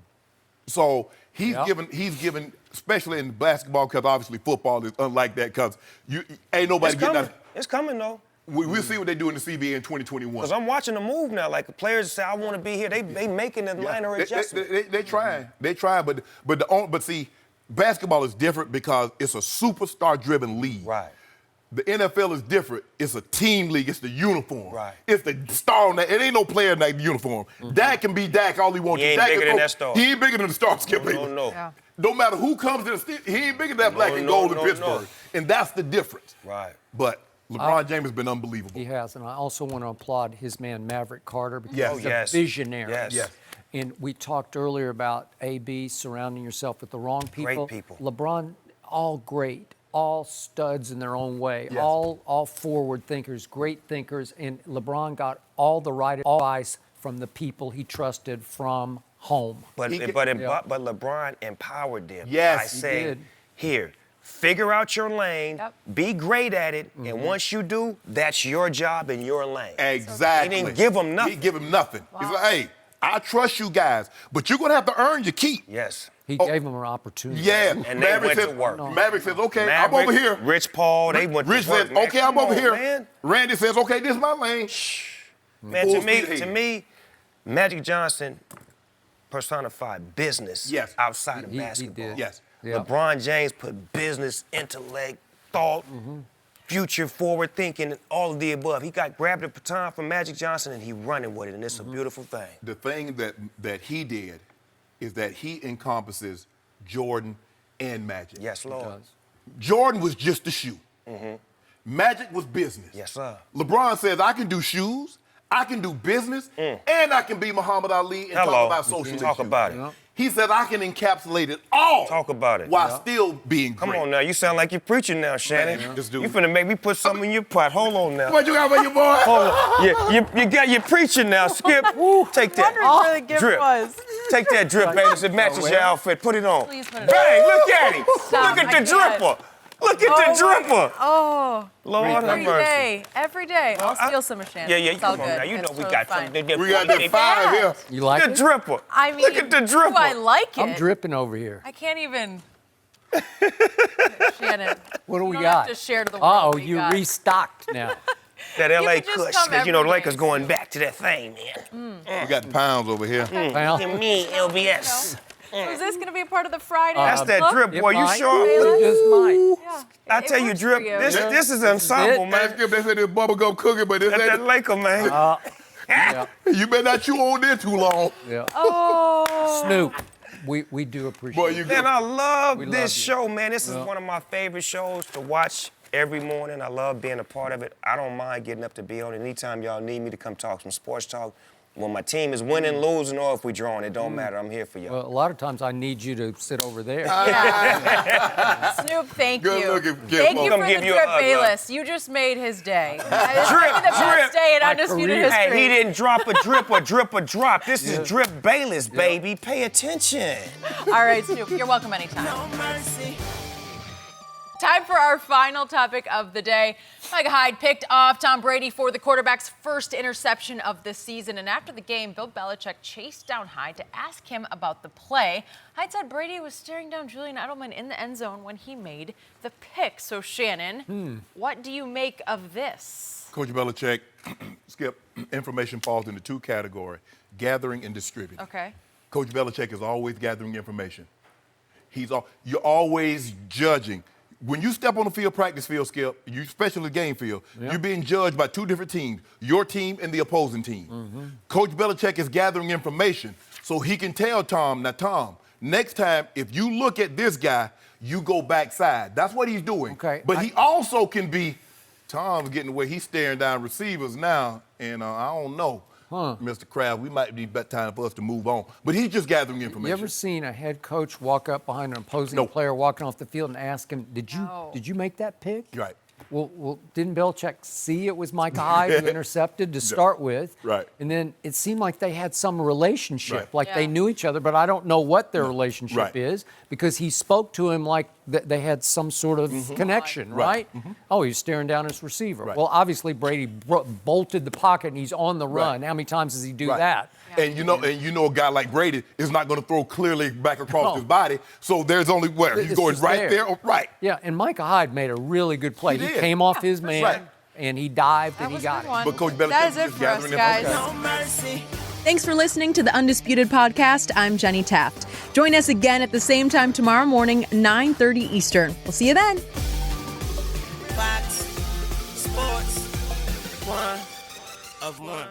So he's given, especially in basketball, because obviously football is unlike that, because you ain't nobody It's getting coming. that. It's coming, though. We'll see what they do in the CBA in 2021. Because I'm watching the move now. Like, the players say, I want to be here. They making a minor adjustment. They trying. They trying, but see, basketball is different because it's a superstar-driven league. Right. The NFL is different. It's a team league. It's the uniform. Right. It's the star on that. It ain't no player in that uniform. Dak can be Dak all he wants. He ain't Dak bigger can than that star. He ain't bigger than the star, Skip. No. Yeah. No matter who comes to the city, he ain't bigger than that black and gold in Pittsburgh. And that's the difference. Right. But LeBron James has been unbelievable. He has, and I also want to applaud his man Maverick Carter because Yes. he's Oh, yes. a visionary. Yes. And we talked earlier about AB surrounding yourself with the wrong people. Great people. LeBron, all great, all studs in their own way, Yes. all forward thinkers, great thinkers, and LeBron got all the right advice from the people he trusted from home. But LeBron empowered them. Yes, by he saying, did. here, figure out your lane, Yep. be great at it, and once you do, that's your job in your lane. Exactly. He didn't give him nothing. He give him nothing. He's like, hey, I trust you guys, but you're going to have to earn your keep. Yes. He gave him an opportunity. Yeah. And they went to work. Maverick says, okay, Maverick, I'm over here. Rich Paul, they went Rich to work. says, man. okay, I'm Come over on, here. Man, Randy says, okay, this is my lane. man Full to speed ahead. me, Magic Johnson personified business Yes. outside of He basketball. did. Yes. Yeah. LeBron James put business, intellect, thought, future, forward thinking, and all of the above. He grabbed the baton from Magic Johnson and he running with it, and it's a beautiful thing. The thing that he did is that he encompasses Jordan and Magic. Yes, Lord. Jordan was just a shoe. Magic was business. Yes, sir. LeBron says, I can do shoes, I can do business and I can be Muhammad Ali and talk about social issues. Talk about it. He said I can encapsulate it all. Talk about it. While still being great. Come on now, you sound like you're preaching now, Shannon. Man, this dude. You finna make me put something in your pot. Hold on now. What you got for your boy? Hold on. You're preaching now, Skip. Take that. Where the gift drip. was. Take that drip, Bayless. It matches your outfit. Put it on. Please put it Bang! Look at him. Stop, Look at I the can't. dripper. Look at the dripper. Oh, Lord have every mercy. day. Every day. I'll steal some of Shannon. Yeah, It's all come on good. now. You know It's we totally got fine. something. We got that 5 here. You like The it? dripper. I mean, Look at the dripper. do I like it? I'm dripping over here. I can't even. Shannon. What do we don't got? Have to share to the world. what You got. restocked now. That LA can just Kush. come 'Cause you know the every Lakers day. going back to that thing, man. We got the pounds over here. Well, Give me LBS. So is this going to be a part of the Friday? That's that look? drip, boy. You might. sure? It just might. Yeah. I It tell you, works drip. for you. This is ensemble, it. man. Skip, they said this bubblegum cookie, but this That's that ain't. Laker, man. You better not chew on there too long. Yeah. Oh. Snoop, we do appreciate Boy, it. you Man, I love We this love you. show, man. This is one of my favorite shows to watch every morning. I love being a part of it. I don't mind getting up to be on it. Anytime y'all need me to come talk some sports talk, when my team is winning, losing, or if we drawing, it don't matter. I'm here for y'all. Well, a lot of times I need you to sit over there. Snoop, thank Good you. looking kid, Thank you folks. for Give the you a drip, hug, Bayless. You just made his day. It's Drip, the best drip. day in My Undisputed career. history. Hey, he didn't drop a drip or drip a drop. This is Drip Bayless, baby. Pay attention. All right, Snoop, you're welcome anytime. No mercy. Time for our final topic of the day. Micah Hyde picked off Tom Brady for the quarterback's first interception of the season. And after the game, Bill Belichick chased down Hyde to ask him about the play. Hyde said Brady was staring down Julian Edelman in the end zone when he made the pick. So, Shannon, what do you make of this? Coach Belichick, Skip, information falls into 2 categories, gathering and distributing. Okay. Coach Belichick is always gathering information. You're always judging. When you step on the field, practice field, Skip, especially the game field, you're being judged by 2 different teams, your team and the opposing team. Coach Belichick is gathering information so he can tell Tom, now Tom, next time if you look at this guy, you go backside. That's what he's doing. Okay, But he also can be, Tom's getting away, he's staring down receivers now, and I don't know. Mr. Kraft, we might be better time for us to move on. But he's just gathering information. You ever seen a head coach walk up behind an opposing player walking off the field and ask him, did you make that pick? Right. Well, didn't Belichick see it was Micah Hyde who intercepted to start with? Right. And then it seemed like they had some relationship, Right. like they Yeah. knew each other, but I don't know what their relationship Right. is because he spoke to him like they had some sort of connection, right? Oh, he's staring down his receiver. Right. Well, obviously Brady bolted the pocket and he's on the run. Right. How many times does he do Right. that? And you know a guy like Brady is not going to throw clearly back across his body. So there's only where he's It's going just right there or right. Yeah, and Micah Hyde made a really good play. He He did. came off his man Right. and he dived That and he was got a good it. one. But Coach Belichick That is it is for us, gathering guys. information. No mercy. Thanks for listening to the Undisputed Podcast. I'm Jenny Taft. Join us again at the same time tomorrow morning, 9:30 Eastern. We'll see you then. Fox Sports. One of one.